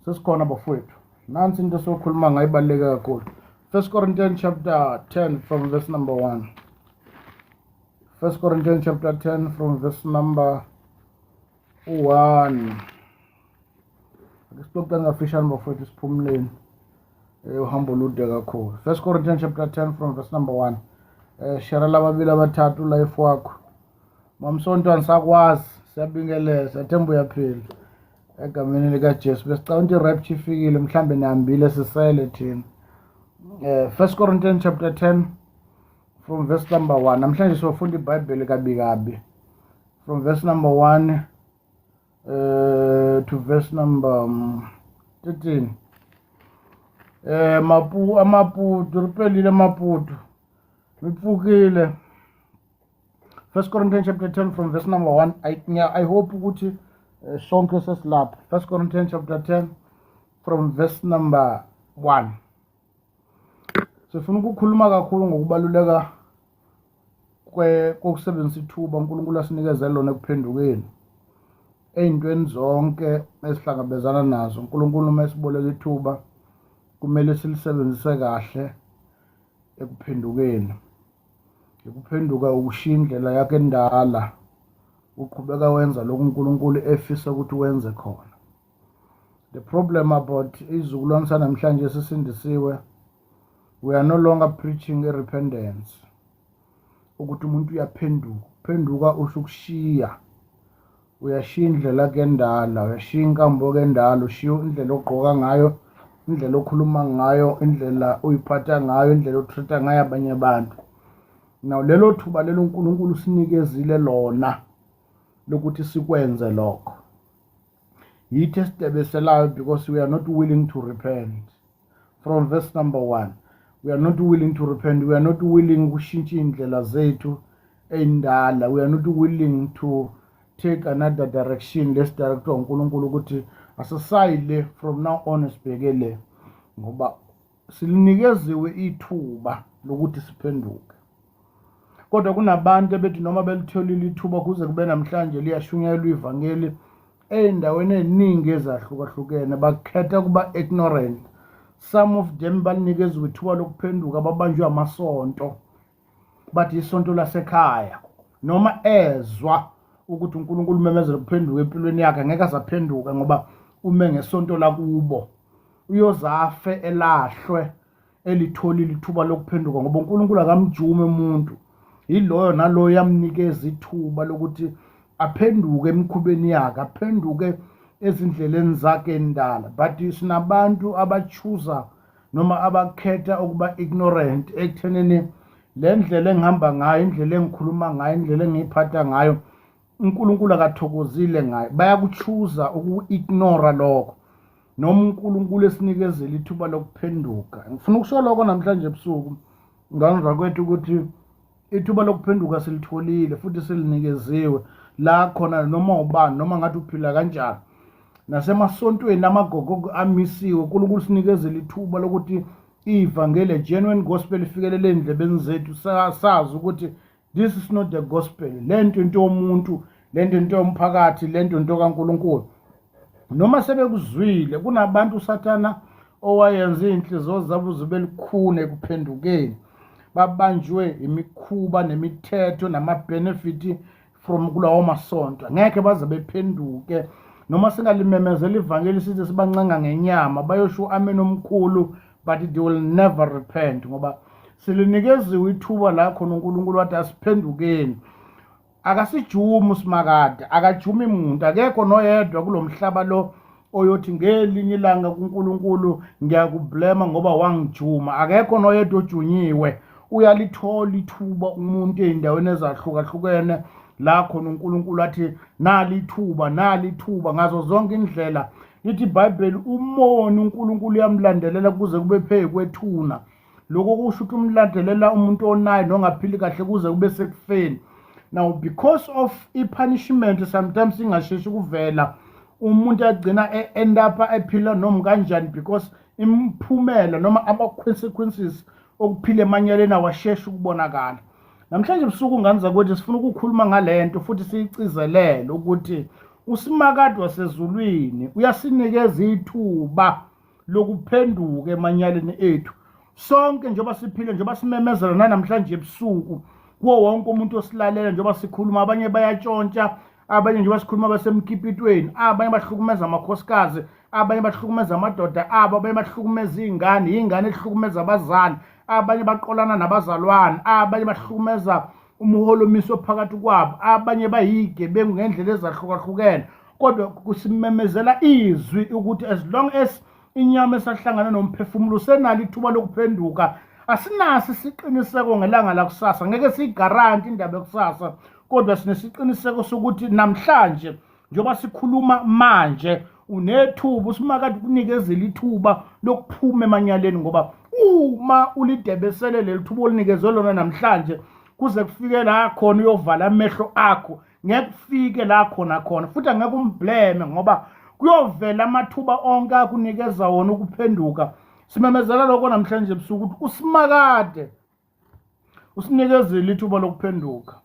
Sesikhona bafowethu. Nansi into sokhuluma ngayibaluleke kakhulu. 1 Corinthians chapter 10 from verse number 1. 1 Corinthians chapter 10 from verse number 1. Ngisixoxa ngafishane bafowethu siphumuleni. Uhambo olude kakhulu. 1 Corinthians chapter 10 from verse number 1. Share lababili abathathu life wakho. Mamsontwana sakwazi, siyabingelela, siyathemba uyaphila. Egameni lika Jesu besicela ukuthi rapture ifikile mhlambe nihambile sisele thina. 1 Corinthians chapter 10 from verse number 1. Namhlanje sofunda iBhayibheli kabi from verse number 1 to verse number 13. Amaputu ripelile maputu mipfukile. 1 Corinthians chapter 10 from verse number 1. I hope ukuthi sonke sesilapha. 1 Corinthians chapter 10 from verse number 1. Sifuna ukukhuluma kakhulu ngokubaluleka kokusebenzisa ithuba uNkulunkulu asinikeze lona ekuphendukeni ezintweni zonke esihlangabezana nazo. uNkulunkulu mesiboleka ithuba kumele silisebenzise kahle ekuphendukeni. Ukuphenduka ukushiya indlela yakhe endala uqhubeka wenza lokhu uNkulunkulu efisa ukuthi wenze khona. The problem about izukulwane sanamhlanje sisindisiwe, we are no longer preaching repentance. Ukuthi umuntu uyaphenduka usukushiya. Uyashiya indlela yakhe endala, uyashiya inkambo yakhe endala, ushiya indlela ogqoka ngayo, indlela okhuluma ngayo, indlela uyiphatha ngayo, indlela otreata ngayo abanye abantu. Now lelo thuba lelo uNkulunkulu sinikezile lona lokuthi sikwenze lokho. Yithi sidebeselayo because we are not willing to repent. From verse number 1. We are not willing to repent. We are not willing ukushintsha indlela zethu endala. We are not willing to take another direction. Let's direct uNkulunkulu ukuthi asasayile from now on sibhekele ngoba silinikeziwe ithuba lokuthi siphenduke. Kodwa kunabantu ebethi noma belitholile ithuba kuze kube namhlanje liyashunyelwa ivangeli endaweni eziningi ezahlukahlukene bakhetha kuba ignorant. Some of them balinikezwe ithuba lokuphenduka babanjwe amasonto bathi isonto lasekhaya noma ezwa ukuthi uNkulunkulu memezela ukuphenduka empilweni yakhe ngeke asaphenduka ngoba ume ngesonto lakubo uyozafe elahlwe elitholile ithuba lokuphenduka ngoba uNkulunkulu akamjume umuntu. Yiloyo naloyo yamnikeza ithuba lokuthi aphenduke emikhubeni yakhe, aphenduke ezindleleni zakhe endala. But sinabantu abachuza noma abakhetha ukuba ignorant ekuthenini le ndlela engihamba ngayo, indlela engikhuluma ngayo, indlela engiyiphatha ngayo uNkulunkulu akathokozile ngayo. Bayakuchuza uku-ignora lokho noma uNkulunkulu esinikezela ithuba lokuphenduka. Ngifuna ukusho lokho namhlanje ebusuku ngandra kwethu ukuthi ithuba lokuphenduka silitholile futhi silinikeziwe la khona noma ubani noma ngathi uphila kanjani. Nasemasontweni amagogo amisiwe uNkulunkulu sinikezela ithuba lokuthi ivangeli genuine gospel ifikelele endlebeni zethu sazi ukuthi this is not the gospel. Lento into yomuntu, lento into yomphakathi, lento into kaNkulunkulu. Noma sebekuzwile kunabantu uSathana owayenza inhliziyo zabo zibe likhune ekuphendukeni. Babanjwe imikhuba nemithetho nama-benefit from kulawo masonto. Ngeke baze bephenduke noma singalimemezela ivangeli sithi sibancenga ngenyama bayosho amen omkhulu but they will never repent ngoba silinikeziwe ithuba la khona uNkulunkulu wathi asiphendukeni. Akasijumi usimakade, akajumi umuntu, akekho noyedwa kulomhlaba lo oyothi ngelinye ilanga kuNkulunkulu ngiyakublema ngoba wangijuma. Akekho noyedwa ojunyiwe. Uyalithola ithuba umuntu endaweni ezahlukahlukene la khona uNkulunkulu athi nali ithuba ngazo zonke indlela. Lithi iBhayibheli umoni uNkulunkulu uyamlandelela kuze kube phezu kwethuna. Lokho kusho ukuthi umlandelela umuntu onayo nongaphili kahle kuze kube sekufeni. Now because of i-punishment sometimes ingasheshi ukuvela umuntu agcina end up ephila noma kanjani because imphumela noma ama-consequences okuphila emanyeleni awashesha ukubonakala. Namhlanje ebusuku nganza ukuthi sifuna ukukhuluma ngalento futhi siyicizelele ukuthi uSimakade wasezulwini uyasinikeza ithuba lokuphenduka emanyaleni ethu sonke njengoba siphile njengoba simemezela namhlanje ebusuku kuwo wonke umuntu osilalela njengoba sikhuluma abanye bayatshontsha abanye njengoba sikhuluma basemkhipitweni abanye bahlukumeza amakhosikazi abanye bahlukumeza amadoda abo abanye bahlukumeza ingane ehlukumeza abazali abanye baqolana nabazalwane abanye bahlukumeza umuholomiso phakathi kwabo abanye bayigebengu ngendlela ezahlukahlukene kodwa kusimemezela izwi ukuthi as long as inyama esahlangana nomphefumulo senalo ithuba lokuphenduka asinaso isiqiniseko ngelanga lakusasa ngeke siyigaranti indaba yokusasa kodwa sinesiqiniseko sokuthi namhlanje njengoba sikhuluma manje unethuba uSimakade kunikezela ithuba lokuphuma emanyaleni ngoba uma ulidebesele leli thuba olinikezwe lona namhlanje kuze kufike la khona uyovala amehlo akho ngeke kufike la khona futhi angeke umbleme ngoba kuyovela amathuba onke akunikeza wona ukuphenduka simemezela lokho namhlanje ebusuku ukuthi uSimakade usinikezele ithuba lokuphenduka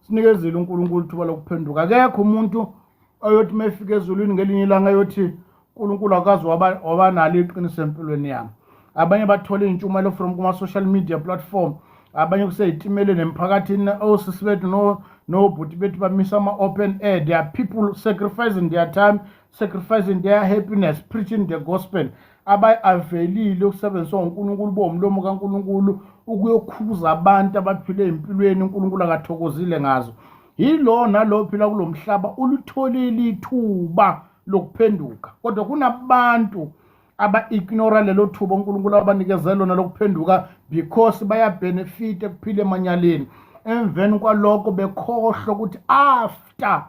sinikezele uNkulunkulu ithuba lokuphenduka akekho umuntu oyothi mayefika ezulwini ngelinye ilanga yothi uNkulunkulu akazi wabanalo iqiniso empilweni yami abanye bathola intshumayelo from kuma social media platform abanye kuseyitimeleni emphakathini osisi bethu nobhuti bethu bamisa ama-open air. There are people sacrificing their time, sacrificing their happiness, preaching the gospel avelile ukusebenziswa uNkulunkulu bomlomo kaNkulunkulu ukuyokhuza abantu abaphile empilweni uNkulunkulu akathokozile ngazo. Yilo nalo phila kulomhlaba ulutholile ithuba lokuphenduka kodwa kunabantu aba-ignora lelo thuba uNkulunkulu abanikeze lona lokuphenduka because bayabenefit ekuphile emanyaleni emveni kwalokho bekhohlwa ukuthi after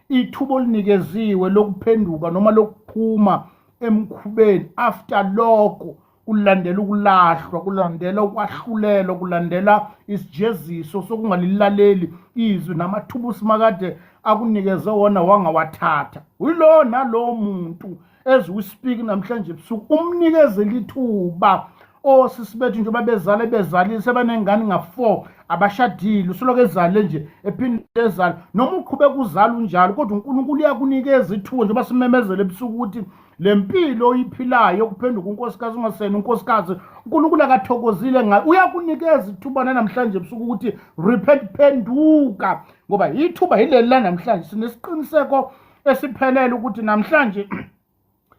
ithuba olunikeziwe lokuphenduka noma lokuphuma emkhubeni after lokho kulandela ukulahlwa kulandela ukwahlulelwa kulandela isijeziso sokungalilaleli izwi namathuba uSimakade akunikeze wona wangawathatha uyilo nalo muntu as we speak namhlanje ebusuku umnikezela ithuba osisi bethu njengoba bezalile sebanengane nga4 abashadile usoloko ezale nje ephinde ezale noma uqhubeka uzala unjalo kodwa uNkulunkulu uyakunikeza ithuba njengoba simemezele ebusuku ukuthi lempilo oyiphilayo kuphenduka unkosikazi ungasena unkosikazi uNkulunkulu akathokozile ngayo uyakunikeza ithuba namhlanje ebusuku ukuthi repent phenduka ngoba ithuba yileli la namhlanje sinesiqiniseko esiphelele ukuthi namhlanje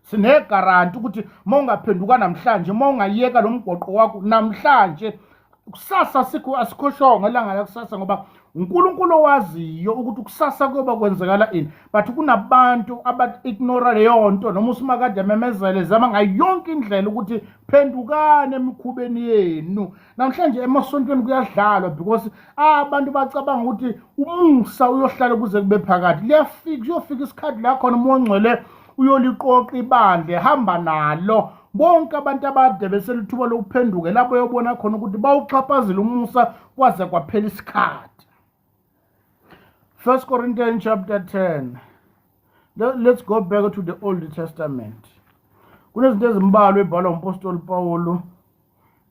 sinegaranti ukuthi mawungaphenduka namhlanje mawungayeka lo mgoqo wakho namhlanje kusasa asikhoshonga elanga lakusasa ngoba uNkulunkulu owaziyo ukuthi kusasa kuyoba kwenzekala ini but kunabantu aba-ignora leyo nto noma uSimakade amemezele zama ngayonke indlela ukuthi phendukane emikhubeni yenu namhlanje emasontweni kuyadlalwa because abantu bacabanga ukuthi umusa uyohlala kuze kube phakathi kuyofika isikhathi la khona uMongcwele uyoliqoqa ibandla hamba nalo bonke abantu abade beselithuba lokuphenduka lapho yobona khona ukuthi bawuxhaphazile umusa kwaze kwaphela isikhathi. 1 Corinthians chapter 10. Let's go back to the Old Testament. Kunezinto ezimbalwa ebhalwa umpostoli Paulo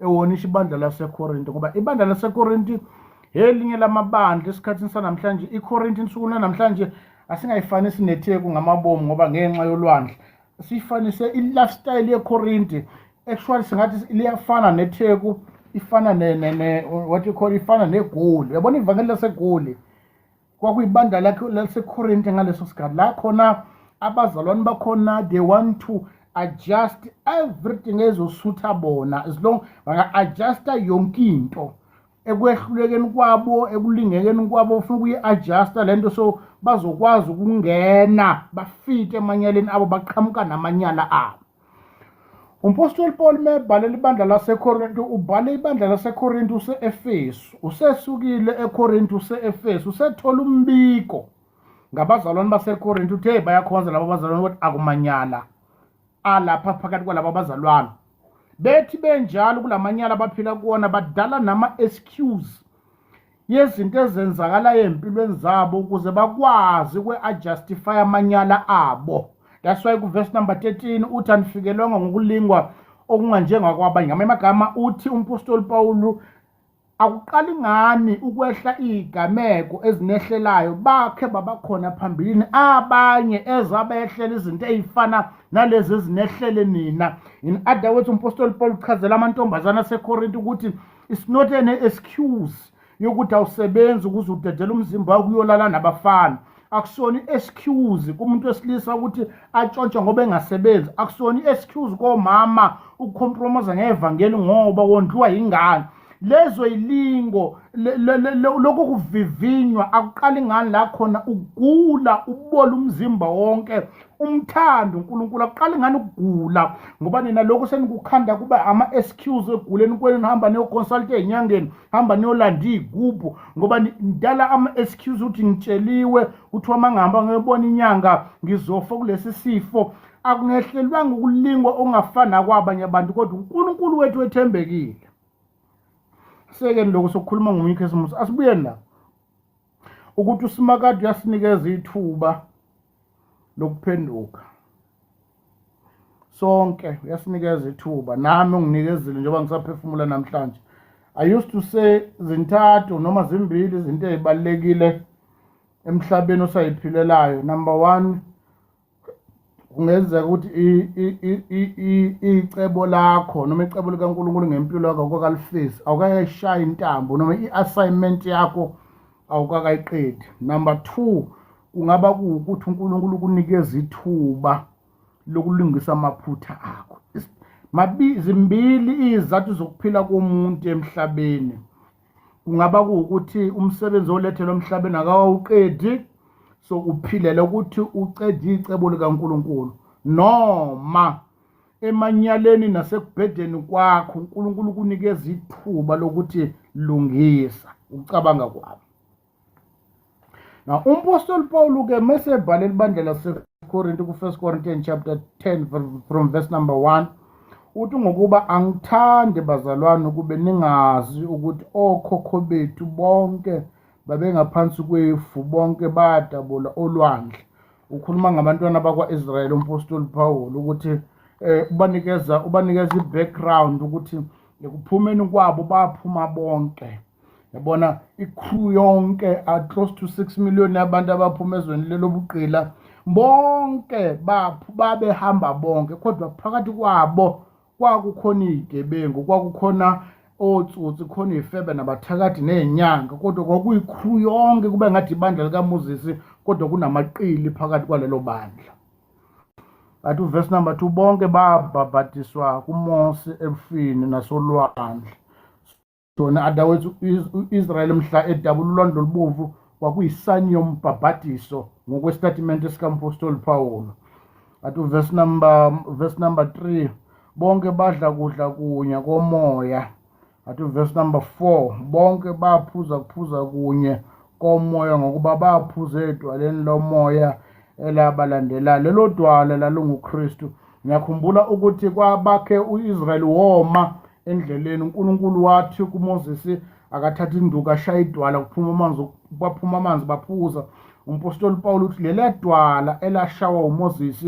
ewonisha ibandla laseKorinto ngoba ibandla laseKorinto elinye lamabandla esikhathini sanamhlanje iKorinto insukuna namhlanje asingayifanisi neTheku ngamabomu ngoba ngenxa yolwandle sifanise i-lifestyle yeKorinto actually singathi liyafana neTheku ifana what you call ifana neGoli yabona ivangeli laseGoli kwakuyibandla laseKorinto ngaleso sikhathi la khona abazalwane bakhona they want to adjust everything ezosutha bona as long banga-adjusta yonke into ekwehlulekeni kwabo ekulingekeni kwabo ufuna ukuyi-adjusta lento so bazokwazi ukungena bafite emanyaleni abo baqhamuka namanyala abo. Umpostoli Paul mebhalela ibandla laseKorinto ubhale ibandla laseKorinto use-Efesu usesukile eKorinto use-Efesu usethola umbiko ngabazalwane baseKorinto uthe bayakhonza labo bazalwane ukuthi akumanyala alapha phakathi kwalabo abazalwane bethi benjalo kulamanyala abaphila kuwona badala nama-excuse yezinto ezenzakalayo empilweni zabo ukuze bakwazi ukwe-adjustify amanyala abo. That's why kuverse number 13 uthi anifikelwanga ngokulingwa okunganjengakwabanye ngamanye amagama uthi umpostoli Paulo akuqali ngani ukwehla izigameko ezinehlelayo bakhe babakhona phambilini abanye ezabehlela izinto ezifana nalezi ezinehlele nina. In other words, umpostoli Paul uchazela amantombazana aseKorinti ukuthi it's not an excuse yokuthi awusebenzi ukuze udedele umzimba wakho uyolala nabafana. Akusona i-excuse kumuntu wesilisa ukuthi atshontshe ngoba engasebenzi. Akusona i-excuse komama ukucompromise ngevangeli ngoba wondliwa ingane. Lezo ilingo lokho kuvivinywa akuqali ngani la khona ugula ubola umzimba wonke umthando uNkulunkulu akuqali ngani ukugula ngoba nina lokho senikukhanda kuba ama-excuse eguleni kwenu hamba niyoconsulta ezinyangeni hamba niyolanda izigubhu ngoba ndala ama-excuse ukuthi ngitsheliwe kuthiwa mangihamba ngiyobona inyanga ngizofa kulesi sifo. Akungehlelwanga ukulingwa ongafana kwabanye abantu kodwa uNkulunkulu wethu wethembekile. Sekeni lokho sokukhuluma ngoMikhesimusi asibuyeni la ukuthi uSimakade uyasinikeza ithuba lokuphenduka. Sonke uyasinikeza ithuba nami unginikezile njengoba ngisaphefumula namhlanje. I used to say zintathu noma zimbili izinto ezibalekile emhlabeni osayiphilelayo. Number 1, kungenzeka ukuthi icebo lakho noma icebo likaNkulunkulu ngempilo yakho awukakalifisi, awukayishaya intambo noma i-assignment yakho awukakayiqedi. Number 2, kungaba kuwukuthi uNkulunkulu kunikeza ithuba lokulungisa amaphutha akho. Zimbili izizathu zokuphila komuntu emhlabeni. Kungaba kuwukuthi umsebenzi olethelwe emhlabeni akawuqedi, so uphilele ukuthi ucede icebo likaNkulunkulu, noma emanyaleni nasekubhedeni kwakho uNkulunkulu kunikeza ithuba lokuthi lungisa ucabanga kwakho. Now umpostoli Paul ke mesebhala libandla laseKorinti ku1 Corinthians chapter 10 from verse number 1 uthi ngokuba angithandi bazalwane ukube ningazi ukuthi okhokho bethu bonke babengaphansi kwefu, bonke badabula olwandle. Ukhuluma ngabantwana bakwa-Israyeli umpostoli Paul ukuthi ubanikeza i-background ukuthi ekuphumeni kwabo baphuma bonke. Yabona icrew yonke close to 6 million yabantu abaphuma ezweni lelo buqila bonke babehamba bonke, kodwa phakathi kwabo kwakukhona izigebengu, kwakukhona otsotsi, khona izifebe nabathakathi nezinyanga, kodwa kwakuyicrew yonke kube ngathi ibandla likaMoses kodwa kunamaqili phakathi kwalelo bandla. Athi verse number 2 bonke babhabhatiswa kuMose ebufini nasolwandle. So in other words, uIsrael mhla edabula ulwandle olubovu kwakuyisani yombhabhadiso ngokwestatimenti sikampostoli Paul. Athi verse number 3 bonke badla kudla kunye komoya. Athi verse number 4 bonke baphuza kunye komoya ngokuba baphuze edwaleni lomoya elabalandela. Lelo dwala lalunguKristu. Ngiyakhumbula ukuthi kwabakhe uIsrael woma endleleni uNkulunkulu wathi kuMoses akathatha induku ashaya idwala baphuma amanzi baphuza. Umpostoli Paul uthi leli dwala elashawa uMoses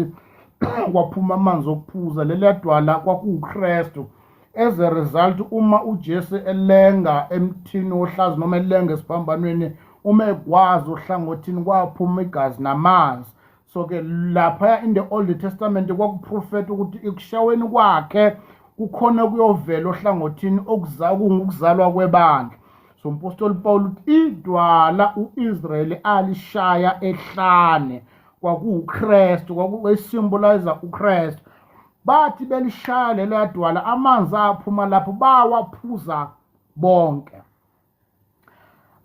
kwaphuma amanzi okuphuza, leli dwala kwakuuKristu. As a result, uma uJesu elenga emthini wohlazi noma elenga esiphambanweni, uma ekwazi ohlangothini kwaphuma igazi namanzi. So ke lapha in the Old Testament kwakuprofeta ukuthi ekushaweni kwakhe kukhona kuyovela ohlangothini okuzalwa kwebandla. So umpostoli Paul uthi idwala uIsrael alishaya ehlane kwakuuKristu, kwakuyisymbolize uKristu. Bathi belishaya lelo dwala amanzi aphuma lapho bawaphuza bonke.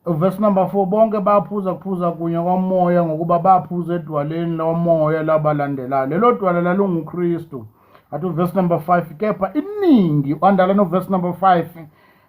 Verse number 4 bonke baphuza kunye komoya ngokuba baphuza edwaleni lomoya labalandelayo. Lelo dwala lalunguKristu. Athi verse number 5 kepha iningi underline verse number 5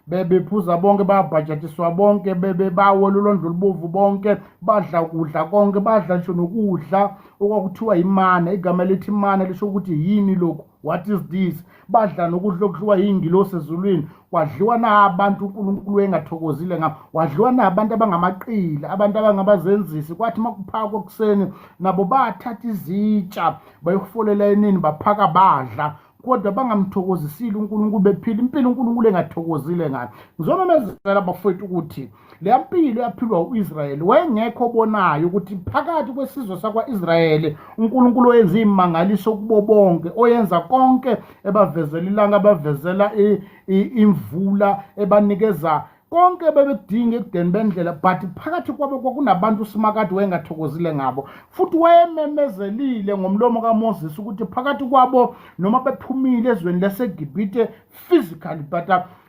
bephuza bonke babhajatiswa bonke bawola ulwandle olubovu bonke badla kudla konke badla ngisho nokudla okwakuthiwa imana. Igama lithi imana lisho ukuthi yini lokhu, what is this? Badla nokudla okudliwa yingilosi ezulwini, kwadliwa nabantu uNkulunkulu engathokozile ngabo, wadliwa nabantu abangamaqili, abantu abangabazenzisi. Kwathi makuphaka okuseni nabo bathatha izitsha bayokufolela enini baphaka badla kodwa bangamthokozisile uNkulunkulu bephila impilo uNkulunkulu engathokozile ngayo. Ngizomemezela abafowethu ukuthi le mpilo yaphilwa uIsrayeli wayengekho obonayo ukuthi phakathi kwesizwe sakwa-Israyeli uNkulunkulu oyenza imangaliso kubo bonke, oyenza konke, ebavezela ilanga, abavezela imvula, ebanikeza konke bebedinga ekudeni bendlela, but phakathi kwabo kwakunabantu uSimakade wayengathokozile ngabo. Futhi wayememezelile ngomlomo kaMoses ukuthi phakathi kwabo noma bephumile ezweni laseGibhite physically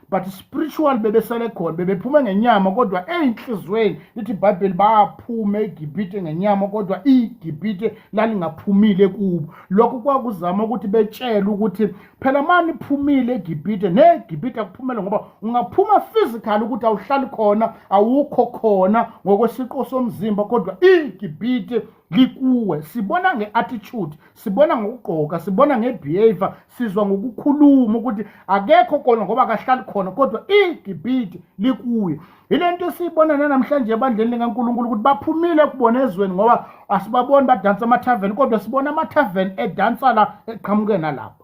but spiritual bebesele khona, bebephume ngenyama kodwa enhlizweni lithi iBhayibheli baphuma eGibhite ngenyama kodwa iGibhite lalingaphumile kubo. Lokho kwakuzama ukuthi betshele ukuthi phela manje iphumile eGibhite neGibhite akuphumele, ngoba ungaphuma physical ukuthi awuhlali khona, awukho khona ngokwesiqo somzimba, kodwa iGibhite likuwe. Sibona ngeattitude, sibona ngokugqoka, sibona ngebehavior, sizwa ngokukhuluma ukuthi akekho khona ngoba akahlali khona, kodwa iGibhite likuwe. Ilento siyibona namhlanje ebandleni likaNkulunkulu ukuthi baphumile kubona ezweni, ngoba asibaboni badansa amathaveni, kodwa sibona amathaveni edansa la eqhamuke nalapha.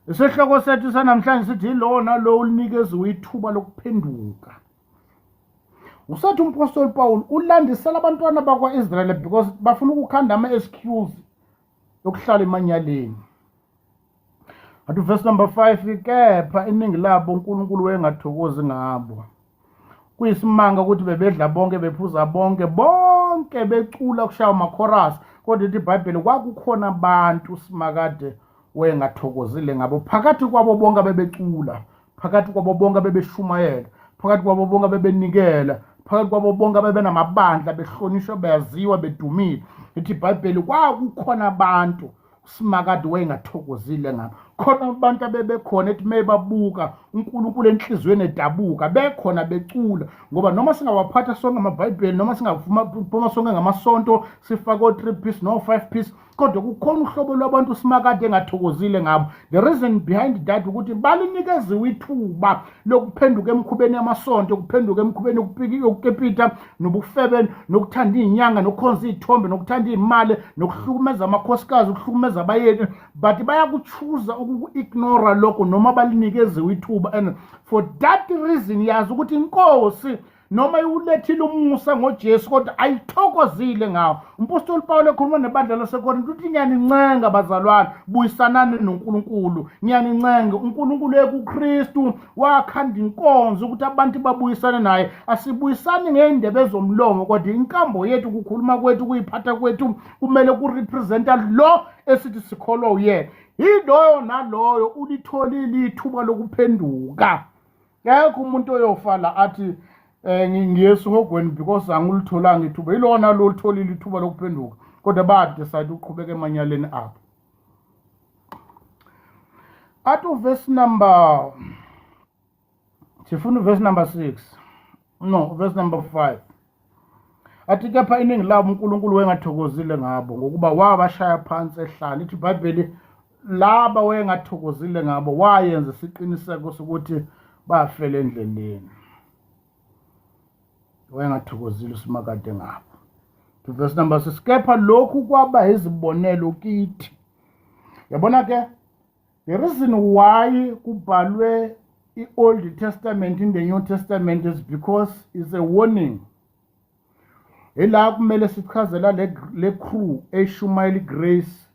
Isihloko sethu sanamhlanje sithi yilo nalo ulinikezwe ithuba lokuphenduka. Usathi umpostoli Paul ulandisela abantwana bakwa-Israyeli because bafuna ukukhanda ama-excuse yokuhlala emanyaleni. Athi verse number 5, kepha iningi labo uNkulunkulu wayengathokozi ngabo. Kuyisimanga ukuthi bebedla bonke, bephuza bonke becula kushaya amakhorasi, kodwa ithi iBhayibheli kwakukhona abantu uSimakade wayengathokozile ngabo. Phakathi kwabo bonke bebecula, phakathi kwabo bonke bebeshumayela, phakathi kwabo bonke bebenikela, phakathi kwabo bonke bebenamabandla, behlonishwa, beyaziwa, bedumile. Ithi iBhayibheli kwakukhona abantu uSimakade wayengathokozile ngabo. Khona abantu abebekhona ethi mebabuka uNkulunkulu enhlizweni edabuka, bekhona becula, ngoba noma singawaphatha sonke amaBhayibheli, noma singavuma sonke ngamasonto, sifake o3 piece no 5 piece, kodwa kukhona uhlobo lwabantu uSimakade engathokozile ngabo. The reason behind that ukuthi balinikeziwe ithuba lokuphenduka emkhubeni yamasonto, ukuphenduka emkhubeni yokukepita, nobufebe, nokuthanda izinyanga, nokukhonza izithombe, nokuthanda imali, nokuhlukumeza amakhosikazi, ukuhlukumeza abayeni, but bayakuchuza uku-ignore lokho noma balinikeziwe ithuba. And for that reason yazi ukuthi inkosi noma iwulethile umusa ngoJesu kodwa ayithokozile ngawo. Umpostoli Paul ekhuluma nebandla laseKorinte uthi ngiyanincenga bazalwane, buyisanani noNkulunkulu. Ngiyanincenga, uNkulunkulu ekuKristu wakhanda inkonzo ukuthi abantu babuyisane naye. Asibuyisani ngeindebe zomlomo, kodwa inkambo yethu, ukukhuluma kwethu, kuyiphatha kwethu kumele kurepresenta lo esithi sikholwa uyena. Yiloyo naloyo ulitholile ithuba lokuphenduka. Ngekho umuntu oyofala athi ngiyesihogweni because angulitholanga ithuba. Yilona lo litholile ithuba lokuphenduka, kodwa badecide uqhubeka emanyaleni apho. Athi verse number, sifuna verse number 6, no, verse number 5. Athi kepha iningi labo uNkulunkulu wayengathokozile ngabo ngokuba wabashaya phansi ehlala. Ithi iBhayibheli laba wayengathokozile ngabo wayenza isiqiniseko sokuthi bafela endleleni. Wayengathokozile uSimakade ngabo. To verse number 6, kepha lokhu kwaba izibonelo kithi. Yabona ke, the reason why kubhalwe i-Old Testament in the New Testament is because it's a warning. Ela kumele sichazela le crew eshumayela igrace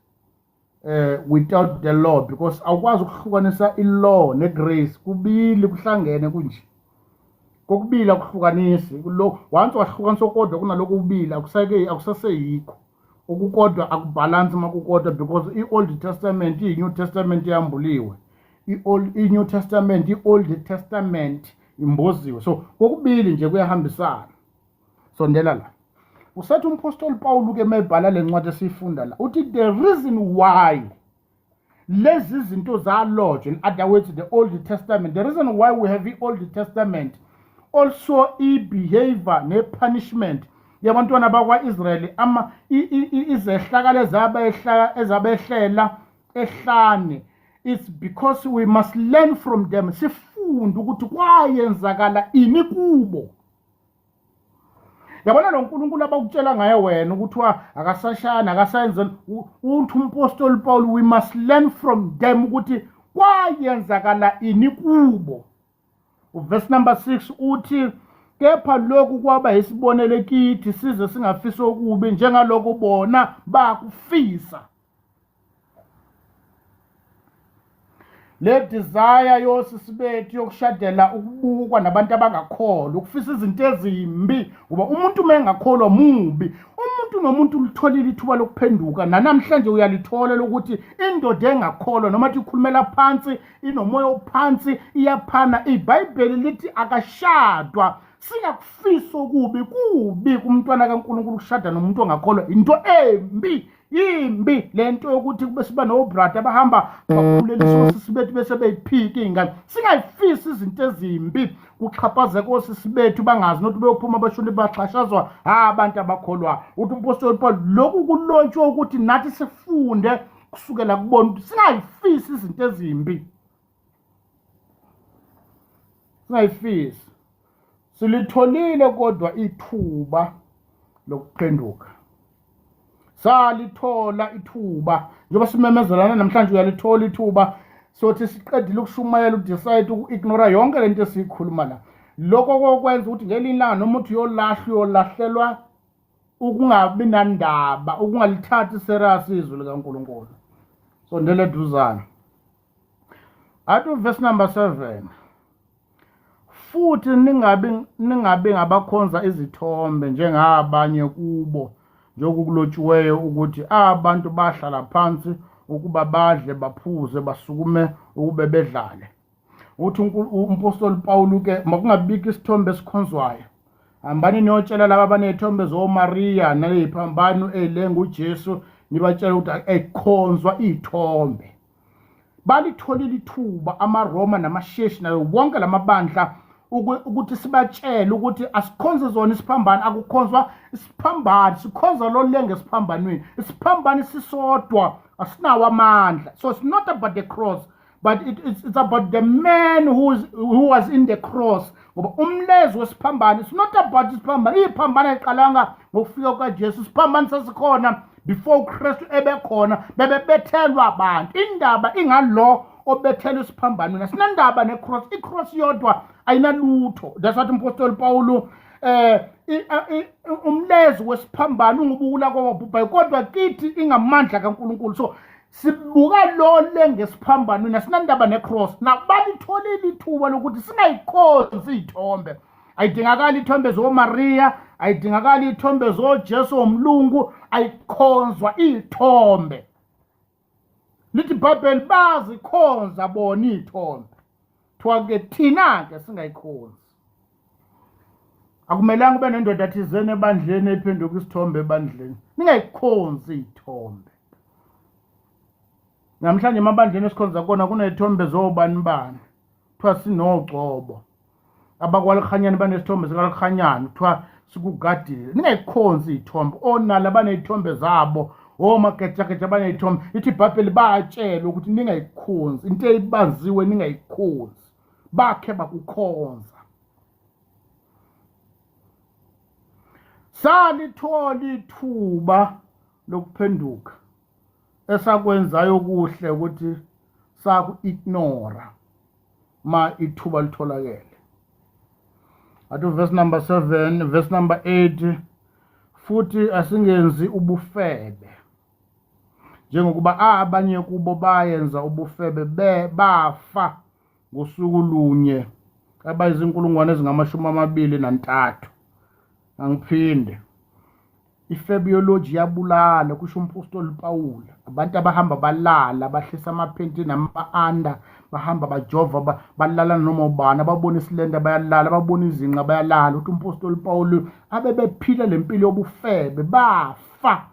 without the law, because awukwazi ukuhlukanisa i-law negrace, kubili kuhlangene kunje. Kokubili akuhlukanisi, lo once wahlukanisa kodwa kunaloko ubili akusaseyikho. Okukodwa akubalance makukodwa, because i-Old Testament i-New Testament yambuliwe. I-New Testament i-Old Testament imboziwe. So kokubili nje kuyahambisana. Sondela la. Usathi umpostoli Paul ke mebhala lencwadi esifunda la uthi the reason why lezi zinto zalodge, in other words the Old Testament, the reason why we have the Old Testament also i-behavior ne-punishment yabantwana bakwa-Israyeli, izehlakalo ezabehlela ehlane, it's because we must learn from them. Sifunde ukuthi kwayenzakala ini kubo. yabona lo nkulunkulu abakutshela ngaye wena ukuthi akasashana akasayenzeni uthi umpostoli Paul, we must learn from them ukuthi kwayenzakala ini kubo. Verse number 6 uthi kepha lokhu kwaba isibonelo kithi size singafisa okubi njengaloko bona bakufisa. Le desire yosisi bethu yokushadela ukubukwa nabantu abangakholwa, ukufisa izinto ezimbi, ngoba umuntu mengakholwa mubi. Umuntu nomuntu ulitholile ithuba lokuphenduka, namhlanje uyalithola lokuthi indoda engakholwa noma ithi ikhulumela phansi, inomoya ophansi, iyaphana. iBhayibheli lithi akashadwa. Singakufisa okubi, kubi kumntwana kaNkulunkulu ukushada nomuntu ongakholwa, into embi. Imbi lento yokuthi kube siba nobrata abahamba bakhulelisa osisi bethu bese beyiphika ingane. Singayifisi izinto ezimbi, kuxhaphazeka osisi bethu bangazi nokuthi beyophuma bashone baxhashazwa abantu abakholwa. Uthi umpostoli Paul lokhu kulontshwe ukuthi nathi sifunde kusukela kubona ukuthi singayifisi izinto ezimbi. Singayifisi. Silitholile kodwa ithuba lokuphenduka. Salithola ithuba njengoba simemezelana namhlanje, uyalithola ithuba sothi siqedile ukushumayela udecide uku-ignora yonke lento esiyikhuluma la. Lokho kokwenza ukuthi ngelinye ilanga noma uthi uyolahlelwa ukungabi nandaba, ukungalithathi serious izwi likaNkulunkulu. So ndele duzana athi verse number 7, futhi ningabe ngabakhonza izithombe njengabanye kubo, njengokulotshiweyo ukuthi abantu bahlala phansi ukuba badle baphuze basukume ukube bedlale. Uthi umpostoli Paul ke makungabiki isithombe esikhonzwayo. Hambani niyotshela laba abanezithombe zoMaria naleyiphambano elenga uJesu, nibatshela ukuthi ayikhonzwa izithombe. Balitholile ithuba amaRoma namasheshi nayo wonke lamabandla ukuthi sibatshele ukuthi asikhonze zona isiphambano, akukhonzwa isiphambano, sikhonza lo lenge esiphambanweni. Isiphambano sisodwa asinawo amandla. So it's not about the cross, but it's about the man who was in the cross. Ngoba umlezo wesiphambano, it's not about isiphambano. Iphambano iqalanga ngokufika kwaJesu. Isiphambano sasikhona before uKristu ebekhona, bebethelwa abantu. Indaba ingalo obethelwe isiphambanweni, asinandaba necross. Icross yodwa ayinalutho. That's what umpostoli Paul umlezo wesiphambano ungubukula kwababhubhayo, kodwa kithi ingamandla kaNkulunkulu. So sibuka lo lengesiphambanweni, asinandaba necross. Balitholile ithuba lokuthi singayikhonzi izithombe. Ayidingakali ithombe zoMaria, ayidingakali ithombe zoJesu omlungu, ayikhonzwa izithombe. Lithi iBhayibheli bazikhonza bona izithombe. Twake thina ke singayikhonzi. Akumelanga ube nendoda thizeni ebandleni ephenduka isithombe ebandleni. Ningayikhonzi izithombe. Namhlanje emabandleni esikhonza kona kunezithombe zobani bani. Kuthiwa sinogcobo. Abakwalikhanyana banesithombe sikalikhanyana, kuthiwa sikugadile. Ningayikhonzi izithombe. Onala banezithombe zabo, omagejageja banezithombe. Ithi iBhayibheli batshela ukuthi ningayikhonzi, into eyibaziwe ningayikhonzi. Bakhe bakukhonza. Salithola ithuba lokuphenduka. Esakwenzayo kuhle ukuthi saku-ignora ma ithuba litholakele. Athi verse number 7, verse number 8, futhi asingenzi ubufebe njengokuba abanye kubo bayenza ubufebe bafa ngosuku lunye abayizinkulungwane ezingama-23. Angiphinde ifebiology yabulala kusho umpostoli Paul. Abantu abahamba balala, bahlisa amaphenti nama-anda, bahamba bajova, balala noma ubani, ababona isilenda bayalala, ababona izinqa bayalala. Uthi umpostoli Paul abebephila lempilo yobufebe bafa.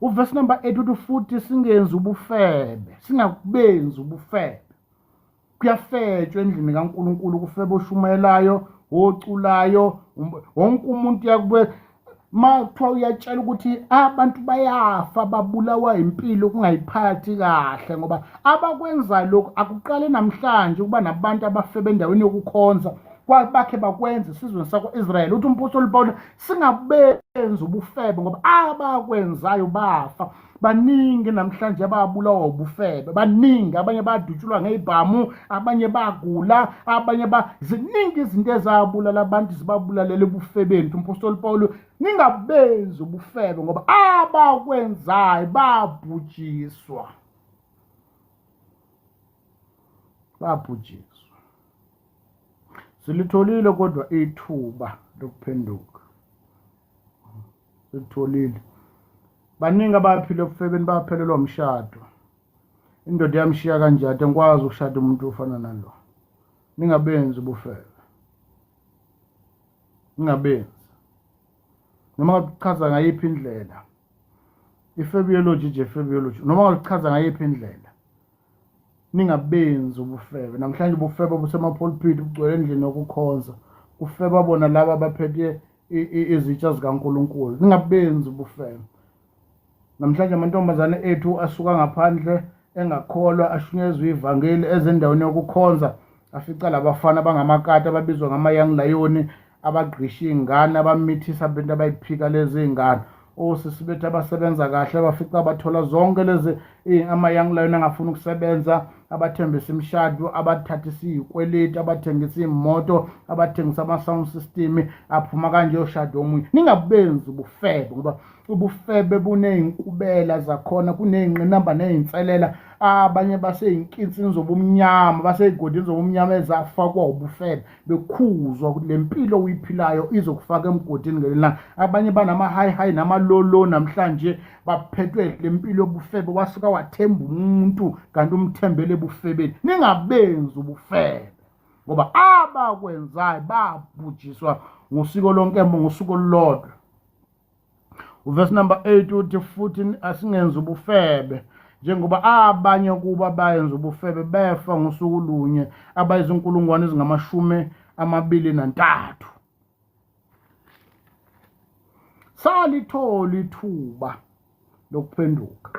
Uverse number 8 uthi futhi singenzi ubufebe, singakubenzi ubufebe. Kuyafetshwa endlini kaNkulunkulu, kufebe oshumayelayo, oculayo, wonke umuntu yakube kuthiwa uyatshela ukuthi abantu bayafa babulawa impilo kungayiphathi kahle ngoba abakwenzayo lokhu akuqale namhlanje ukuba nabantu abafebe endaweni yokukhonza bakhe bakwenza isizweni sakwa-Israyeli uthi umpostoli Pawulo singabenzi ubufebe ngoba abakwenzayo bafa. Baningi namhlanje ababulawa ubufebe, baningi, abanye badutshulwa ngey'bhamu, abanye bagula, abanye ziningi izinto ezabulala abantu zibabulalela ebufebeni. Umpostoli Pawulo ningabenzi ubufebe ngoba abakwenzayo babhujiswa. Silitholile kodwa ithuba lokuphenduka. Silitholile. Baningi abaphila ebufebeni baphelelwa umshado. Indoda yamshiya kanjani ngikwazi ukushada umuntu ofana nalo. Ningabenzi ubufebe. Ningabenzi. Noma ngachaza ngayiphi indlela. Ifebiology nje ifebiology. Noma ngachaza ngayiphi indlela. Ningabenzi ubufebe. Namhlanje ubufebe busemapulpit bugcwele endlini yokukhonza. Ufebe bona laba abaphethe izitsha zikaNkulunkulu. Ningabenzi ubufebe. Namhlanje amantombazane ethu asuka ngaphandle engakholwa ashunyezwe ivangeli ezendaweni yokukhonza afica labafana abangamakati ababizwa ngama-young lion abagqisha iy'ngane abamithisa abantu abayiphika lezi iy'ngane. Osisi bethu abasebenza kahle bafica bathola zonke lezi ama-young lion angafuni ukusebenza, abathembisa imishado, abathathisa iy'kweleti, abathengisa iy'moto, abathengisa ama-sound system, aphuma kanje yoshado omunye. Ningabenzi ubufebe ngoba ubufebe buney'nkubela zakhona, kuney'ngqinamba ney'nselela. Abanye basey'nkinsini zobumnyama, basey'godini zobumnyama ezafakwa ubufebe bekhuzwa le mpilo uyiphilayo izokufaka emgodini ngelinye ilanga. Abanye banama-high nama-low namhlanje baphethwe le mpilo yobufebe, wasuka wathemba umuntu kanti umthembele ebufebeni. Ningabenzi ubufebe ngoba abakwenzayo babhujiswa ngosiko lonkembo ngosuku olulodwa. Uverse number 8 uthi futhi asingenzi ubufebe njengoba abanye kuba bayenza ubufebe befa ngosuku lunye abayizinkulungwane ezingama-23. Salithola ithuba lokuphenduka.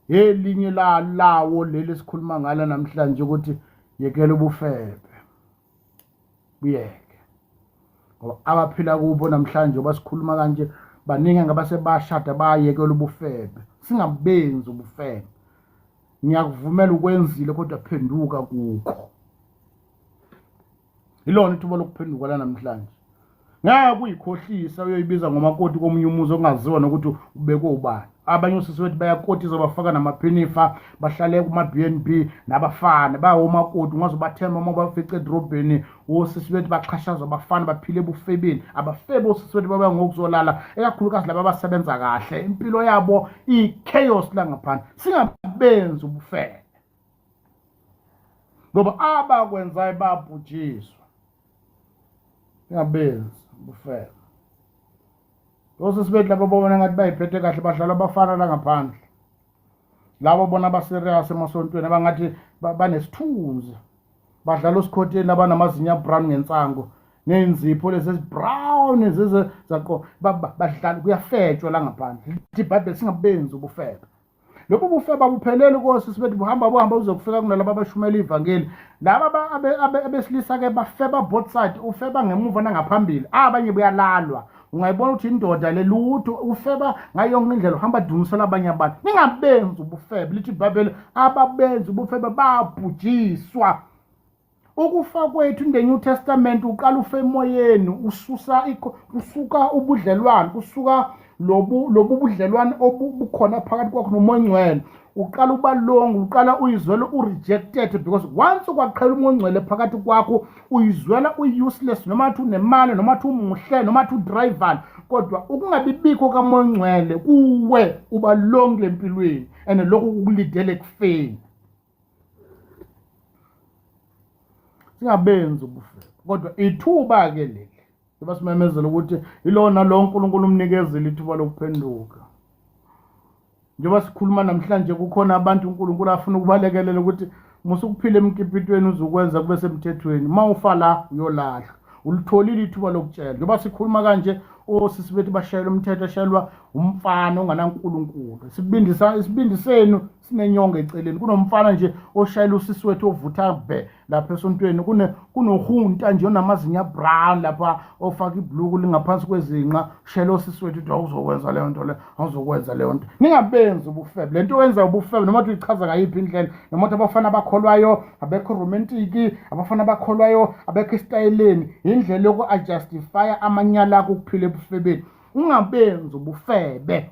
Elinye lawo leli sikhuluma ngala namhlanje ukuthi yekela ubufebe. Buyeke. Ngoba abaphila kubo namhlanje basikhuluma kanje baningi ngabasebashada bayekela ubufebe. Singabenzi ubufebe. Ngiyakuvumela ukwenzile kodwa phenduka kukho. Ilona ithuba lokuphenduka la namhlanje. Ngeke uyikhohlisa uyoyibiza ngomakoti komunye umuzi ongaziwa nokuthi ubekwe ubani. Abanye osisi bethu bayakotisa bafaka namaphinifa, bahlale kuma-B&B nabafana bawomakoti ungazobathemba uma bafice edrobheni. Osisi bethu baxhashazwa abafana baphile ebufebeni. Abafebe osisi bethu baba ngokuzolala ekakhulukazi laba abasebenza kahle. Impilo yabo i-chaos la ngaphandle. Singabenzi ubufebe ngoba abakwenzayo babhujiswa. Singabenzi ubufebe. Osisi bethu labo bona ngathi bayiphethe kahle badlala abafana la ngaphandle. Labo bona abaserious emasontweni abangathi banesithunzi. Badlala usikhotheni abanamazinya brown ngensango nenzipho lezi ezibrown zezaqo badlala kuyafetshwa la ngaphandle. Lithi iBhayibheli singabenzi ubufebe. Lokho ubufebe abupheleli kosisi bethu buhamba uzokufika kunalabo abashumela ivangeli. Laba abesilisa ke bafeba both side, ufeba ngemuva nangaphambili. Abanye buyalalwa. Ungayibona ukuthi indoda lelutho ufeba ngayo yonke indlela uhamba dumisela abanye abantu. Ningabenzi ubufebe. Lithi iBhayibheli ababenzi ubufebe babhujiswa. Ukufa kwethu in the New Testament uqala ufe emoyeni usuka ubudlelwano, usuka lobu budlelwano obukhona phakathi kwakho nomoya ongcwele. Uqala ubalonga, uqala uyizwela urejected because once kwaqhela umoya ongcwele phakathi kwakho uyizwela useless noma athi unemali noma athi umuhle noma athi udriver, kodwa ukungabibikho kamoya ongcwele kuwe ubalonga lempilweni and lokho ukulidele ekufeni. Singabenzi ubufebe kodwa ithuba ke leli basimemezela ukuthi ilona lo uNkulunkulu umnikezile ithuba lokuphenduka. Njengoba sikhuluma namhlanje kukhona abantu uNkulunkulu afuna ukubalekelela ukuthi musukuphila emkipitweni uzukwenza kube semthethweni. Uma ufa la uyolahla. Ulitholile ithuba lokutshela. Njengoba sikhuluma kanje osisi bethu bashayela umthetho ashayelwa umfana onganankulunkulu. Isibindi senu sinenyongo eceleni. Kunomfana nje oshayela usisi wethu ovutha be lapha esontweni. Kunohunta nje onamazinya brown lapha ofaka ibhluku lingaphansi kwezinqa ushayela usisi wethu uthi awuzokwenza leyo nto le, awuzokwenza leyo nto. Ningabenzi ubufebe. Le nto wenza ubufebe noma uyichaza ngayiphi indlela, noma abafana bakholwayo abekho romantic, abafana bakholwayo abekho esitayeleni, indlela yoku-justifya amanyala akho ukuphila ebufebeni. Ungabenzi ubufebe.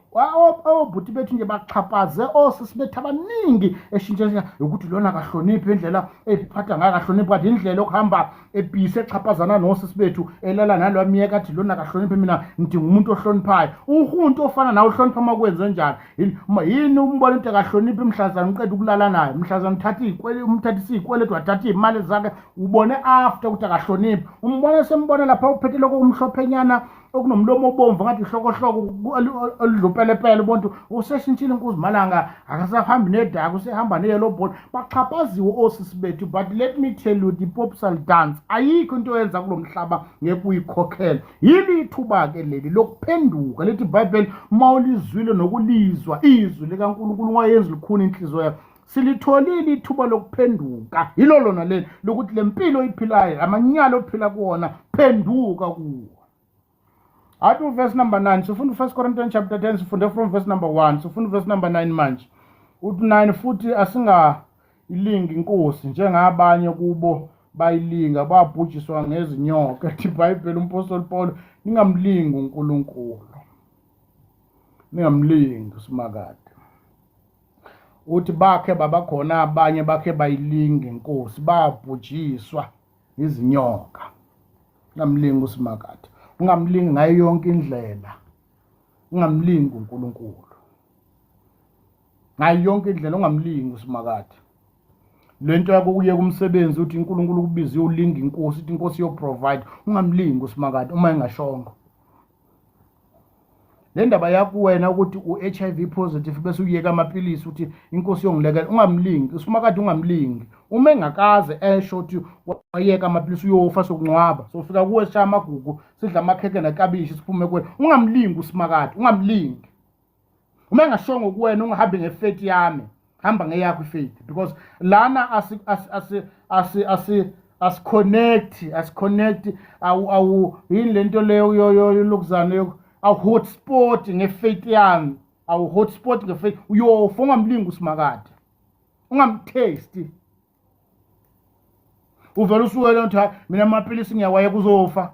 Obhuti bethu nje baxhaphaze osisi bethu abaningi eshintsha ukuthi lona akahloniphi indlela eziphatha ngayo, akahloniphi kanti indlela yokuhamba ebhisi exhaphazana nosisi bethu elala nalwamiyeka athi lona akahloniphi, mina ngidinga umuntu ohloniphayo. Uhuntu ofana nawe uhlonipha uma kwenze njani? Yini umbona into akahloniphi mhlazana uqeda ukulala naye, mhlazana umthathisa izikweletu wathatha izimali zakhe, ubone after ukuthi akahloniphi. Umbone sembone lapha uphethe lokho umhlophenyana okunomlomo obomvu ngathi ihlokohloko oludlupelepele ubontu useshintshile inkuzimalanga akasahambi nedaka usehamba neyellow ball. Baxhaphaziwe osisi bethu, but let me tell you the popsal dance ayikho into yenza kulo mhlaba ngeke uyikhokhele. Yili ithuba ke leli lokuphenduka lethi iBhayibheli mawulizwile nokulizwa izwi likaNkulunkulu ungayenzi likhuni inhliziyo yakho. Silitholile ithuba lokuphenduka. Yilo lona leli lokuthi lempilo oyiphilayo amanyalo ophila kuwona phenduka kuwo. Atu verse number 9. Sifunda 1 Corinthians chapter 10 sifunde from verse number 1. Sifunda verse number 9 manje. Uthi 9 futhi asinga ilingi inkosi njengabanye kubo bayilinga babhujiswa ngezinyoka. Ethi iBhayibheli umpostoli Paul ningamlingi uNkulunkulu. Ningamlingi uSimakade. Uthi bakhe babakhona abanye bakhe bayilinga inkosi babhujiswa izinyoka. Ningamlingi uSimakade. Ungamlingi ngayo yonke indlela. Ungamlingi uNkulunkulu ngayo yonke indlela, ungamlingi uSimakade. Lento yakho kuye kumsebenzi uthi uNkulunkulu kubize ulinga inkosi, uthi inkosi yo provide. Ungamlingi uSimakade uma engashongo. Le ndaba yakho wena ukuthi u-HIV positive bese uyeka amapilisi uthi inkosi yongilekela, ungamlingi uSimakade. Ungamlingi uma engakaze esho ukuthi wayeka amapilisi uyofa sokungcwaba sofika kuwe shaya amagugu sidla amakheke nekabishi siphume kuwe. Ungamlingi uSimakade. Ungamlingi uma engashongo kuwena ungahambi ngefaith yami, hamba ngeyakho ifaith, because lana asiconnect awu yini lento leyo lokuzana awu hotspot ngefaith yami, awu hotspot ngefaith uyofa. Ungamlingi uSimakade. Ungamtaste uvela usuke lento mina amapilisi ngiyawayeka uzofa.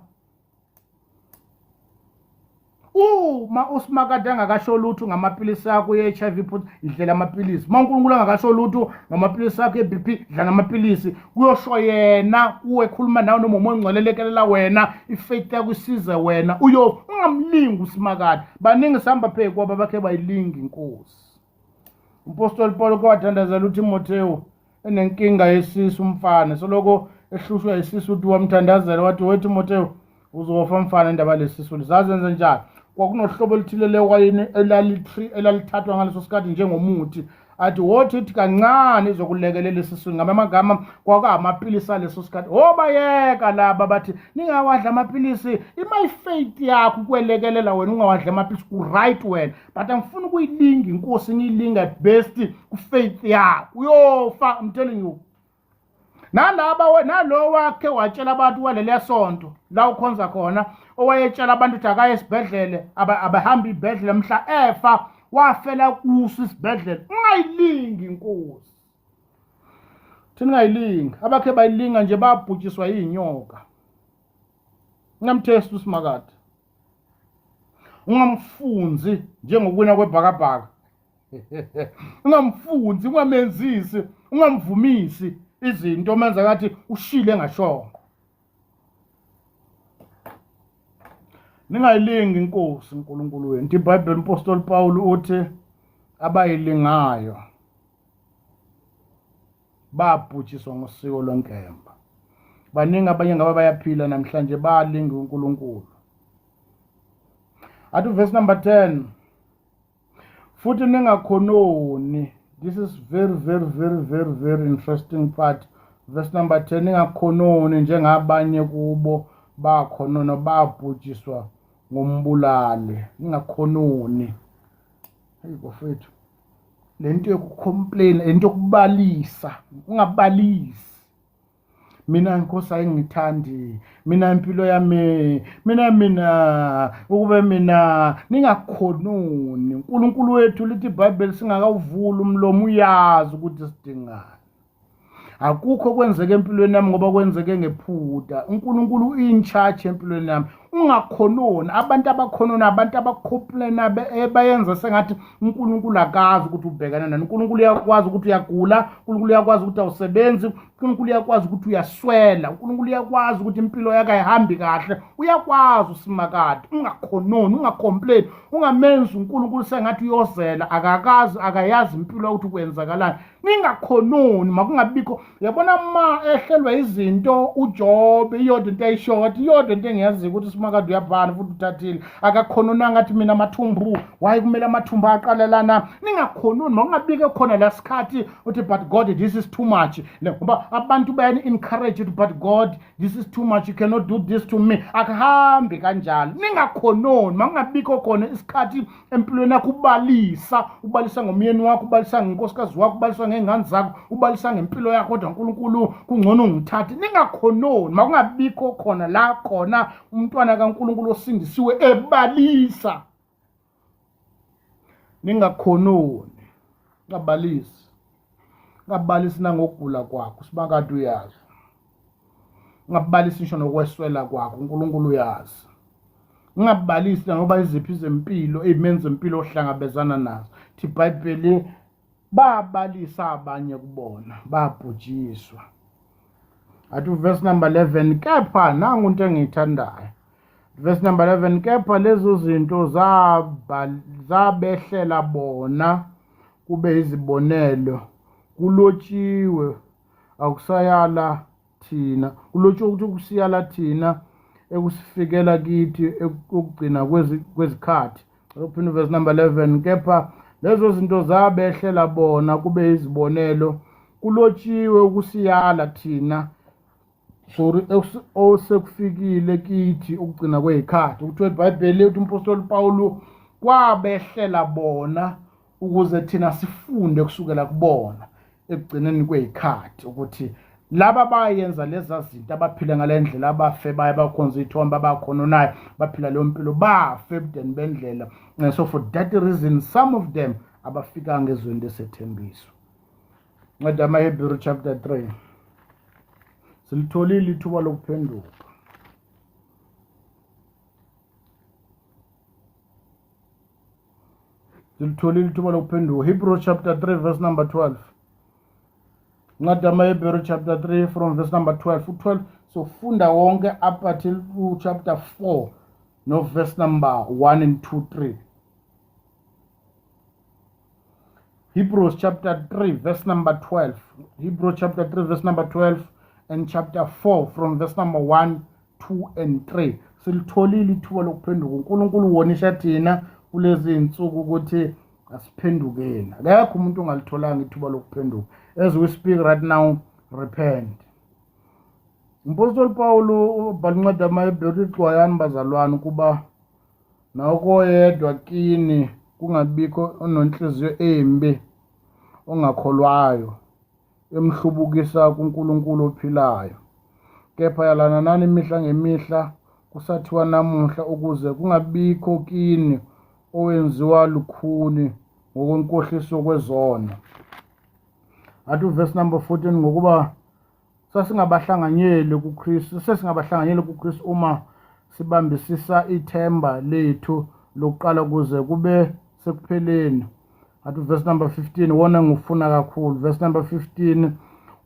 Ma uSimakade angakasho lutho ngamapilisi akho ye-HIV idlela amapilisi. Ma uNkulunkulu angakasho lutho ngamapilisi akho ye-BP idla ngamapilisi. Kuyosho yena kuwe khuluma nawe noma umoya ongcwelelekelela wena ifaith yakho isize wena uyofa. Ungamlingi uSimakade. Baningi sihamba phe kwaba bakhe bayilinga inkosi. Umpostoli Paul kwadathandazela uTimotheo enenkinga yesisu umfana soloko ehlushwa yisisu uthi wamthandazela wathi weTimotheo uzofa mfana indaba lesisu lizazenza njani. Kwakunohlobo oluthile lewayini elalithathwa ngaleso sikhathi njengomuthi, athi wothi ithi kancane izokulekelela esiswini. Ngamagama kwakamapilisi aleso sikhathi. Obayeka laba bathi ningawadla amapilisi, ifaith yakho kwelekelela wena ungawadla amapilisi uright wena, but angifuni ukuyilinga inkosi ngiyilinga best kufaith yakho uyofa. I'm telling you. Nalo wakhe watshela abantu waleli sonto la ukhonza khona owayetshela abantu ukuthi akaye esibhedlele abahamba ibhedlela mhla efa wafela kuso isibhedlela. Ungayilingi inkosi. Thina ngayilinga abakhe bayilinga nje babhujiswa izinyoka. Ungamthesti uSimakade. Ungamfunzi njengokwena kwebhakabhaka. Ungamfunzi, ungamenzisi, ungamvumisi izinto menza ngathi ushile ngashongo. Ningayilingi inkosi uNkulunkulu wenu. iBhayibheli umpostoli Paul uthi abayilingayo babhujiswa ngosiko lwenkemba. Baningi abanye ngaba bayaphila namhlanje bayalinga uNkulunkulu. Athi verse number 10 futhi ningakhononi. This is very interesting part. Verse number 10 ningakhononi njengabanye kubo bakhonona babhujiswa ngombulale ningakhononi. Hey bafethu, lento yokucomplain, lento yokubalisa, ungabalisi. Mina Nkosi ayingithandi, mina impilo yami, mina ukube mina ningakhononi. uNkulunkulu wethu lithi iBhayibheli singakawuvula umlomo uyazi ukuthi sidingani. Akukho kwenzeke empilweni yami ngoba kwenzeke ngephutha. uNkulunkulu in charge empilweni yami. Ungakhononi, abantu abakhonona, abantu abacomplaina bayenza sengathi uNkulunkulu akazi ukuthi ubhekana nani. uNkulunkulu uyakwazi ukuthi uyagula, uNkulunkulu uyakwazi ukuthi awusebenzi, uNkulunkulu uyakwazi ukuthi uyaswela, uNkulunkulu uyakwazi ukuthi impilo yakhe ayihambi kahle, uyakwazi usimakade. Ungakhononi, ungacomplain, ungamenzi uNkulunkulu sengathi uyozela, akakazi, akayazi impilo ukuthi kwenzakalani. Ningakhononi, makungabikho. Yabona ma ehlelwa izinto uJob, iyodwa into ayishort, iyodwa into engiyaziyo ukuthi usimakade uyabhala futhi uthathile. Akakhononanga athi mina amathumbu, waye kumele amathumbu aqalelana. Ningakhononi, makungabikho khona la sikhathi uthi but God this is too much. Ngoba abantu bayani encourage it, but God this is too much, you cannot do this to me. Akuhambi kanjalo. Ningakhononi, makungabikho khona isikhathi empilweni yakho ubalisa ngomyeni wakho, ubalisa ngenkosikazi wakho, ubalisa ngengane zakho, ubalisa ngempilo yakho, kodwa uNkulunkulu kungcono ngithathe. Ningakhononi, makungabikho khona la khona umntwana kaNkulunkulu osindisiwe ebalisa. Ningakhononi, ngabalisi nangokugula kwakho, simakade uyazi. Ngabalisi ngisho nokweswela kwakho, uNkulunkulu uyazi. Ngabalisi ngoba iziphi zempilo, izimenze impilo ohlangabezana nazo. Thi iBhayibheli babalisa abanye kubona, babhujiswa. Athi verse number 11, kepha nangu into engiyithandayo. Verse number 11, kepha lezo zinto zabehlela bona kube izibonelo, kulotshiwe akusayala thina, kulotshiwe ukuthi kusiyala thina ekusifikela kithi ekugcina kwezikhathi. Open verse number 11, kepha lezo zinto zabehlela bona kube izibonelo, kulotshiwe ukusiyala thina osekufikile kithi ukugcina kwezikhathi. Ukuthi iBhayibheli uthi umpostoli Pawulo kwabehlela bona ukuze thina sifunde kusukela kubona ekugcineni kwezikhathi, ukuthi laba bayenza leza zinto, abaphila ngalendlela, abafe baye bakhonza ithombe, abakhononayo, baphila leyo mpilo, bafe ebudeni bendlela. So for that reason some of them abafika ngezweni lesethembiso. Ncwadi yamaHebheru chapter 3. Silitholile ithuba lokuphenduka. Hebrew chapter 3 verse number 12. Ncwadi yamaHebheru chapter 3 from verse number 12. So funda wonke up until chapter 4 no verse number 1 and 2, 3. Hebrews chapter 3 verse number 12. Hebrews chapter 3 verse number 12 and chapter 4 from verse number 1, 2 and 3. Silitholile ithuba lokuphenduka. uNkulunkulu wonisha thina kulezi insuku ukuthi asiphendukeni. Akekho umuntu ongalitholanga ithuba lokuphenduka. As we speak right now, repent. Umpostoli Pawulo ubhala incwadi yamaHebheru ixwayani bazalwane kuba nakoyedwa kini kungabikho ononhliziyo embi ongakholwayo emhlubukisa kuNkulunkulu ophilayo. Kepha yalana nani imihla ngemihla kusathiwa namuhla, ukuze kungabikho kini owenziwa lukhuni ngokwenkohliso kwezono. Athi verse number 14, ngokuba sesingabahlanganyeli kuKristu uma sibambisisa ithemba lethu lokuqala kuze kube sekupheleni. Athi verse number 15, wona ngufuna kakhulu. Verse number 15,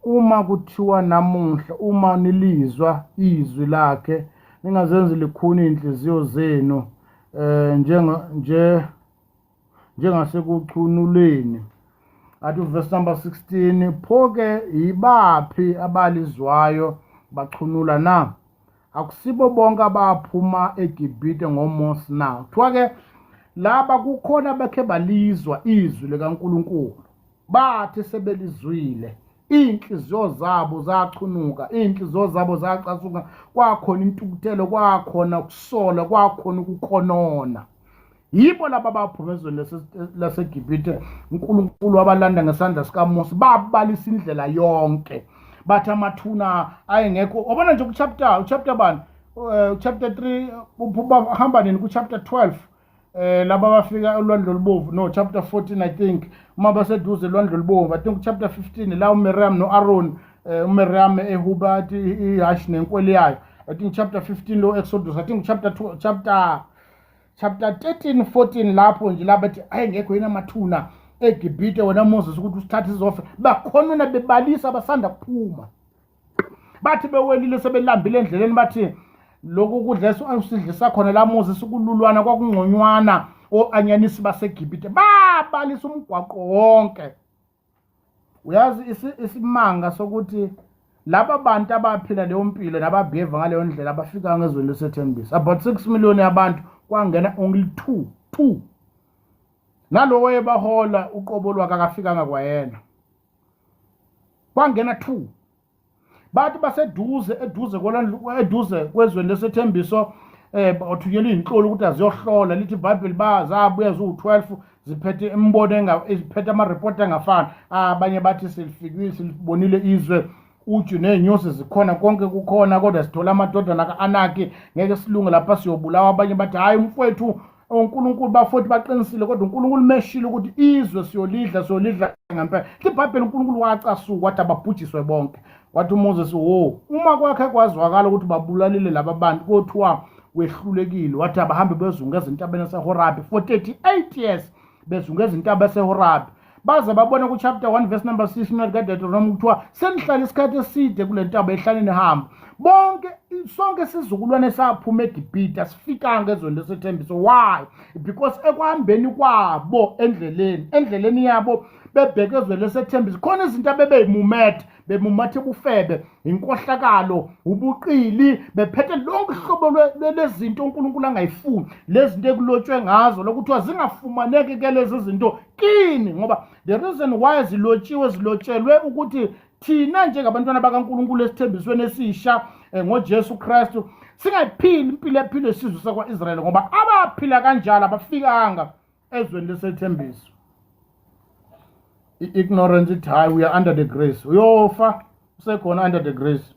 uma kuthiwa namuhla, uma nilizwa izwi lakhe, ningazenzi likhuni inhliziyo zenu njengasekuchunuleni. Athi verse number 16, pho-ke yibaphi abalizwayo bachunula na? Akusibo bonke abaphuma eGibhite ngoMose na? Kuthiwa-ke laba kukhona abakhe balizwa izwi likaNkulunkulu, bathi sebelizwile iy'nhliziyo zabo zachunuka, iy'nhliziyo zabo zacasuka, kwakhona intukuthelo, kwakhona ukusola, kwakhona ukukhonona. Yibo laba baphuma ezweni laseGibhithe uNkulunkulu wabalanda ngesandla sikaMose, babalisa indlela yonke. Bathi amathuna ayengekho. Wabona nje uchapter bani? Chapter 3 hamba nini ku-chapter 12 laba bafika olwandle olubovu, no, chapter 14 I think, uma baseduze olwandle olubovu. I think chapter 15 la uMiriam no-Aaron, uMiriam ehuba ihashi nenkweli yayo. I think chapter 15 lo Exodus. I think chapter 13 14 lapho nje labathi ayengekho yena amathuna eGibhithe wena Moses ukuthi usithathe izofe, bakhona bebalisa basanda kuphuma. Bathi bewelile sebelambile endleleni, bathi lokhu kudla esidlisa khona la Moses ukululwana kwakungconywana o-anyanisi baseGibhithe, babalisa umgwaqo wonke. Uyazi isimanga sokuthi laba bantu abaphila leyo mpilo nababehave ngaleyo ndlela abafika ngezweni lesethembisa, about 6 million yabantu, kwangena only 2. Nalo wayebahola uqobo lwakhe akafikanga kwayena, kwangena 2. Bathi eduze kwezweni lesethembiso bathunyelwa inhlolo ukuthi aziyohlola, lithi iBhayibheli bazabuya ziwu-12 ziphethe imbono eziphethe ama-report angafani. Abanye bathi silifikile silibonile izwe, uju ney'nyosi zikhona, konke kukhona, kodwa sithola amadodana ka-Anaki, ngeke silunge lapha siyobulawa. Abanye bathi hayi mfowethu uNkulunkulu bafothi baqinisile, kodwa uNkulunkulu meshile ukuthi izwe siyolidla ngempela. iBhayibheli uNkulunkulu wacasuka wathi ababhujiswe bonke. Wathi uMoses, uma kwakhe kwazwakala ukuthi babulalile laba bantu, kothiwa wehlulekile, wathi abahambe bezunga ezintabeni zaseHorabi for 38 years, bezunga izintaba zaseHorabi. Baze babona ku-chapter 1 verse number 6 kaDuteronomy kuthiwa senihlala isikhathi eside kule ntaba ehlane nihamba. Sonke isizukulwane saphuma eGibhithe asifikanga ezweni lesethembiso. Why? Because ekuhambeni kwabo endleleni yabo bebheke ezweni lesethembiso, khona izinto bemumathe ubufebe, inkohlakalo, ubuqili, bephethe lonke uhlobo lezinto uNkulunkulu angayifuni, lezinto ekulotshwe ngazo lokuthiwa zingafumaneki ke lezi zinto kini, ngoba the reason why zilotshelwe ukuthi thina njengabantwana bakaNkulunkulu esithembisweni esisha ngoJesu Kristu singayiphili impilo ephile isizwe sakwa-Israyeli, ngoba abaphila kanjalo abafikanga ezweni lesethembiso. Ignorance ithi hayi we are under the grace, uyofa usekhona under the grace.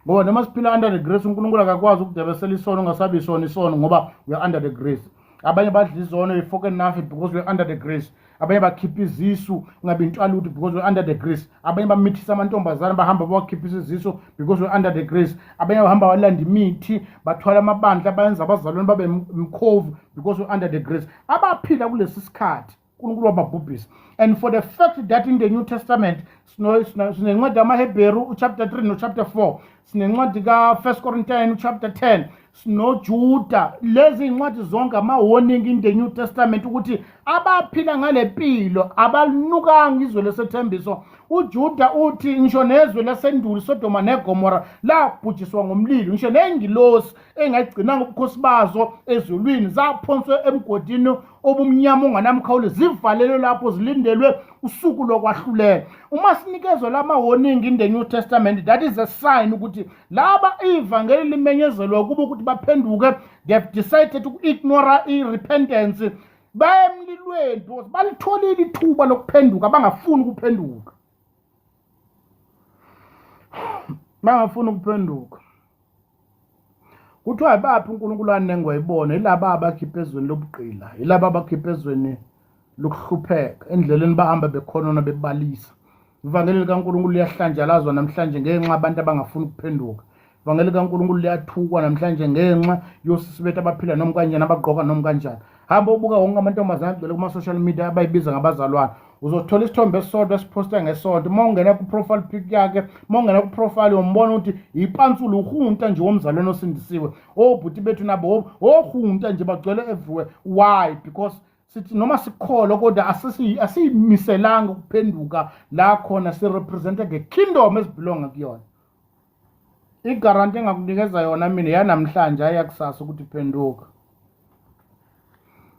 Ngoba noma siphila under the grace uNkulunkulu akakwazi ukudebesela isono, ungasabi isono ngoba we are under the grace. Abanye badla izono ifoke enough because we are under the grace. Abanye bakhipha izisu ungabi intwaluthi because we are under the grace. Abanye bamithisa amantombazana bahamba bakhiphisa izisu because we are under the grace. Abanye bahamba balanda imithi, bathwala amabandla bayenza abazalwane babe mkhovu because we are under the grace. Abaphila kulesi sikhathi uNkulunkulu wababhubhisa. And for the fact that in the New Testament sinencwadi yamaHebheru chapter 3 no chapter 4, sinencwadi ka1 Corinthians chapter 10, sinoJuda, lezi incwadi zonke ama-warning in the New Testament ukuthi abaphila ngale mpilo abalunukanga izwe lesethembiso. uJuda uthi ngisho nezwe lasendulo Sodoma neGomora labhujiswa ngomlilo, ngisho nengilosi engayigcinanga ubukhosi bazo ezulwini zaphonswe emgodini obumnyama onganamkhawulo, zivalelwe lapho zilindelwe usuku lokwahlulela. Uma sinikezwe lama warning in the New Testament, that is a sign ukuthi laba ivangeli limenyezelwa kuba ukuthi baphenduke, they have decided to ignore i-repentance, bayemlilweni because balitholile ithuba lokuphenduka, bangafuni ukuphenduka. Bangafuni ukuphenduka. Kuthiwa baphi uNkulunkulu anengwe ayibone, yilaba abakhipha ezweni lobuqila, yilaba abakhipha ezweni lokuhlupheka, endleleni bahamba bekhonona bebalisa. Ivangeli likaNkulunkulu liyahlanjalazwa namhlanje ngenxa abantu abangafuni ukuphenduka. Ivangeli likaNkulunkulu liyathukwa namhlanje ngenxa yosisi bethu abaphila noma kanjani, abagqoka noma kanjani. Hamba ubuka wonke amantombazana agcwele kuma-social media abayibiza ngabazalwane, uzothola isithombe esisodwa esiphosta ngesonto. Uma ungena ku-profile pic yakhe, uma ungena ku-profile umbona ukuthi ipansula uhunta nje womzalwane osindisiwe. Obhuti bethu nabo ohunta nje bagcwele everywhere. Why? Because sithi noma sikholwa kodwa asiyimiselanga ukuphenduka la khona sirepresenta nge-kingdom esibelonga kuyona. Igaranti engakunikeza yona mina yanamhlanje ayakusasa ukuthi phenduka.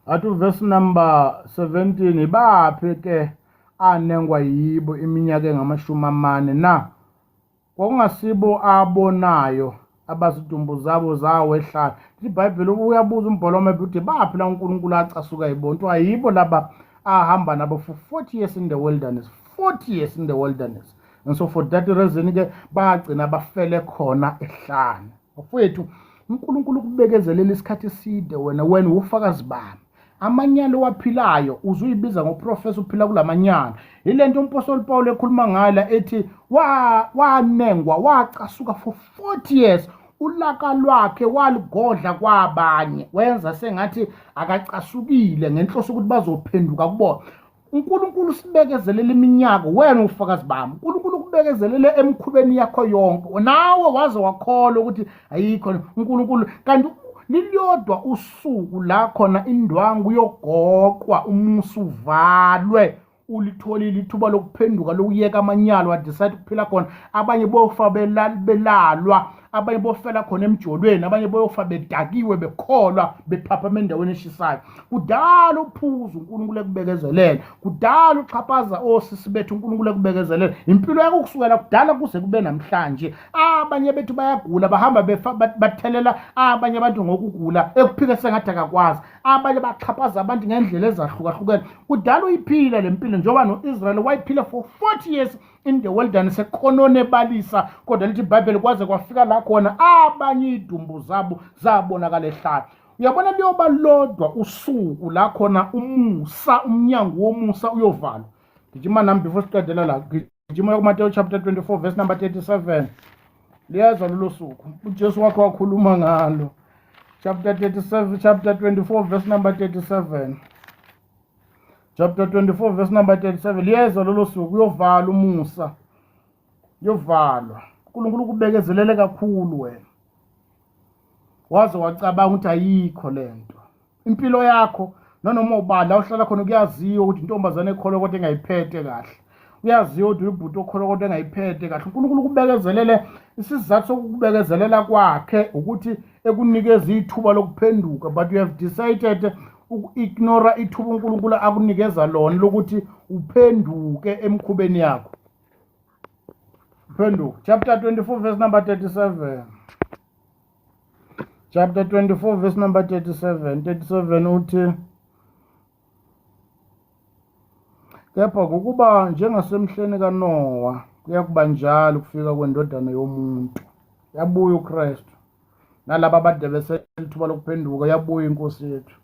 Athi verse number 17, baphi ke anengwa yibo iminyaka engama40 na kwakungasibo abonayo abazidumbu zabo zawehlala. iBhayibheli uyabuza umbhalo uthi baphi la uNkulunkulu acasuka yibona ayibo laba ahamba nabo for 40 years in the wilderness, 40 years in the wilderness. And so for that reason ke bagcina bafele khona ehlane. Mfowethu uNkulunkulu kubekezelela isikhathi eside wena ufakazi bami. Amanyala waphilayo uzuyibiza ngoprofessor uphila kulamanyala. Ilento umpostoli Paul ekhuluma ngala ethi wanengwa wacasuka for 40 years. Ulaka lwakhe waligodla kwabanye wenza sengathi akacasukile ngenhloso ukuthi bazophenduka kubona. uNkulunkulu sibekezelele iminyaka wena ufakazi bami. uNkulunkulu kubekezelele emkhubeni yakho yonke. Nawe waze wakholwa ukuthi ayikho uNkulunkulu kanti lilodwa usuku la khona indwangu yogoqwa umusa uvalwe ulitholile ithuba lokuphenduka lokuyeka amanyalo wadecide ukuphila khona. Abanye bofa belalwa, abanye bofela khona emjolweni, abanye bofa bedakiwe bekholwa bephapha endaweni eshisayo. Kudala uphuzo uNkulunkulu ekubekezelela, kudala uxhaphaza osisi bethu uNkulunkulu ekubekezelela. Impilo yakho kusukela kudala kuze kube namhlanje. Abanye bethu bayagula bahamba bathelela abanye abantu ngokugula ekuphika sengathi akakwazi. Abanye baxhaphaza abantu ngendlela ezahlukahlukene. Kudala uyiphila lempilo njengoba noIsrael wayiphila for 40 years in the wilderness ekhonone balisa. Kodwa lithi iBhayibheli kwaze kwafika la khona abanye idumbu zabo zabonakala ehlala. Uyabona liyoba lodwa usuku la khona umusa, umnyango womusa uyovalwa. Gijima nami before siqedela la. Gijima kuMateyu chapter 24 verse number 37. Liyazwa lolo suku uJesu wakho wakhuluma ngalo. Chapter 24 verse number 37. Chapter 24 verse number 37. Liyezwa lolo suku uyovala umusa. Yovalwa. uNkulunkulu kubekezelele kakhulu wena. Waze wacabanga ukuthi ayikho lento. Impilo yakho noma ubala uhlala khona kuyaziwa ukuthi intombazane ekholwa kodwa engayiphethe kahle. Uyaziwa ukuthi ibhuti okholwa kodwa engayiphethe kahle. uNkulunkulu kubekezelele isizathu sokubekezelela kwakhe ukuthi ekunikeza ithuba lokuphenduka, but you have decided uku-ignore ithuba uNkulunkulu akunikeza lona lokuthi uphenduke emkhubeni yakho. Phenduka. Chapter 24 verse number 37. Chapter 24 verse number 37. 37 uthi kepha ngokuba njengasemhleni kaNoah kuyakuba njalo ukufika kwendodana yomuntu. Yabuya uKristu nalabo abade beselithuba lokuphenduka. Yabuya inkosi yethu,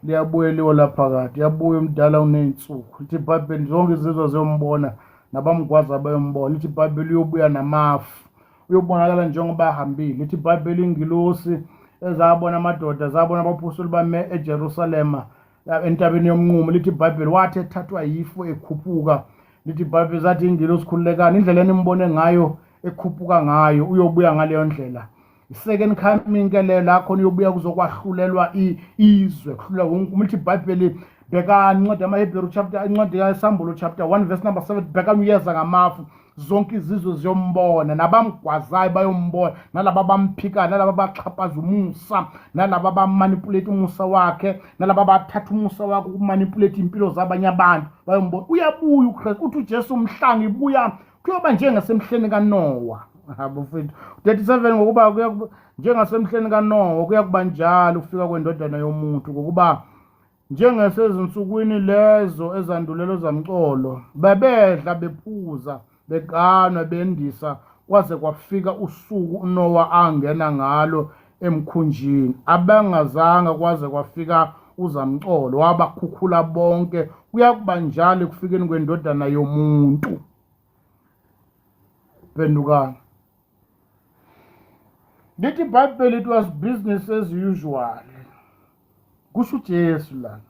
liyabuya liwo laphakade. Yabuya umdala uney'nsuku. Lithi iBhayibheli zonke izizwe ziyombona nabamgwaza bayombona. Lithi iBhayibheli uyobuya namafu, uyobonakala njengoba ahambile. Lithi iBhayibheli ingilosi ezabona amadoda zabona abaphostoli bame eJerusalema entabeni yomnqumo. Lithi iBhayibheli wathi ethathwa yifo ekhuphuka. Lithi iBhayibheli zathi ingilosi khululekani indlela enimbone ngayo ekhuphuka ngayo uyobuya ngaleyo ndlela. Second coming ke le la khona uyobuya kuzokwahlulelwa izwe, kuhlula wonke umuntu. iBhayibheli bheka incwadi yamaHebheru chapter, incwadi yaSambulo chapter 1 verse number 7. Bheka uyeza ngamafu zonke izizwe ziyombona, nabamgwazayo bayombona, nalabo bamphika, nalabo baxhaphaza umusa, nalabo bamanipulate umusa wakhe, nalabo bathatha umusa wakhe ukumanipulate impilo zabanye abantu bayombona. Uyabuya uKristu uthi uJesu umhlanga ibuya kuyoba njengasemhleni kaNoah. Mfowethu 37 ngokuba njengasemhleni kaNoah kuyakuba njalo ukufika kwendodana yomuntu, ngokuba njengasezinsukwini lezo ezandulelo zamcolo babedla bephuza beganwa bendisa kwaze kwafika usuku uNoah angena ngalo emkhunjini. Abangazanga kwaze kwafika uzamcolo wabakhukhula bonke. Kuyakuba njalo ekufikeni kwendodana yomuntu. Pendukani. Lithi iBhayibheli it was business as usual. Kusho uJesu lana.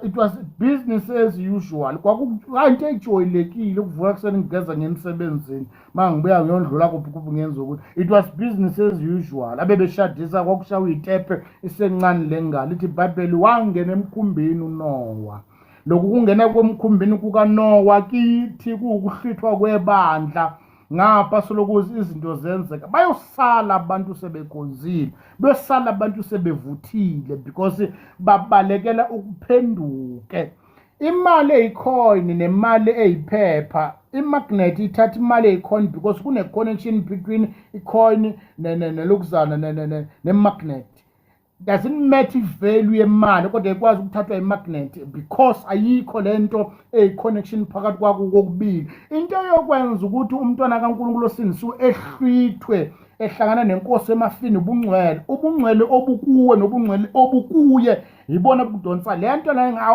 It was business as usual. Kwakuyinto ejwayelekile ukuvuka kuseni ngigeza ngemsebenzini mangibuya ngiyondlula kuphi ngenza ukuthi it was business as usual. Abebeshadisa kwakushawa itepe isencane lengalo. Lithi iBhayibheli wangena emkhumbini uNoah. Lokhu kungena kwemkhumbini kukaNoah kithi kuukuhlithwa kwebandla ngapha solokuthi izinto zenzeka. Bayosala abantu sebekhonzile, besala abantu sebevuthile because babalekela ukuphenduke. imali eyicoin nemali eyiphepha, imagnet ithatha imali eyicoin because kune connection between icoin nelokuzana nemagnet. Doesn't matter value yemali kodwa ikwazi ukuthathwa imagnet because ayikho lento eyiconnection phakathi kwako kokubili. Into yokwenza ukuthi umntwana kaNkulunkulu osindisiwe ehlwithwe ehlangana nenkosi emafini ubungcwele obukuwe nobungcwele obukuye yibona budonsa lento la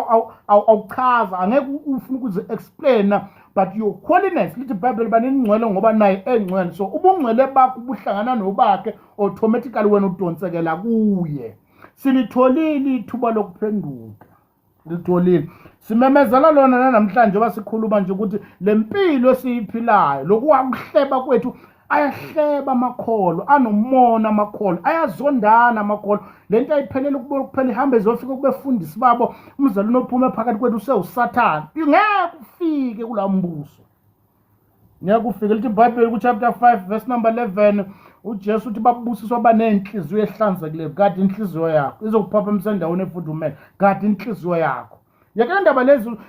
awuchaza angeke ufune ukuze explain but your holiness lithi iBhayibheli banengcwele ngoba naye engcwele. So ubungcwele bakho buhlangana nobakhe automatically wena udonsekela kuye. Silitholile ithuba lokuphenduka, litholile. Simemezela lona namhlanje basikhuluma nje ukuthi lempilo esiyiphilayo lokuhleba kwethu ayahleba amakholo, anomona amakholo, ayazondana amakholo. Lento ayiphelele ukuphela ihambe ezofika kubefundisi babo umzali nophume phakathi kwethu sewusathana. Ngeke ufike kula mbuso. Ngeke ufike. Lithi iBhayibheli ku chapter 5 verse number 11 uJesu uthi babusiswa banenhliziyo ehlanzekileyo. Gadi inhliziyo yakho izokuphapha emsendaweni efudumele. Gadi inhliziyo yakho. Yeke ndaba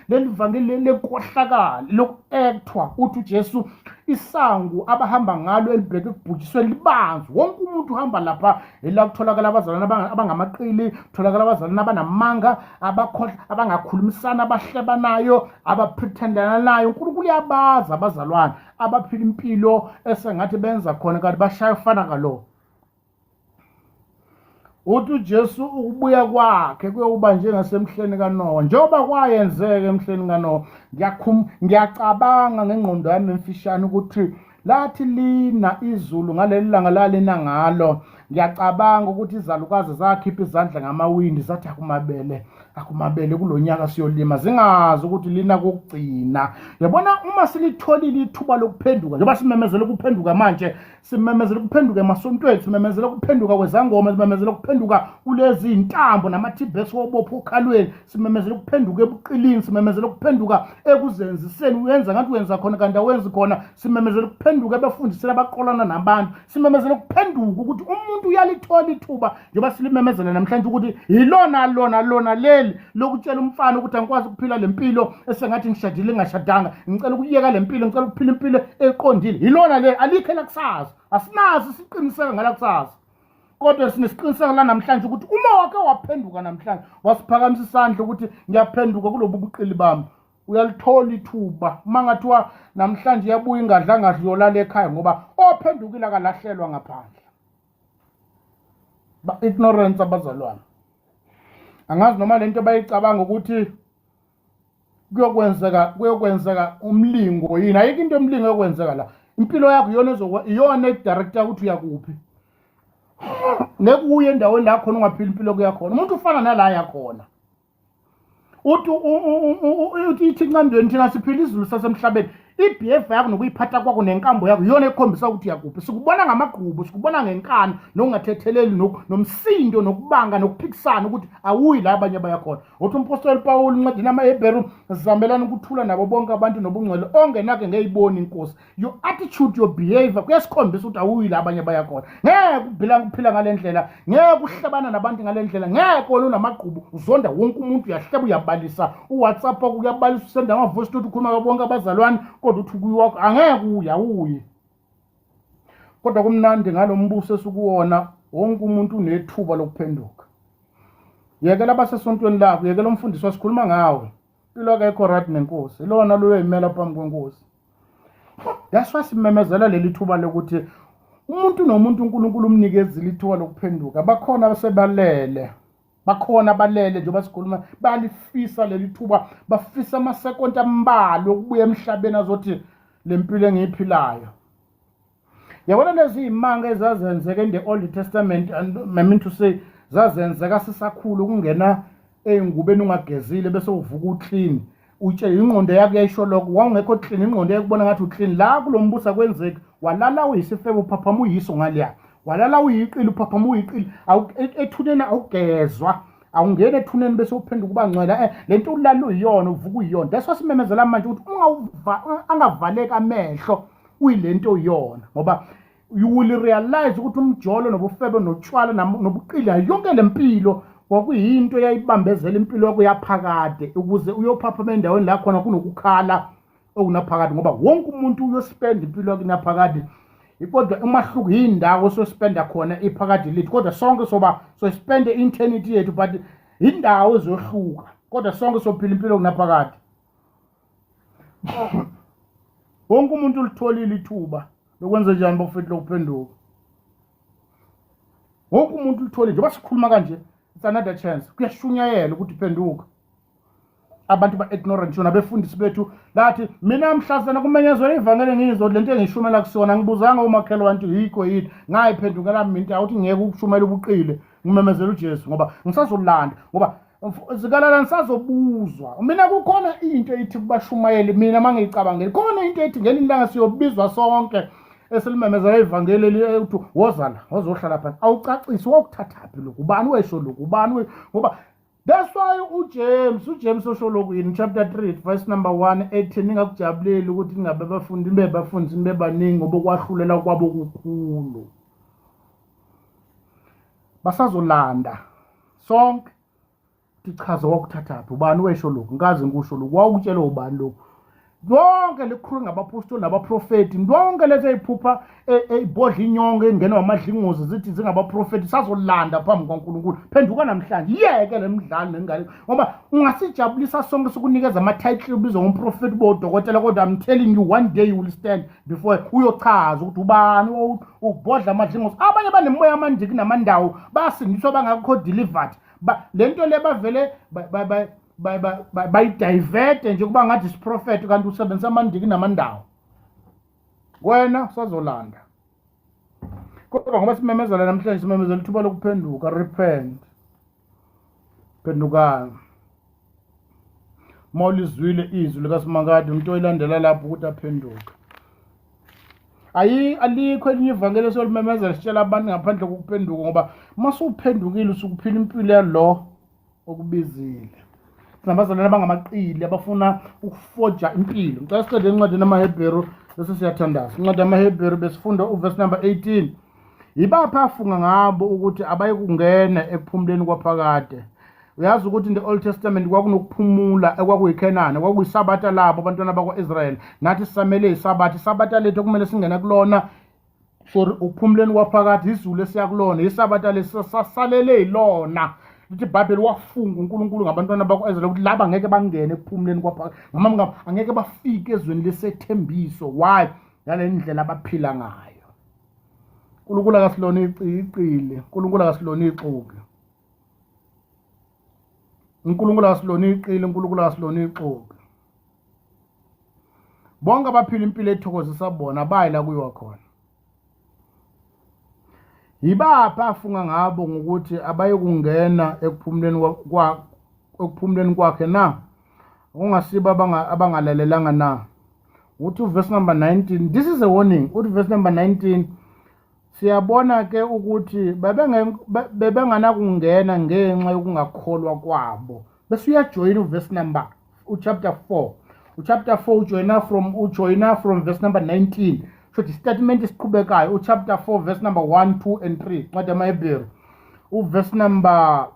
lelivangeli lenkohlakala lokuactwa uthi uJesu isangu abahamba ngalo elibheke kubhujiswe libanzi. Wonke umuntu uhamba lapha ela kutholakala abazalwana abangamaqili, kutholakala abazalwana abanamanga, abangakhulumisana, abahlebanayo, abapretendana nayo. uNkulunkulu uyabaza abazalwana abaphila impilo esengathi benza khona kanti bashaya ufana kalo. Uthi uJesu ukubuya kwakhe kuyoba njengasemhleni kaNoah. Njengoba kwayenzeka emhleni kaNoah, ngiyacabanga ngengqondo yami emfishane ukuthi lathi lina izulu ngaleli langa lalina ngalo, ngiyacabanga ukuthi izalukazi zakhipha izandla ngamawindi zathi akumabele kulonyaka siyolima, zingazi ukuthi lina kokugcina. Yabona uma silitholile ithuba lokuphenduka, njengoba simemezela ukuphenduka manje, simemezela ukuphenduka emasontweni, simemezela ukuphenduka kwezangoma, simemezela ukuphenduka kulezi intambo namathibhesi wobopho okhalweni, simemezela ukuphenduka ebuqilini, simemezela ukuphenduka ekuzenziseni uyenza ngathi wenza khona kanti awenzi khona, simemezela ukuphenduka ebefundisela abaqolana nabantu, simemezela ukuphenduka ukuthi umuntu uyalithola ithuba njengoba silimemezela namhlanje ukuthi yilona leli lokutshela umfana ukuthi angikwazi ukuphila lempilo esengathi ngishadile ngashadanga, ngicela ukuyeka lempilo, ngicela ukuphila impilo eqondile. Yilona le alikho elakusasa, asinazi isiqiniseko ngalakusasa. Kodwa sinesiqiniseko la namhlanje ukuthi uma wake waphenduka namhlanje wasiphakamisa isandla ukuthi ngiyaphenduka kulobu buqili bami, uyalithola ithuba. Mangathiwa namhlanje yabuya ingadla yolala ekhaya ngoba ophendukile akalahlelwa ngaphandle. Ba ignorance abazalwana. Angazi noma lento bayicabanga ukuthi kuyokwenzeka umlingo yini. Ayikho into emlingo yokwenzeka la. Impilo yakho iyona edirector ukuthi uyakuphi. Ngeke uye endaweni la khona ungaphila impilo kuyakhona. Umuntu ufana nala yakhona. Uthi ithingcandweni thina siphila izulu sasemhlabeni. iBF yakho nokuyiphatha kwakho nenkambo yakho yona ekhombisa ukuthi yakuphi. Sikubona ngamagqubu, sikubona ngenkani nokungathetheleli nomsindo nokubanga nokuphikisana ukuthi awuyi la abanye bayakhona. Uthi umpostoli Paul incwadi namaHebheru zamelana ukuthula nabo bonke abantu nobungcwele ongenake ngeyibona inkosi. Your attitude, your behavior kuyasikhombisa ukuthi awuyi la abanye bayakhona. Ngeke ukuphila ngalendlela, ngeke uhlebana nabantu ngalendlela, ngeke wena unamagqubu uzonda wonke umuntu uyahleba uyabalisa. uWhatsApp uyabalisa usenda ama voice note ukhuluma kabonke abazalwane kodwa uthi kuyiwakho angeke uyi. Kodwa kumnandi ngalombuso esikuwona wonke umuntu unethuba lokuphenduka. Yekela abasesontweni lakho, yekela umfundisi wasikhuluma ngawe. Impilo akekho right nenkosi, ilona loyimela phambi kwenkosi. That's why simemezela leli thuba lokuthi umuntu nomuntu uNkulunkulu umnikezile ithuba lokuphenduka. Bakhona abasebalele, bakhona abalele njengoba sikhuluma balifisa leli thuba, bafisa amasekonti ambalwa ukubuya emhlabeni azothi lempilo engiyiphilayo. Yabona lezi imanga ezazenzeka in the Old Testament, and I mean to say zazenzeka sisakhulu ukungena engubeni ungagezile bese uvuka uclean. Utshe ingqondo yakho yayisho lokho wawungekho clean, ingqondo yakubona ngathi uclean. La kulombusa kwenzeka walala uyisifebe uphaphama uyiso ngaliya, walala uyiqili uphaphama uyiqili, ethuneni awugezwa, awungene ethuneni bese uphenduka ubangcwela. Lento ulala uyiyona uvuka uyiyona. That's why simemezela manje ukuthi angavaleka amehlo uyilento uyiyona, ngoba you will realize ukuthi umjolo nobufebe notshwala nobuqili yonke lempilo kwakuyinto yayibambezela impilo yakho yaphakade ukuze uyophapha endaweni la khona kunokukhala okunaphakade, ngoba wonke umuntu uyospenda impilo yakhe naphakade. Kodwa umahluko yindawo sospenda khona iphakade lethu, kodwa sonke sospende eternity yethu, but indawo ezohluka, kodwa sonke sophila impilo kunaphakade. Wonke umuntu ulitholile ithuba lokwenza njani bafethu lokuphenduka. Wonke umuntu ulitholile njengoba sikhuluma kanje, it's another chance. Kuyashunyayela ukuthi uphenduka. Abantu ba-ignorant shona befundisi bethu lathi mina mhlazana kumenyezwe ivangeli ngizodwa lento engishumela kusona, ngibuzanga umakhelwane ukuthi yikho yini, ngayiphendukela mina awuthi ngeke ukushumela ubuqile ngimemezela uJesu ngoba ngisazolanda, ngoba zikalala nisazobuzwa. Mina kukhona into ethi kubashumayeli, mina mangiyicabangeli khona into ethi ngelinye ilanga siyobizwa sonke eselimemezela ivangeli ukuthi woza la wozohlala phansi. Awucacisi wokuthathaphi lokhu, ubani wesho lokhu, ubani ngoba that's why uJames osho lokhu in chapter 3 verse number 1 ethi ningakujabuleli ukuthi ningabe bafundisi nibe baningi ngoba kwahlulela kwabo kukhulu. Basazolanda sonke tichaza wakuthathaphi, ubani wesho lokhu, ngikazi ngisho lokhu, wawukutshela ubani lokhu. Bonke likhulu ngabapostoli nabaprofeti, bonke lezi eziphupha ibhodla inyongo engena amadlingozi zithi zingabaprofeti sazolanda phambi kwaNkulunkulu. Phenduka namhlanje, yeke lemidlalo nengane, ngoba ungasijabulisa sonke sokunikeza ama-title ubizwa ngomprofeti bodokotela, kodwa I'm telling you one day you will stand before uyochaza ukuthi ubani ubhodla amadlingozi. Abanye banemoya amandiki namandawo basindiswa bangakho delivered, lento le bavele bayidiverte nje kuba ngathi isiprofeti kanti usebenzisa amandiki namandawo. Wena usazolanda. Kodwa ngoba simemezela namhlanje, simemezela ithuba lokuphenduka, repent. Phendukani. Mawulizwile izwi likaSimakade umuntu oyilandela lapho ukuthi aphenduke. Alikho elinye ivangeli esolimemezela sitshela abantu ngaphandle kokuphenduka, ngoba masuphendukile usukuphila impilo yalo okubizile. Sinabazalwane abangamaqili abafuna ukufoja impilo. Ngicela siqede encwadini yamaHebheru bese siyathandaza. Incwadi yamaHebheru besifunda uverse number 18. Yibapha afunga ngabo ukuthi abaye kungena ekuphumuleni kwaphakade. Uyazi ukuthi in the Old Testament kwakunokuphumula ekwakuyiKenani, kwakuyisabatha labo abantwana bakwa-Israyeli. Nathi sisamele isabatha lethu okumele singena kulona for ukuphumuleni kwaphakade, izulu esiyakulona, isabatha lesasalele ilona. Lithi iBhayibheli wafunga uNkulunkulu ngabantwana bakwa-Israyeli ukuthi laba ngeke bangene ekuphumuleni kwaphakade, ngama angeke bafike ezweni lesethembiso. Why? Yale ndlela abaphila ngayo. uNkulunkulu akasilona iqile, uNkulunkulu akasilona ixuku. uNkulunkulu akasilona iqile, uNkulunkulu akasilona ixuku. Bonke abaphila impilo ethokozisa bona bayi la kuyiwa khona. Yibapha afunga ngabo ngokuthi abaye kungena ekuphumuleni kwakhe na, ungasiba abangalalelanga na. Uthi verse number 19, this is a warning. Uthi verse number 19, siyabona ke ukuthi bebengana kungena ngenxa yokungakholwa kwabo. Bese uyajoyina uverse number chapter 4. Chapter 4 ujoyina from verse number 19. So the statement isiqhubekayo chapter 4 verse number 1, 2 and 3. Ncwadi yamaHebheru verse number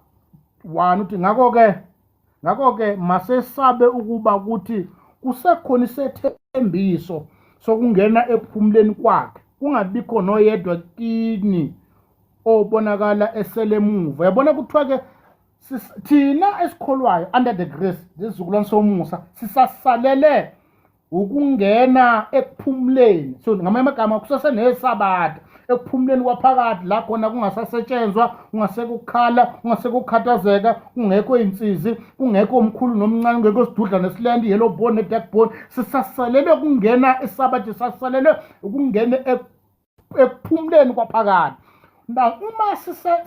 1 uthi ngakho ke masesabe ukuba ukuthi kusekhona isethembiso sokungena ekuphumuleni kwakhe, kungabikho noyedwa kini obonakala eselemuva. Yabona kuthiwa ke thina esikholwayo under the grace, isizukulwane somusa, sisasalele ukungena ekuphumuleni. So ngamanye amagama kusesenesabatha ekuphumuleni kwaphakade la khona kungasasetshenzwa, kungaseke ukukhala, kungaseke ukukhathazeka, kungekho insizi, kungekho omkhulu nomncane, kungekho sidudla nesilendi, yellow bone nedark bone. Sisasalele ukungena esabatha, sisasalele ukungena ekuphumuleni kwaphakade. Na uma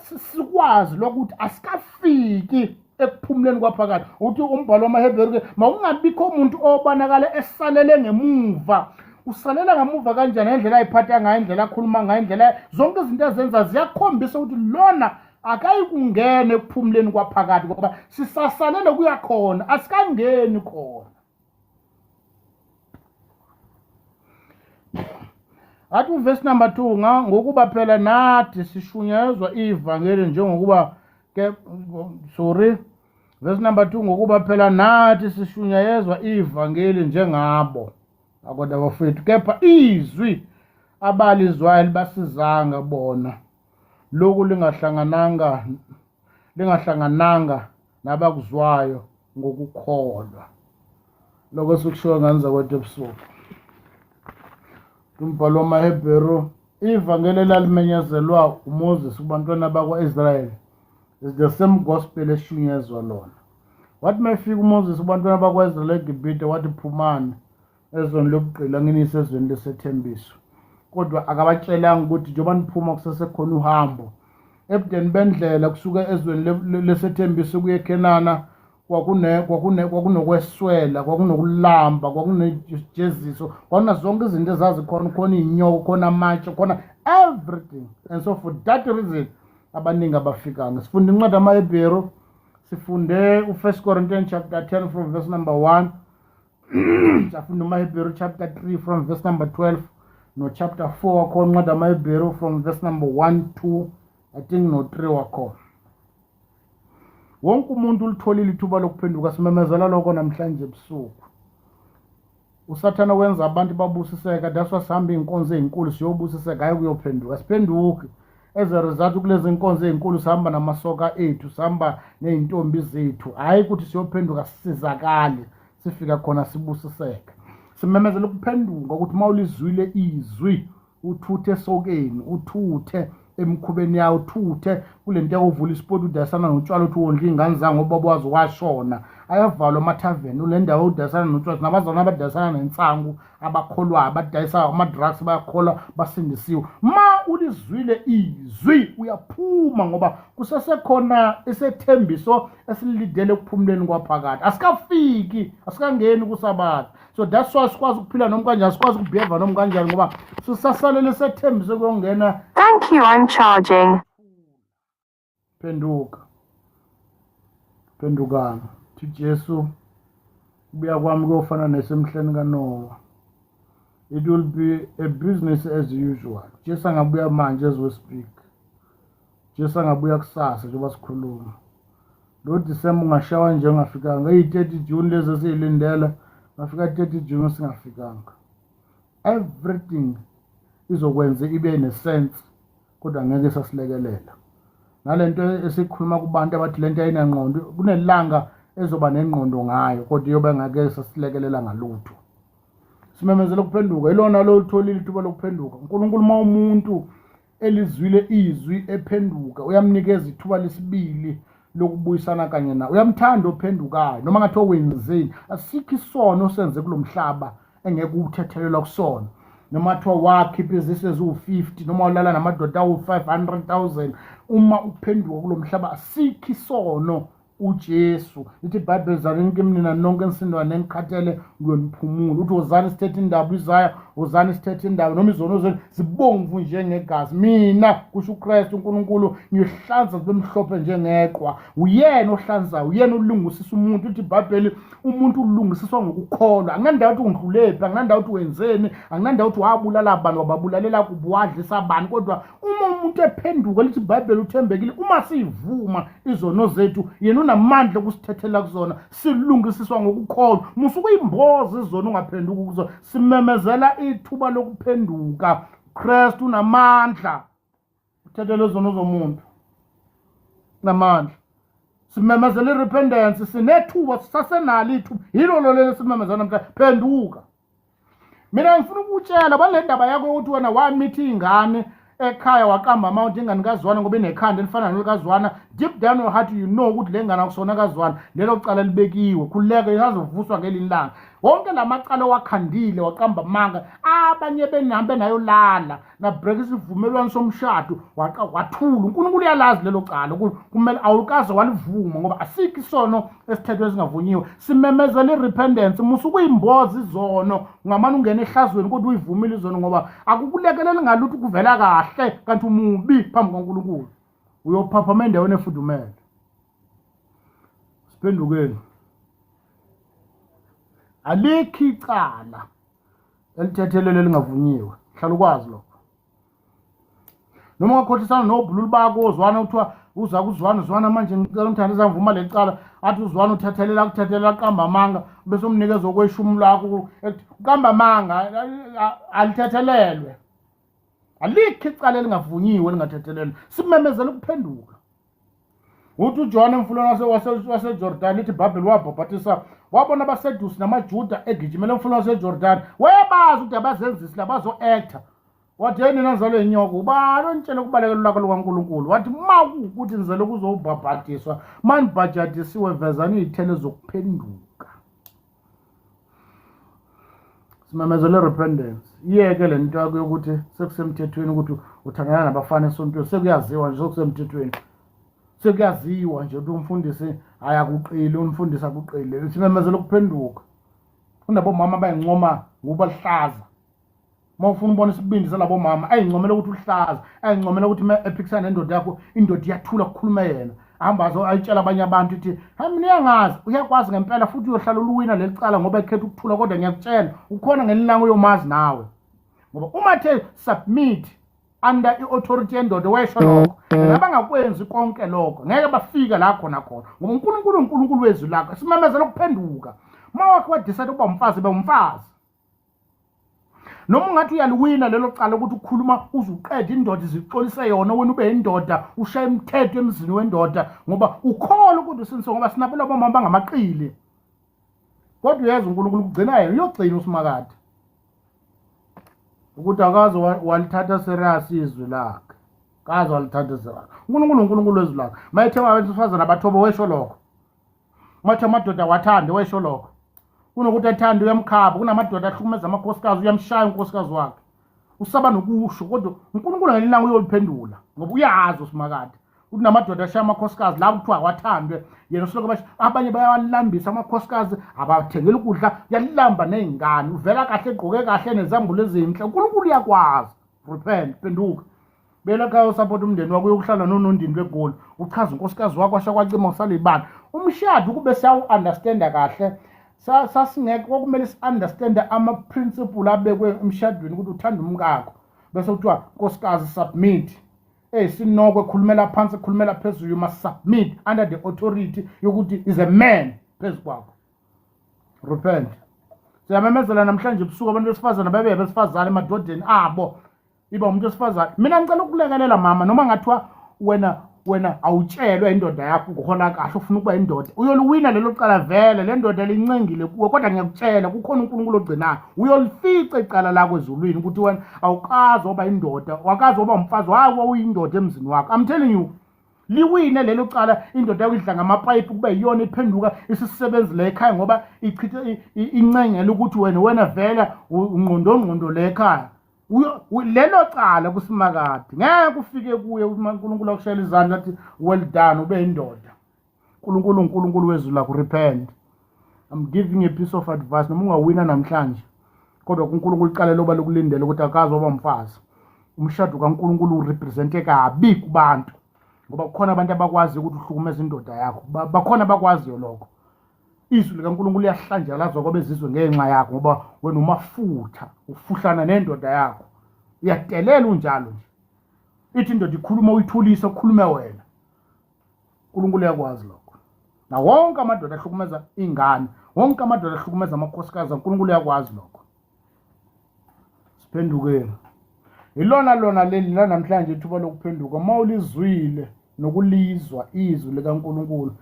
sikwazi lokuthi asikafiki ekuphumuleni kwaphakade, uthi umbhalo wamaHebheru ke mawungabikho umuntu obonakala esalele ngemuva. Usalela ngemuva kanjani? Indlela ayiphatha ngayo, indlela akhuluma ngayo, indlela zonke izinto ezenza ziyakhombisa ukuthi lona akayikungena ekuphumuleni kwaphakade, ngoba sisasalele kuya khona, asikangeni khona. Athi uverse number 2, ngokuba phela nathi sishunyayezwa ivangeli njengokuba ke sorry verse number 2 ngokuba phela nathi sishunyayezwa ivangeli njengabo akodwa bafethu kepha izwi abalizwayo libasizanga bona lokhu lingahlangananga nabakuzwayo ngokukholwa lokho sikushiwo nganza kwethu ebusuku umbhalo wamaHebheru ivangeli elalimenyezelwa uMoses kubantwana bakwa-Israyeli is the same gospel eshunyezwa lona wathi mayefika uMoses kubantwana bakwa-Israyeli eGibhite wathi phumani ezweni lokugqila nginise ezweni lesethembiso kodwa akabatshelanga ukuthi njengoba niphuma kusesekhona uhambo ebudeni bendlela kusuka ezweni lesethembiso kuye eKhenana kwakunokweswela kwakunokulamba kwakunejeziso kwakuna zonke izinto ezazikhona khona iy'nyoka khona amatshe khona everything and so for that reason abaningi abafikanga sifunde incwadi amaHebheru sifunde u-1 Corinthians chapter 10 from verse number 1 safunda amaHebheru chapter 3 from verse number 12 no chapter 4 wakhona incwadi amaHebheru from verse number 1 2 I think no 3 wakhona wonke umuntu ulitholile ithuba lokuphenduka simemezela lokho namhlanje ebusuku usathana wenza abantu babusiseka daswa sihamba iy'nkonzo ey'nkulu siyobusiseka hayi kuyophenduka siphenduke as a result kulezi nkonzo ey'nkulu sihamba namasoka ethu sihamba ney'ntombi zethu hhayi ukuthi siyophenduka sisizakale sifika khona sibusiseka simemezela ukuphenduka ukuthi uma ulizwile izwi uthuthe esokeni uthuthe emkhubeni yawo uthuthe kule nto yakuvula isipoti udayisana notshwala uthi wondla iy'ngane zangu ubaba wazi washona ayavalwa amathaveni ule ndawo udayisana notshwala nabazana abadayisana nensangu abakholwayo abadayisa ama-drugs bayakholwa basindisiwe ma ulizwile izwi uyaphuma ngoba kusesekhona isethembiso esilidele ekuphumuleni kwaphakade asikafiki asikangeni kusabatha so that's why sikwazi ukuphila noma kanjani sikwazi ukubheva noma kanjani ngoba sisasalele isethembiso kuyongena. Thank you, I'm charging. Pendukana thi Jesu kubuya kwami kuyofana nesemhleni kaNoah. It will be a business as usual. Jesu angabuya manje as we speak. Jesu angabuya kusasa njengoba sikhuluma. Lo December ungashawa nje ungafikanga. Eyi-30 June lezi siyilindela ngafika 30 June singafikanga. Everything izokwenza ibe nesense kodwa ngeke sasilekelela. Nalento esikhuluma kubantu abathi lento ayinangqondo kunelanga ezoba nengqondo ngayo kodwa iyoba ngeke sasilekelela ngalutho. Simemezela ukuphenduka ilona lo litholile ithuba lokuphenduka. uNkulunkulu uma umuntu elizwile izwi ephenduka uyamnikeza ithuba lesibili lokubuyisana kanye nawe. Uyamthanda ophendukayo noma ngathi owenzeni asikho isono osenze kulomhlaba engeke uthethelelwa kusona. Noma kuthiwa wakhipha izizwe eziwu-50 noma walala namadoda awu-500,000 uma uphenduka kulo mhlaba asikho isono uJesu. Lithi iBhayibheli zalini kimi nina nonke enisindwa nenikhathele ngiyoniphumula. Uthi wozani sithethe indaba Isaya wozani sithethe indaba noma izono zenu zibomvu njengegazi mina kusho uKristu uNkulunkulu ngihlanza zibe mhlophe njengeqwa. Uyena ohlanzayo uyena olungisisa umuntu. Uthi iBhayibheli umuntu ulungisiswa ngokukholwa. Anginandawo ukuthi undlulephi anginandawo ukuthi wenzeni anginandawo ukuthi wabulala abantu wababulalela kubi wadlisa abantu kodwa uma umuntu ephenduka lithi iBhayibheli uthembekile uma sivuma izono zethu yena unamandla okusithethela kuzona silungisiswa ngokukholwa. Musuku imbozi izono ungaphenduka kuzo simemezela ithuba lokuphenduka. Kristu unamandla uthethela izono zomuntu namandla. Simemezela irepentance sinethuba sisasenalo ithuba yilo lo lelo simemezela namhlanje phenduka. Mina ngifuna ukutshela bale ndaba yakho ukuthi wena wamitha ingane ekhaya waqamba amount ingane kaZwana ngoba inekhanda elifana nelikaZwana deep down your heart you know ukuthi le ngane akusona kaZwana lelo cala libekiwe khuleka yazovuswa ngelinye ilanga. Wonke lamacala wakhandile waqamba amanga abanye benahambe nayo lala na break isivumelwano somshado wathula. uNkulunkulu uyalazi lelo cala kumele awukaze walivuma ngoba asikho isono esithethwe singavunyiwe. Simemezela irepentance musuku imbozi izono ngamani ungena ehlazweni kodwa uyivumile izono ngoba akukulekeleli ngalutho kuvela kahle kanti umubi phambi kaNkulunkulu uyophaphama endaweni efudumele. Siphendukeni. Alikho icala elithethelele lingavunyiwe hlala ukwazi lokho. noma ungakhohlisana nobhululu bakho ozwana kuthiwa uza kuzwana manje ngicela umthanda ezamvuma lecala athi uzwana uthathelela qamba amanga bese umnikeza okweshumi lakho qamba amanga alithethelelwe alikho icala elingavunyiwe lingathethelelwe simemezela ukuphenduka uthi uJohn emfuleni waseJordan lithi iBhayibheli wabhabhathisa wabona abasedusi namaJuda egijimele emfuleni waseJordan wayebazi ukuthi abazenzisi labazo-actor wathi yena nanzalo yenyoko ubani ontshele ukubalekela lakho lukaNkulunkulu wathi ma kuwukuthi nizele kuzobhabhatiswa manibhajatisiwe vezani iy'thelo zokuphenduka simemezele repentance iyeke le nto yakho yokuthi sekusemthethweni ukuthi uthandana nabafana esontweni sekuyaziwa nje sokusemthethweni sekuyaziwa nje ukuthi umfundisi ayakuqili umfundisi akuqile simemezele ukuphenduka kunabomama abayincoma nguba lihlaza uma ufuna ubona isibindi salabo mama ayincomela ukuthi uhlaza ayincomela ukuthi ephikisana nendoda yakho indoda iyathula kukhuluma yena ahamba ayitshela abanye abantu ithi hayi mina uyangazi uyakwazi ngempela futhi uyohlala uluwina leli cala ngoba ekhetha ukuthula kodwa ngiyakutshela ukhona ngelilango yomazi nawe ngoba uma the submit under i-authority yendoda wesho lokho nabangakwenzi konke lokho ngeke bafika la khona ngoba uNkulunkulu wezwi lakho simemezela ukuphenduka uma wakhe wadecide ukuba umfazi umfazi noma ungathi uyaluwina lelo cala ukuthi ukhuluma uzuqeda indoda izixolise yona wena ube indoda ushaye imithetho emzini wendoda ngoba ukholwa ukuthi usinso ngoba sinabela abomama bangamaqili kodwa uyazi uNkulunkulu kugcina yena uyogcina usimakade ukuthi akaze walithatha serious izwi lakhe kaze walithatha serious uNkulunkulu wezwi lakhe mayethe abesifazana abathobo wesho lokho mathe amadoda wathande wesho lokho kunokuthi athande uyamkhaba kunamadoda ahlukumeza amakhosikazi uyamshaya unkosikazi wakhe usaba nokusho kodwa uNkulunkulu ngelilanga uyoliphendula ngoba uyazi usimakade ukuthi namadoda ashaya amakhosikazi la kuthiwa wathandwe yena usoloko basho abanye bayawalambisa amakhosikazi abathengela ukudla yalilamba nezingane uvela kahle egqoke kahle nezambulo ezinhle uNkulunkulu uyakwazi repent penduka bela khaya usupport umndeni wakho uyokuhlala nonondini begoli uchaza unkosikazi wakho ashakwacima usalibani umshado kube sawu understanda kahle sasingeke okumele si-understande ama-principle abekwe emshadweni ukuthi uthanda umkakho bese kuthiwa nkosikazi submit sinokwe khulumela phansi khulumela phezulu you must submit under the authority yokuthi is a man phezu kwakho repent siyamemezela namhlanje ebusuku abantu besifazane babe besifazane emadodeni abo iba umuntu wesifazane mina ngicela ukulekelela mama noma ngathiwa wena awutshelwe indoda yakho ngohola kahle ufuna ukuba indoda uyoluwina lelo cala vele le ndoda lincengile kuwe kodwa ngiyakutshela kukhona uNkulunkulu ogcinayo uyolifica icala lakho ezulwini ukuthi wena awukazi oba indoda wakazi oba umfazi wawo uyindoda emzini wakho I'm telling you liwine lelo cala indoda yakho idla ngamapayipi kube yiyona iphenduka isisebenzi le ekhaya ngoba ichithe incengele ukuthi wena vele ungqondo le ekhaya lelo cala kusimakade ngeke ufike kuye uNkulunkulu akushayela izandla athi well done ube indoda uNkulunkulu wezwi lakho repent I'm giving a piece of advice noma ungawina namhlanje kodwa uNkulunkulu uqale loba lokulindela ukuthi akazi oba umfazi umshado kaNkulunkulu urepresente kabi kubantu ngoba kukhona abantu abakwazi ukuthi uhlukumeze indoda yakho bakhona abakwaziyo lokho izwi likaNkulunkulu liyahlanjela lazwa kwabezizwe ngenxa yakho ngoba wena umafutha ufuhlana nendoda yakho iyadelela unjalo nje ithi indoda ikhuluma uyithulisa ukhulume wena uNkulunkulu yakwazi lokho na wonke amadoda ahlukumeza ingane wonke amadoda ahlukumeza amakhosikazi uNkulunkulu yakwazi lokho siphendukeni ilona leli namhlanje ithuba lokuphenduka mawulizwile nokulizwa izwi likaNkulunkulu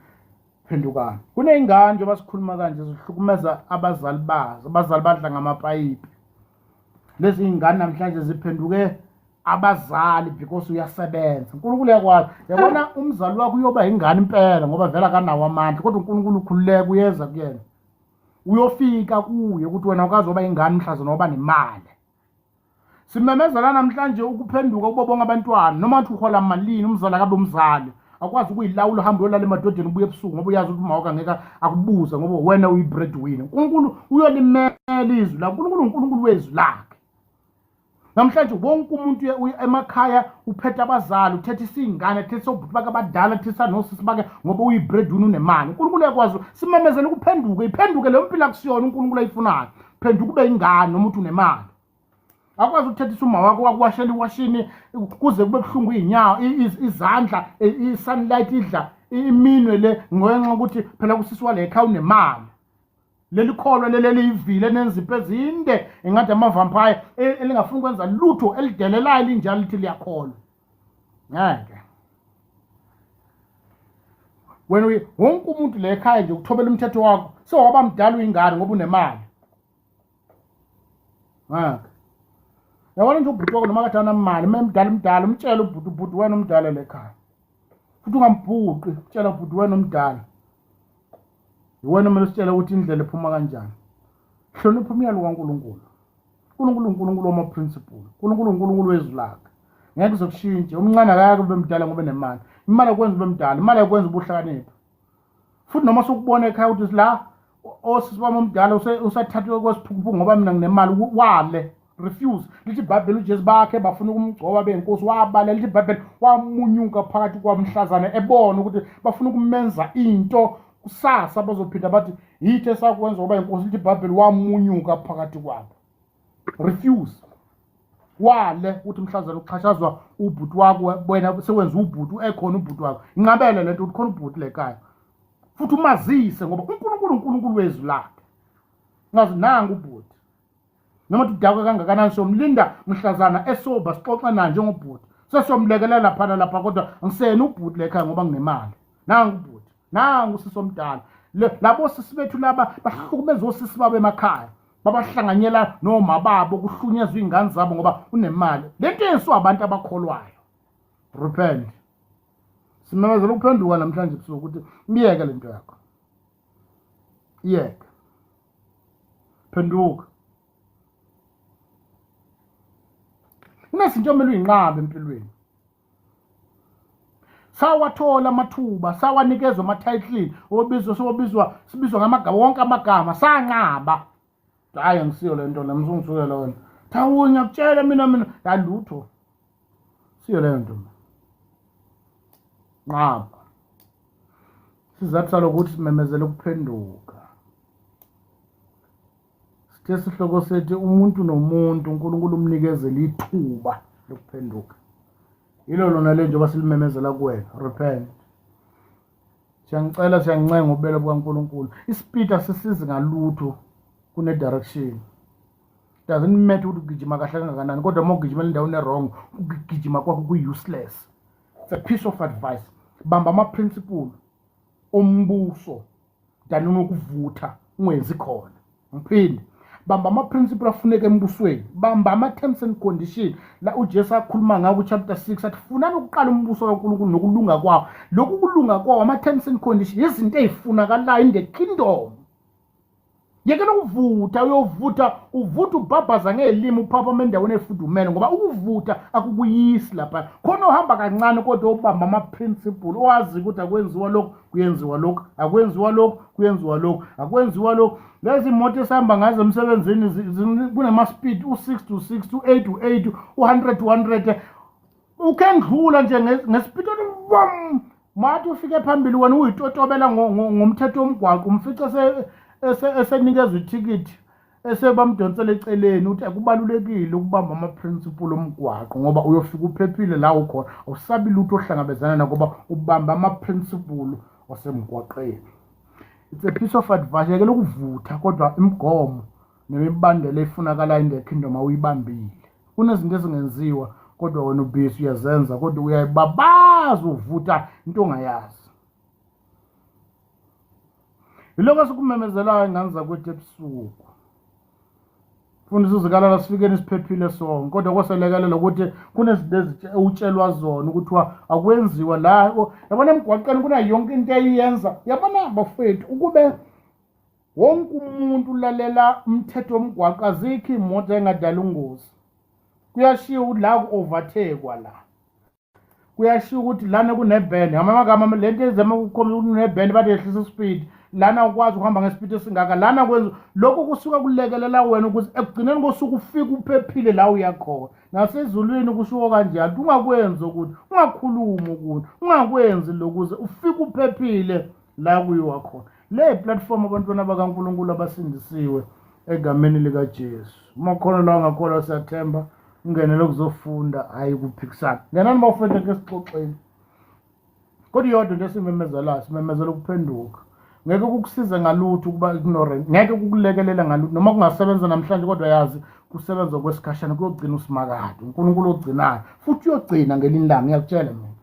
phendukana kuneyingane nje basikhuluma kanje zihlukumeza abazali bazo abazali badla ngamapayipi lezi ingane namhlanje ziphenduke abazali because uyasebenza uNkulunkulu yakwazi yabona umzali wakho uyoba ingane impela ngoba vela kanawo amandla kodwa uNkulunkulu ukhululeka uyeza kuyena uyofika kuye ukuthi wena ukazoba ingane mhlazo noba nemali simemezela namhlanje ukuphenduka kubo bonke abantwana noma uthi uhola malini umzali akabe umzali akwazi ukuyilawula uhambe uyolala emadodeni ubuye ebusuku ngoba uyazi ukuthi mawaka ngeke akubuza ngoba wena uyi-breadwinner uNkulunkulu uyolimela izwi lakho uNkulunkulu wezwi lakhe namhlanje wonke umuntu emakhaya uphethe abazali uthethe isingane uthethe obhuti bakhe abadala uthethe nosisi bakhe ngoba uyi-breadwinner unemali uNkulunkulu yakwazi simemezele ukuphenduke iphenduke leyo mpilo akusiyona uNkulunkulu ayifunayo phenduka ube ingane noma uthi unemali akwazi ukuthethisa uma wakho wakuwashela iwashini kuze kube buhlungu iy'nyawo izandla i-sunlight idla iminwe le ngenxa ukuthi phela kusisi wale ekhaya unemali leli kholwa leli ivile nenzipho ezinde engathi amavampire elingafuni ukwenza lutho elidelelayo linjalo lithi liyakholwa ngeke wena wonke umuntu le ekhaya nje ukuthobela umthetho wakho sewaba mdala uyingane ngoba unemali ngeke yabona nje ubhuti wakho noma kade anamali mdala umtshela ubhuti wena umdala le ekhaya futhi ungambhuqi utshela ubhuti wena umdala yiwena kumele sitshela ukuthi indlela ephuma kanjani hlonipha umyalo kaNkulunkulu uNkulunkulu wama-principle uNkulunkulu wezulaka ngeke kuzokushintsha umncane akake ube mdala ngoba nemali imali akwenza ube mdala imali akwenza ubuhlakanipha futhi noma sokubona ekhaya ukuthi la osisi wami omdala usathathwe kwesiphukuphuku ngoba mina nginemali wale refuse lithi iBhayibheli uJesu bakhe bafuna ukumgcoba benkosi wabala lithi iBhayibheli wamunyuka phakathi kwamhlazana ebona ukuthi bafuna ukumenza into kusasa bazophinda bathi yithe esakwenza ngoba inkosi lithi iBhayibheli wamunyuka phakathi kwabo refuse wale uthi mhlazana uxhashazwa ubhuti wakho wena sewenza ubhuti ekhona ubhuti wakho inqabele lento ukuthi khona ubhuti lekhaya futhi umazise ngoba uNkulunkulu wezwi lakhe ngazi nanga ubhuti noma tudakwe kangakanani somlinda mhlazana esoba sixoxa naye njengobhuti sesomlekelela lapha kodwa ngisena ubhuti lekhaya ngoba nginemali nanga ubhuti nanga usisomdala labo sisi bethu laba bahlukumeza osisi babo emakhaya babahlanganyela noma babo kuhlunyezwa ingane zabo ngoba unemali lento yenziwa abantu abakholwayo repent simemezela ukuphenduka namhlanje busuku ukuthi miyeke lento yakho iyeke phenduka kunezinto omele uyinqabe empilweni sawathola amathuba sawanikezwa ama-title sibizwa ngamagama wonke amagama sanqaba hayi angisiyo le nto le msungisulela wena thawunya kutshela mina yalutho siyo leyo nto nqaba sizathu salokuthi simemezele ukuphenduka sithe sihloko sethi umuntu nomuntu uNkulunkulu umnikezela ithuba lokuphenduka yilo lona le njengoba silimemezela kuwena repent siyangicela siyancenga ubele bukaNkulunkulu ispeed asisizi ngalutho kune-direction doesn't matter ukuthi ugijima kahle kangakanani kodwa uma ugijimela endaweni wrong ukugijima kwakho ku-useless it's a piece of advice bamba ama-principle ombuso than unokuvutha ungenzi khona ngiphinde bamba ama-principle afuneka embusweni bamba ama-terms and condition la uJesu akhuluma ngawo ku-chapter 6 athi funani ukuqala umbuso kaNkulunkulu nokulunga kwawo lokhu kulunga kwawo ama-terms and condition izinto ey'funakalayo in the kingdom yekela ukuvutha uvutha ubhabhaza ngelimi uphapha endaweni efudumele ngoba ukuvutha akukuyisi lapha khona uhamba kancane kodwa ubamba ama-principle owazi ukuthi akwenziwa lokhu kuyenziwa lokhu akwenziwa lokhu kuyenziwa lokhu akwenziwa lokhu lezi moto esihamba ngazo emsebenzini kunama-speed u-6 to 6 u-8 to 8 u-100 to 100 ukendlula nje ngespeed wam mathi ufike phambili wena uyitotobela ngomthetho womgwaqo umfice esenikezwe ithikithi esebamdonsela eceleni uthi akubalulekile ukubamba ama-principle omgwaqo ngoba uyofika uphephile la ukhona awusabi lutho ohlangabezana nakuba ubamba ama-principle wasemgwaqeni it's a piece of advice yekela ukuvutha kodwa imigomo nemibandela efunakalayo in the kingdom awuyibambile kunezinto ezingenziwa kodwa wena ubhisi uyazenza kodwa uyayibabaza uvutha into ongayazi yiloko sikumemezelayo ingane zakwethu ebusuku fundisa uzikalala sifikeni siphephile sonke kodwa kwaselekelela ukuthi kunezinto utshelwa zona ukuthi akwenziwa la yabona emgwaqeni kunayo yonke into eyenza yabona bafethu ukube wonke umuntu ulalela umthetho womgwaqo azikho imoto engadala ungozi kuyashiya ukuthi la ku-overtakwa la kuyashiya ukuthi lana kunebhende ngamagama lento ezama ukukhombisa ukuthi kunebhende bathi yehlisa ispeed lana ukwazi ukuhamba ngespeed esingaka lana kwenza lokho kusuka kulekelela wena ukuthi ekugcineni kosuku ufike uphephile la uyakhona nasezulwini kushiwo kanjalo ungakwenzi ukuthi ungakhulumi ukuthi ungakwenzi lokuze ufike uphephile la kuyiwa khona le platform abantwana bakaNkulunkulu abasindisiwe egameni likaJesu. Uma khona la ungakholwa siyathemba ungenele ukuzofunda hayi kuphikisana. Ngenani bafethu ke sixoxeni. Kodwa iyodwa nje simemezelayo, simemezela ukuphenduka. Ngeke kukusize ngalutho ukuba ignorant, ngeke kukulekelela ngalutho noma kungasebenza namhlanje kodwa yazi kusebenza kwesikhashana kuyogcina usimakade. uNkulunkulu ogcinayo futhi uyogcina ngelinye ilanga ngiyakutshela mina.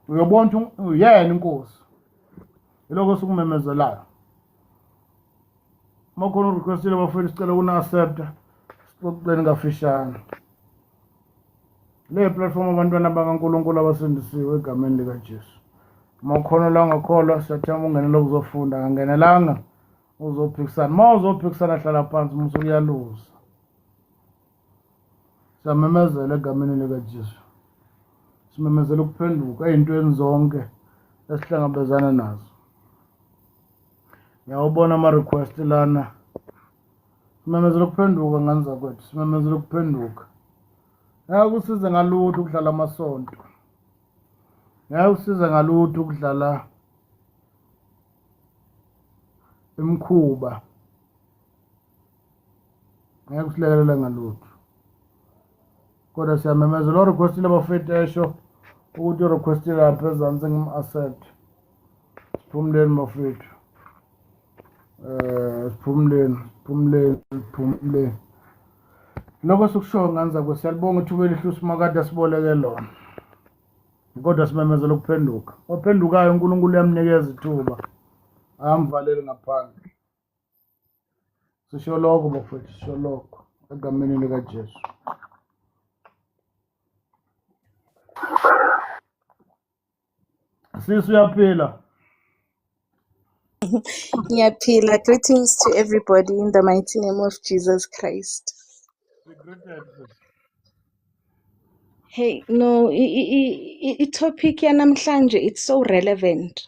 Uyobona ukuthi uyena inkosi. Yiloko sikumemezelayo. Uma khona urequestile bafethu sicela ukuna-accepta sixoxeni ngafishane. Le platform abantwana bakaNkulunkulu abasindisiwe egameni likaJesu. Uma khona la ungakholwa siyathemba ungenele ukuzofunda, kangenelanga uzophikisana. Uma uzophikisana hlala phansi musu uyaluza. Siyamemezela egameni likaJesu. Simemezela ukuphenduka ey'ntweni zonke esihlangabezana nazo. Ngiyawubona ama-request lana. Simemezela ukuphenduka ngani zakwethu, simemezela ukuphenduka. Ngeke kusize ngalutho ukudlala amasonto. Ngeke kusize ngalutho ukudlala imikhuba. Ngeke kusilekelele ngalutho. Kodwa siyamemezela o-requestile bafethu esho ukuthi o-requestile lapha ezansi ngim-accept. Siphumuleni bafethu. Siphumuleni. Lokho sikushoyo ngani zakwethu, siyalibonga ithuba elihle usimakade asiboleke lona. Kodwa simemezela ukuphenduka. Ophendukayo uNkulunkulu uyamnikeza ithuba. Amvaleli ngaphandle. Sisho lokho bafethu, sisho lokho egameni likaJesu. Sisi uyaphila. Ngiyaphila. Greetings to everybody in the mighty name of Jesus Christ. Hey, no, i-topic yanamhlanje, it's so relevant.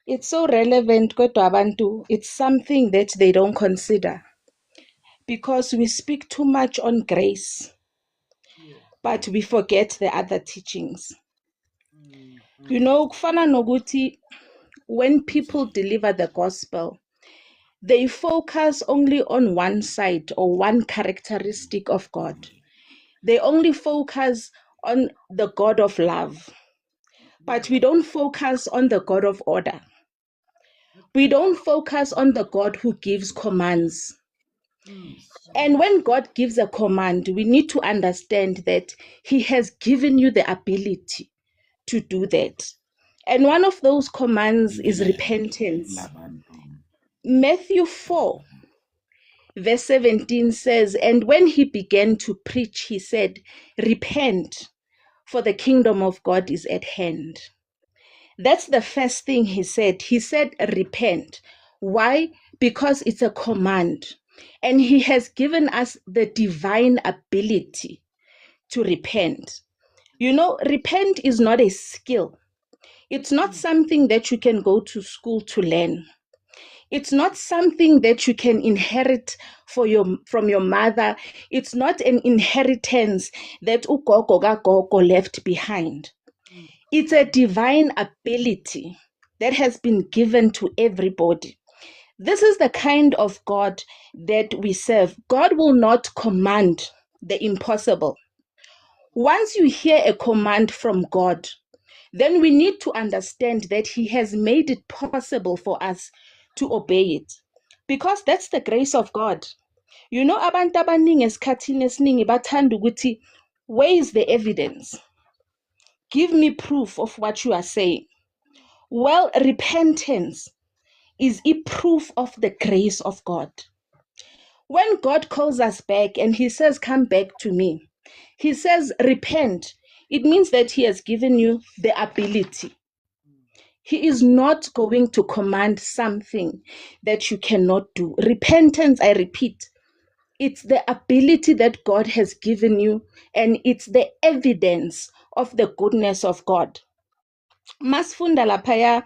It's so relevant, kodwa abantu, it's something that they don't consider. Because we speak too much on grace, but we forget the other teachings. You know, kufana nokuthi, when people deliver the gospel, they focus only on one side or one characteristic of God. They only focus on the God of love. But we don't focus on the God of order. We don't focus on the God who gives commands. And when God gives a command, we need to understand that He has given you the ability to do that. And one of those commands is repentance. Matthew 4, verse 17 says, "And when He began to preach, He said, 'Repent, for the kingdom of God is at hand.'" That's the first thing He said. He said, repent. Why? Because it's a command. And He has given us the divine ability to repent. You know, repent is not a skill. It's not something that you can go to school to learn. It's not something that you can inherit from your mother. It's not an inheritance that ugogo kagogo left behind. It's a divine ability that has been given to everybody. This is the kind of God that we serve. God will not command the impossible. Once you hear a command from God, then we need to understand that He has made it possible for us to obey it. Because that's the grace of God. You know, abantu abaningi esikhathini esiningi bathanda ukuthi, where is the evidence? Give me proof of what you are saying. Well, repentance is a proof of the grace of God. When God calls us back and He says, come back to me, He says, repent. It means that He has given you the ability. He is not going to command something that you cannot do. Repentance, I repeat, it's the ability that God has given you, and it's the evidence of the goodness of God. Masfunda laphaya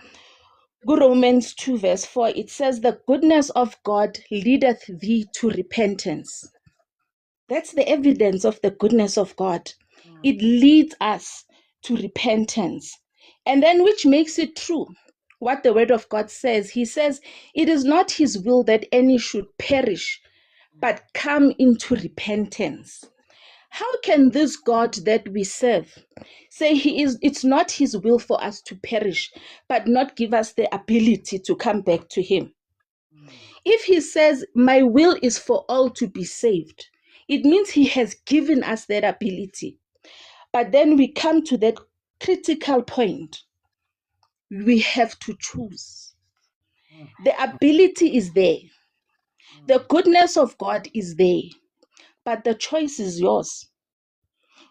Romans 2 verse 4, it says, the goodness of God leadeth thee to repentance. That's the evidence of the goodness of God. It leads us to repentance. And then which makes it true. what the word of God says. He says, it is not his will that any should perish, but come into repentance. How can this God that we serve say it's not his will for us to perish, but not give us the ability to come back to him? If he says, my will is for all to be saved, it means he has given us that ability. But then we come to that critical point. We have to choose. The ability is there. The goodness of God is there. But the choice is yours.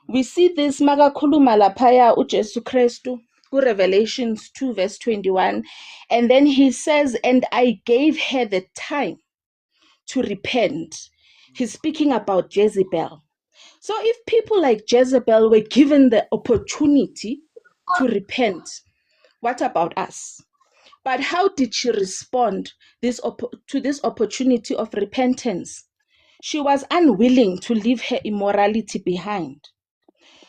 We see this makakhuluma laphaya uJesu Kristu Revelations 2 verse 21, and then he says, and I gave her the time to repent. He's speaking about Jezebel. So if people like Jezebel were given the opportunity to repent, what about us? But how did she respond to this opportunity of repentance? She was unwilling to leave her immorality behind.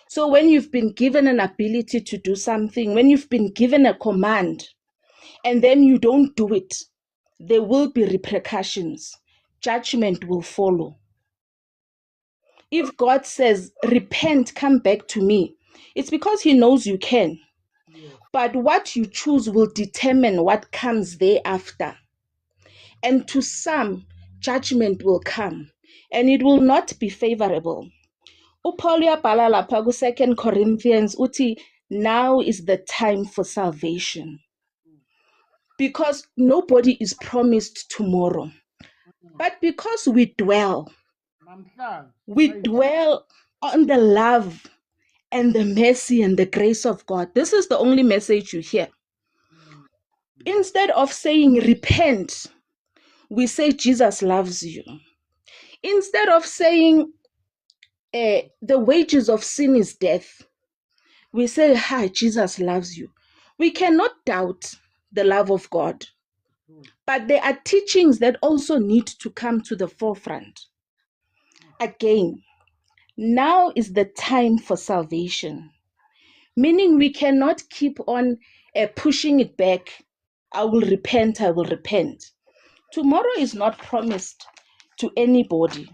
So when you've been given an ability to do something, when you've been given a command, and then you don't do it, there will be repercussions. Judgment will follow. If God says, repent, come back to me, it's because he knows you can. But what you choose will determine what comes thereafter. And to some, judgment will come, and it will not be favorable. uPaul uyabhala lapha ku2 Corinthians uthi, now is the time for salvation. Because nobody is promised tomorrow. But because we dwell on the love and the mercy and the grace of God. This is the only message you hear. Instead of saying repent, we say Jesus loves you. Instead of saying the wages of sin is death, we say, hi, Jesus loves you. We cannot doubt the love of God. But there are teachings that also need to come to the forefront. Again, now is the time for salvation. Meaning we cannot keep on pushing it back. I will repent, I will repent. Tomorrow is not promised to anybody.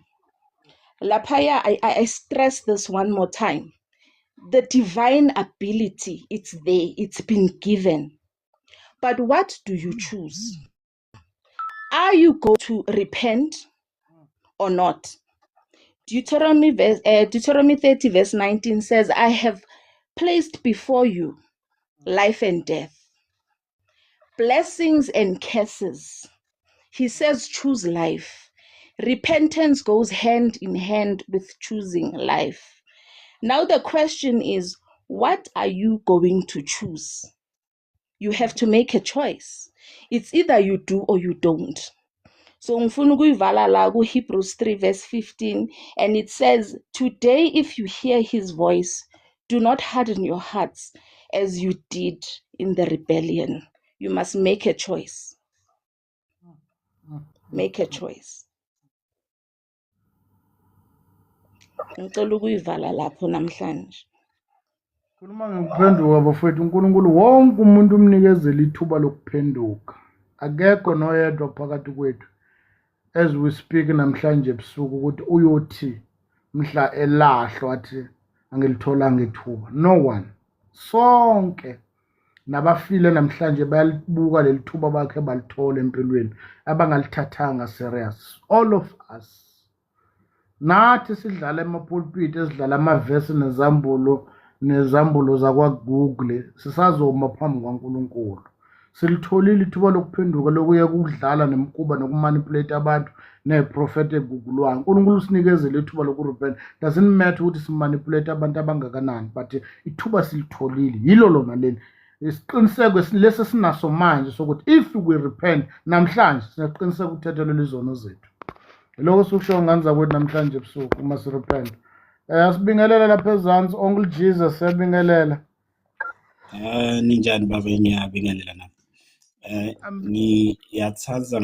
Lapaya, I stress this one more time. The divine ability, it's there, it's been given. But what do you choose? Are you going to repent or not? Deuteronomy 30 verse 19 says, I have placed before you life and death, blessings and curses. He says, choose life. Repentance goes hand in hand with choosing life. Now the question is, what are you going to choose? You have to make a choice. It's either you do or you don't. So ngifuna ukuyivala la Hebrews 3 verse 15, and it says, today if you hear his voice, do not harden your hearts as you did in the rebellion. You must make a choice. Make a choice. Ngicela ukuyivala lapho namhlanje. Khuluma ngokuphenduka bafowethu, uNkulunkulu wonke umuntu umnikezela ithuba lokuphenduka. Akekho noyedwa phakathi kwethu as we speak namhlanje ebusuku ukuthi uyothi mhla elahlwa athi angilitholanga ithuba. No one. Sonke nabafile namhlanje bayalibuka leli thuba bakhe balithola empilweni abangalithathanga serious. All of us. Nathi sidlala emapulpiti esidlala amavesi nezambulo zakwaGoogle sisazoma phambi kwaNkulunkulu. Silitholile ithuba lokuphenduka lokuya kudlala nemkuba nokumanipulate abantu neprofeti egugulwayo. uNkulunkulu sinikezele ithuba lokurepent. Doesn't matter ukuthi simanipulate abantu abangakanani, but ithuba silitholile. Yilo lona leli isiqiniseko lesi sinaso manje sokuthi if we repent namhlanje siyaqiniseka ukuthethelwa izono zethu. Lokho sikusho nganza kwethu namhlanje ebusuku uma sirepent. Asibingelela lapha ezansi, Uncle Jesus, siyabingelela. Ninjani baba, ngiyabingelela nami. Ngiyathaza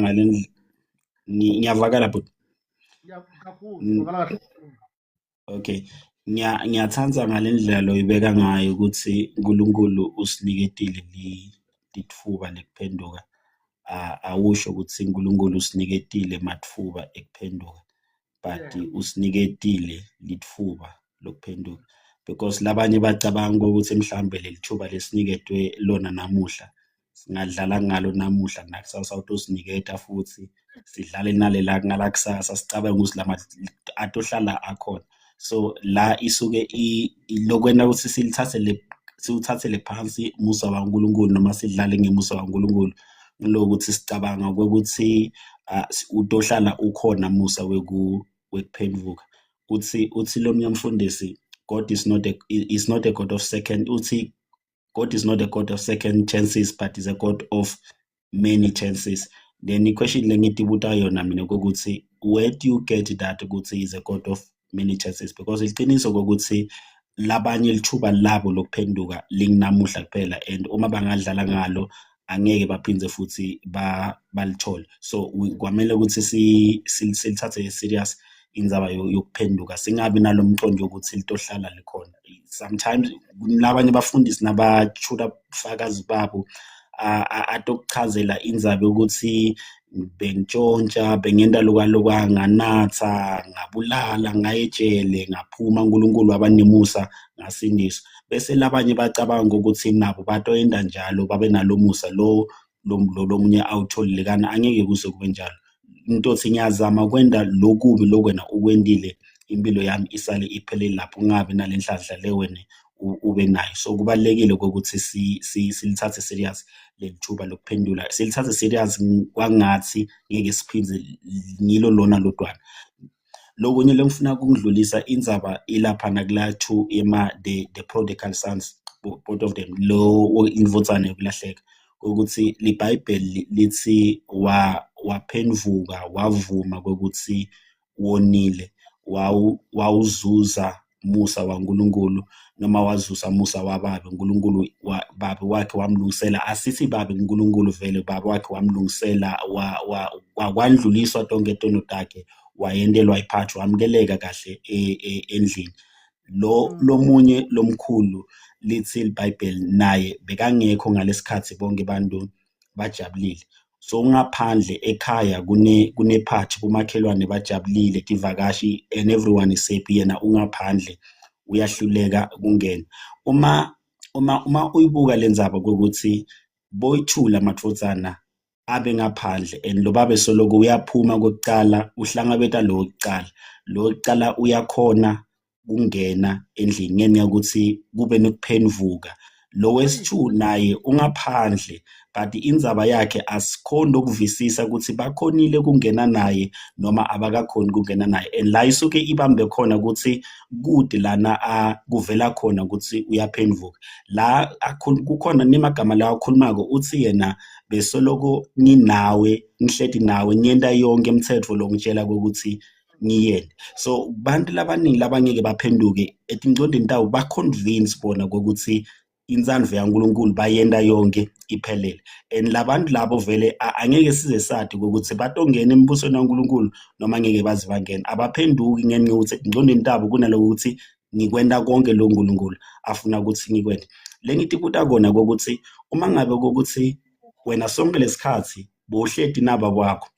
ngiyavakala but okay, ngiyathanza ngale ndlela oyibeka ngayo ukuthi uNkulunkulu usiniketile litfuba lekuphenduka awusho ukuthi uNkulunkulu usiniketile matfuba ekuphenduka but usiniketile litfuba lokuphenduka because labanye bacabanga ukuthi mhlambe lelithuba lesiniketwe lona namuhla singadlala ngalo namuhla nakusasa utosiniketa futhi sidlale nalela ngalakusasa sicabanga ukuthi lama atohlala akhona so la isuke lokwena ukuthi siwuthathele phansi umusa kaNkulunkulu noma sidlale ngemusa kaNkulunkulu lokuthi sicabanga ukuthi utohlala ukhona musa wekuphenduka uthi lo mnyamfundisi God is not a God of second uthi God is not a God of second chances but is a God of many chances. Then the question lengidibuta yona mina ukuthi where do you get that ukuthi is a God of many chances because iqiniso ukuthi labanye lithuba labo lokuphenduka linginamuhla kuphela and uma bangadlala ngalo angeke baphindze futhi balithole so kwamele ukuthi silithathe serious indzaba yokuphenduka singabi nalomqondo ukuthi litohlala likhona sometimes labanye abafundisi nabachula bufakazi babo atokuchazela indzaba ukuthi bengitshontsha bengenda lokanganatha ngabulala ngayejele ngaphuma uNkulunkulu wabanemusa ngasindiswa bese labanye bacabanga ukuthi nabo batoyenda njalo babe nalomusa lo munye awutholile kana angeke kuze kube njalo into othi ngiyazama kwenda lokubi lokwena ukwendile impilo yami isale iphelele lapho ngabe nalenhlanhla lewena ube nayo so kubalekile ukuthi silithathe serious lethuba lokuphendula silithathe serious kwangathi ngeke siphindze ngilo lona lodwana lokunye lengifuna ukungidlulisa indzaba ilapha nakulathu the prodigal sons both of them lo invothane yokulahleka ukuthi liBhayibheli lithi waphenduka wavuma ukuthi wonile wawuzuza musa waNkulunkulu noma wazuza musa wababe uNkulunkulu baba wakhe wamlungisela asithi babe uNkulunkulu vele baba wakhe wamlungisela kwandluliswa tonke tono takhe wayendelwa iphatho wamukeleka kahle endlini lo munye lomkhulu lithi iBhayibheli naye bekangekho ngalesikhathi bonke abantu bajabulile so ungaphandle ekhaya kunephathi kumakhelwane bajabulile tivakashi and everyone is happy yena ungaphandle uyahluleka kungena uma uyibuka lendzaba ukuthi boyithula matfodzana abe ngaphandle and lo babe soloko uyaphuma kokuqala uhlangabeta lo kuqala uyakhona kungena endlini ngenxa ukuthi kube nokuphenduka lo wesithu naye ungaphandle but indzaba yakhe asikhona ukuvisisa ukuthi bakhonile kungena naye noma abakakhoni kungena naye and la isuke ibambe khona ukuthi kude lana kuvela khona ukuthi uyaphenduka la kukhona nemagama la akhulumako uthi yena besoloko nginawe ngihledi nawe ngiyenda yonke imithetho lo ngitshela ukuthi ngiyende so bantu labaningi labangeke baphenduke etingcondweni tawo ba-convince bona ukuthi inzandvo yaNkulunkulu bayenda yonke iphelele and labantu labo vele angeke size sathi ukuthi batongena embusweni kaNkulunkulu noma ngeke baze bangena abaphenduki ngenxa yokuthi ingcondweni tabo kunaloko ukuthi ngikwenda konke lo uNkulunkulu afuna ukuthi ngikwende lengidibuta kona ukuthi uma ngabe ukuthi wena sonke lesikhathi bohledi naba kwakho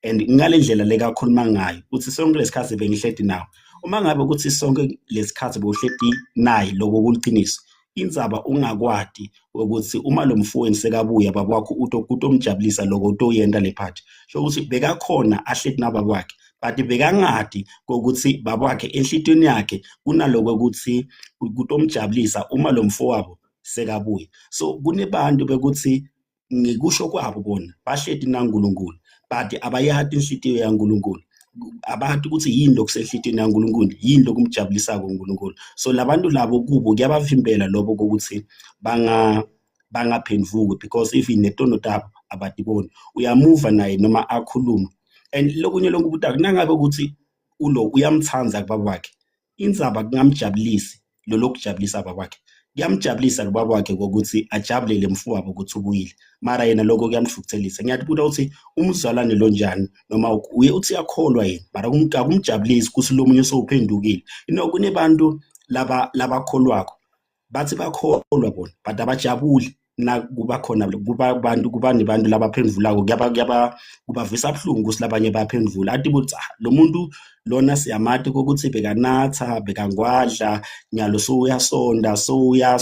and ngalendlela lekakhuluma ngayo uthi sonke lesikhathi bengihledi nawe uma ngabe ukuthi sonke lesikhathi bohledi naye lokho kuliqiniso indzaba ungakwadi ukuthi uma lo mfowenu sekabuya babakwakho utomjabulisa lokho utoyenda lephathi so ukuthi bekakhona ahledi naba kwakhe but bekangadi ukuthi babakwakhe enhlitweni yakhe kunaloko ukuthi kutomjabulisa uma lo mfowabo sekabuya so kunebantu bekuthi ngikusho kwabo bona bahledi naNkulunkulu but abayati inhlitiyo yaNkulunkulu abathi ukuthi yini lokusenhlitweni yaNkulunkulu yini lokumjabulisako uNkulunkulu so labantu labo kubo kuyabavimbela lobo ukuthi bangaphenduki because if inetono tabo abadiboni uyamuva naye noma akhuluma and lokunye lokubutaka nangabe ukuthi ulo uyamthanza kubaba wakhe indzaba kungamjabulisi lo lokujabulisa baba wakhe kuyamjabulisa ubaba wakhe ukuthi ajabulele mfowabo ukuthi ubuyile mara yena lokho kuyamhlukuthelisa ngiyabuza ukuthi umzalwane lo njani noma uye uthi yakholwa yena mara kumjabulisi ukuthi lo munye sowuphendukile kunebantu labakholwako bathi bakholwa bona but abajabuli na kuba khona kuba nebantu labaphendvulako kubavisa buhlungu ukuthi labanye bayaphendvula athi ukuthi lo muntu lona siyamati kokuthi bekanatha bekangwadla nyalo uyasonda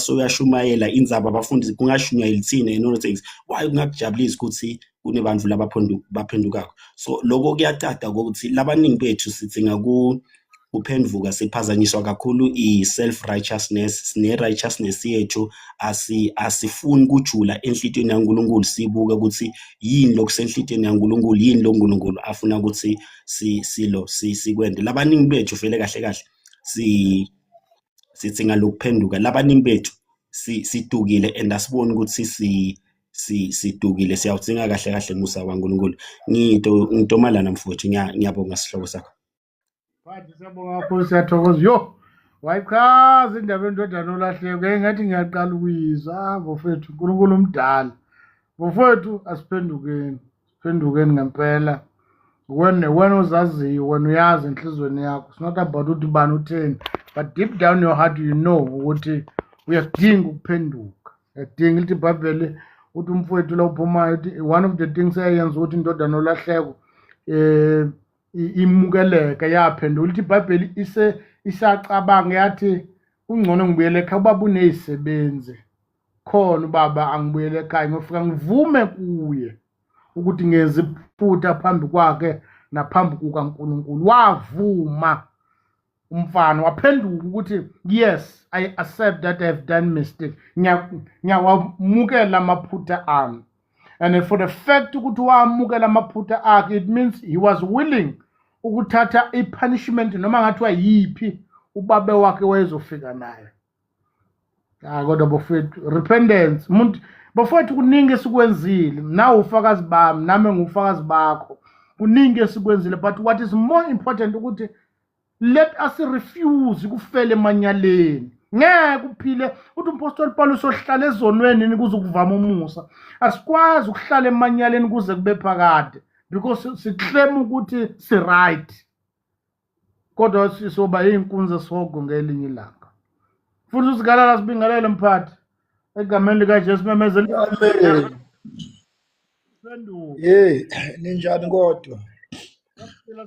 uyashumayela indzaba abafundi kungashunyayeli thina in order to why kungakujabulisi ukuthi kunebantu baphendukako. So lokho kuyacada ukuthi labaningi bethu sidzinga kuphendvuka siphazanyiswa kakhulu i-self righteousness, sine righteousness yethu asifuni kujula enhlitiyweni yaNkulunkulu sibuke ukuthi yini lokusenhlitiyweni yaNkulunkulu, yini lo nkulunkulu afuna ukuthi sikwende. Labaningi bethu vele kahle sidzinga lokuphenduka. Labaningi bethu sidukile and asiboni ukuthi sidukile, siyawudzinga kahle musa waNkulunkulu. Ngitomalana mfowethu, ngiyabonga sihloko sakho. Phathi siyabonga kakhulu, siyathokoza. Wayichaza indaba yendodana olahleko, ngathi ngiyaqala ukuyizwa. Mfowethu, uNkulunkulu umdala. Mfowethu, siphendukeni ngempela. Wena uzaziyo, wena uyazi enhlizweni yakho. It's not about ukuthi bani utheni, but deep down in your heart you know ukuthi uyadinga ukuphenduka. Uyadinga lithi iBhayibheli uthi umfowethu la uphumayo uthi one of the things eyenza ukuthi indodana olahleko imukeleka yaphendula. Lithi iBhayibheli isacabanga yathi ungcono ngibuyele ekhaya, ubaba unezisebenzi khona, ubaba angibuyele ekhaya ngofika ngivume kuye ukuthi ngenza iphutha phambi kwakhe naphambi kukaNkulunkulu. Wavuma umfana, waphenduka ukuthi yes, I accept that I have done mistake, ngiyawamukela amaphutha ami. And for the fact ukuthi wamukela amaphutha akhe, it means he was willing ukuthatha i-punishment noma ngathiwa yiphi ubabe wakhe wayezofika naye. Kodwa bafowethu, repentance, umuntu bafowethu kuningi esikwenzile, nawe ufakazi bami nami ngufakazi bakho, kuningi esikwenzile, but what is more important ukuthi let us refuse kufela emanyaleni. Ngeke uphile uthi umpostoli Paul usohlala ezonweni kuze kuvama umusa. Asikwazi ukuhlala emanyaleni kuze kube phakade because siclaim ukuthi si right, kodwa sisoba inkunzi esihogo ngelinye ilanga. Futhi usigalala sibingelele mphathi egameni likaJesu memezela. Amen. Ninjani kodwa?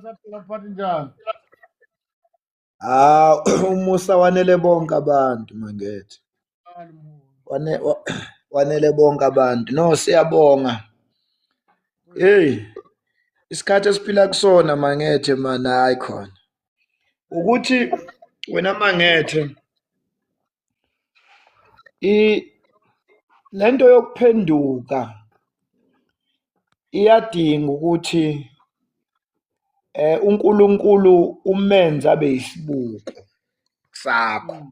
Saphila mphathi njani? Umusa wanele bonke abantu mangethe. Wanele bonke abantu. No, siyabonga. Isikhathi esiphila kusona mangethe mana hayi khona. Ukuthi wena mangethe lento yokuphenduka iyadinga ukuthi uNkulunkulu umenze abe yisibuko sakho,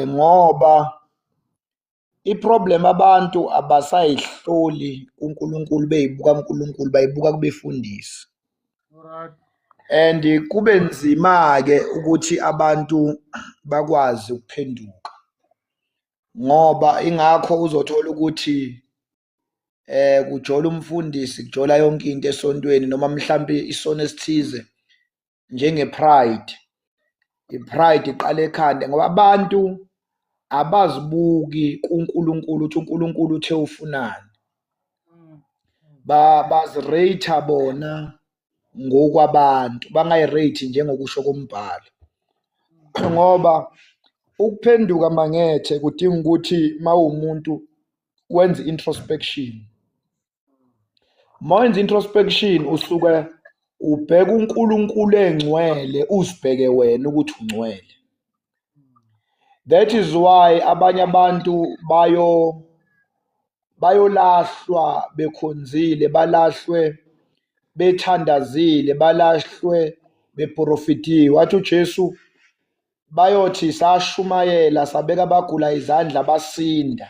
ngoba iproblem abantu abasayihloli uNkulunkulu beyibuka uNkulunkulu, bayibuka kubefundisi. Alright. And kube nzima ke ukuthi abantu bakwazi ukuphenduka, ngoba ingakho uzothola ukuthi kujola umfundisi, kujola yonke into esontweni, noma mhlambe isono esithize njenge-pride. I-pride iqala ekhanda ngoba abantu abazibuki kuNkulunkulu ukuthi uNkulunkulu uthe ufunani. Bazirate bona ngokwabantu, bangayirate njengokusho kombhalo. Ngoba ukuphenduka mangethe kudinga ukuthi mawumuntu wenze introspection. Wenze introspection usuke ubheka uNkulunkulu engcwele, uzibheke wena ukuthi ungcwele. That is why abanye abantu bayolahlwa bekhonzile, balahlwe bethandazile, balahlwe beprofitiwe. Wathi uJesu bayothi sashumayela sabeka abagula izandla basinda,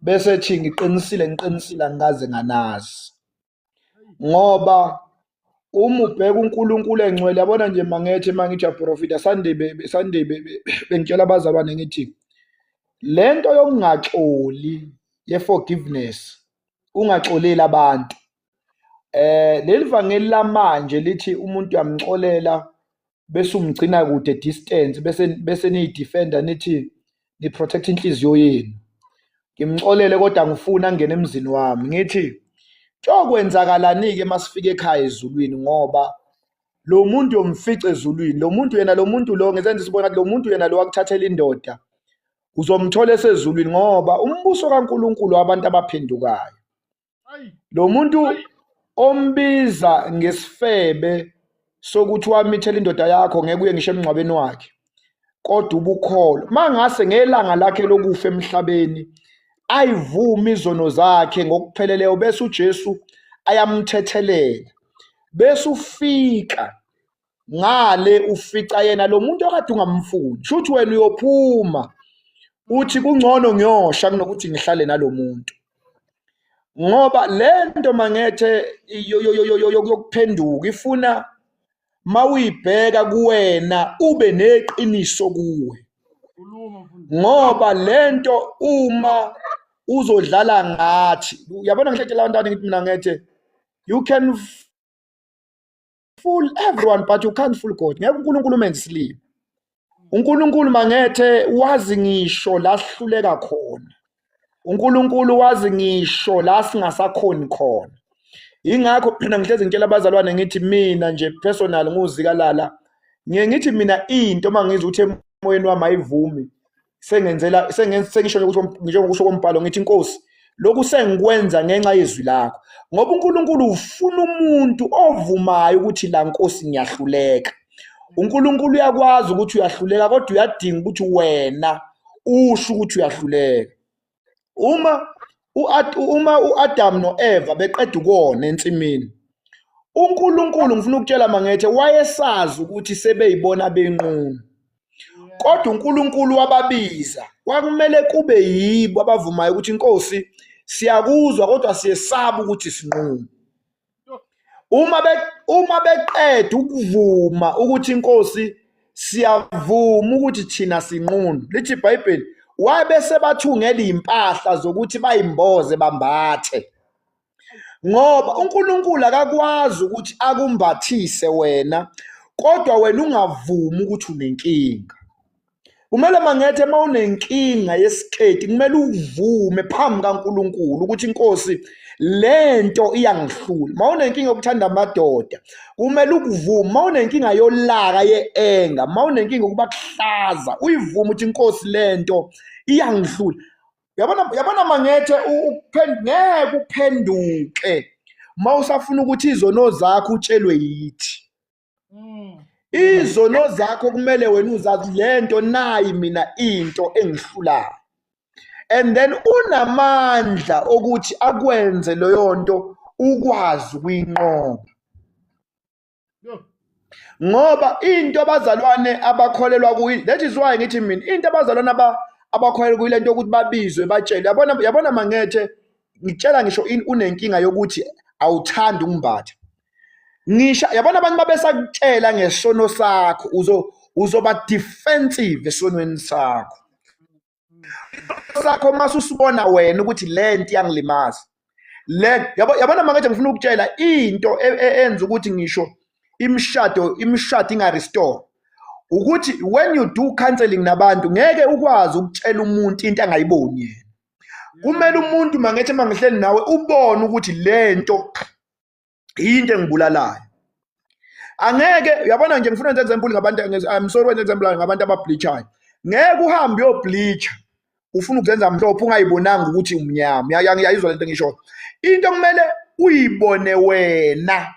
bese thi ngiqinisile ngikaze nganazi. Ngoba uma ubheka uNkulunkulu engcwele, yabona nje mangethe mangithi yaprofita Sunday bengitshela abazalwane ngithi lento yokungaxoli ye-forgiveness, ungaxoleli abantu, leli vangeli lamanje lithi umuntu uyamxolela bese umgcina kude distance, bese niyidefender nithi niprotect inhliziyo yenu. Ngimxolele kodwa ngifuna angene emzini wami ngithi kokwenzakalani-ke masifike ekhaya ezulwini ngoba lo muntu yomfica ezulwini, lo muntu lo ngesenze sibona lo muntu yena lo wakuthathela indoda uzomthola esezulwini ngoba umbuso kaNkulunkulu abantu abaphendukayo. Lo muntu ombiza ngesifebe sokuthi wamithela indoda yakho ngeke uye ngisho emngcwabeni wakhe kodwa ubukholo mangase ngelanga lakhe lokufa emhlabeni ayivuma izono zakhe ngokupheleleyo bese uJesu ayamthethelela bese ufika ngale ufica yena lo muntu okade ungamfuni shuthi wena uyophuma uthi kungcono ngiyosha kunokuthi ngihlale nalo muntu ngoba lento mangethe yokuphenduka ifuna mawuyibheka kuwena ube neqiniso kuwe ngoba lento uma uzodlala ngathi uyabona ngihlekela abantwana ngithi mina ngethe you can fool everyone but you can't fool God. Ngeke uNkulunkulu umenze isilima. uNkulunkulu mangethe wazi ngisho la sihluleka khona. uNkulunkulu wazi ngisho la singasakhoni khona. Ingakho mina ngihlezi ngitshela abazalwane ngithi mina nje personal nguzikalala ngithi mina into mangizwe ukuthi emoyeni wami ayivumi sengisho ukuthi njengokusho kombhalo ngithi Nkosi lokhu sengikwenza ngenxa yezwi lakho ngoba uNkulunkulu ufuna umuntu ovumayo ukuthi la Nkosi ngiyahluleka. uNkulunkulu uyakwazi ukuthi uyahluleka kodwa uyadinga ukuthi wena usho ukuthi uyahluleka. Uma uAdam noEva beqeda ukona ensimini uNkulunkulu ngifuna ukutshela mangethe wayesazi ukuthi sebeyibona benqunu kodwa uNkulunkulu wababiza kwakumele kube yibo abavumayo ukuthi Nkosi siyakuzwa kodwa siyesaba ukuthi sinqunu. Uma beqeda ukuvuma ukuthi Inkosi siyavuma ukuthi thina sinqunu lithi iBhayibheli wabe sebathungela impahla zokuthi bayimboze bambathe ngoba uNkulunkulu akakwazi ukuthi akumbathise wena kodwa wena ungavumi ukuthi unenkinga. Kumele mangethe mawunenkinga yesiketi kumele uvume phambi kaNkulunkulu ukuthi Inkosi lento iyangihlula. Mawunenkinga yokuthanda amadoda kumele ukuvume. Mawunenkinga yolaka yeenga, mawunenkinga ukuba kuhlaza uyivume ukuthi Inkosi lento iyangihlula. Yabona mangethe ngeke uphenduke mawusafuna ukuthi izono zakho utshelwe yithi. Izono zakho kumele wena uzazi lento nayi mina into engihlulayo and then unamandla ukuthi akwenze leyo nto ukwazi ukuyinqoba ngoba into abazalwane abakholelwa kuyi that is why ngithi mina into abazalwane abakholelwa kuyi lento ukuthi babizwe batshele yabona mangethe ngitshela ngisho unenkinga yokuthi awuthandi ukumbatha ngisho yabona abantu babesakutshela ngesono sakho uzoba defensive esonweni sakho masusibona wena ukuthi lento iyangilimaza yabona mangethe ngifuna ukutshela into enza ukuthi ngisho imishado inga-restore ukuthi when you do counseling nabantu ngeke ukwazi ukutshela umuntu into angayiboni yena. Kumele umuntu mangethe mangihleli nawe ubone ukuthi lento into engibulalayo. Angeke yabona nje ngifuna ngenze example ngabantu I'm sorry when example ngabantu abableachayo. Ngeke uhambe uyobleacha ufuna ukuzenza mhlophe ungayibonanga ukuthi umnyama. Ngiyayizwa lento ngisho. Into kumele uyibone wena.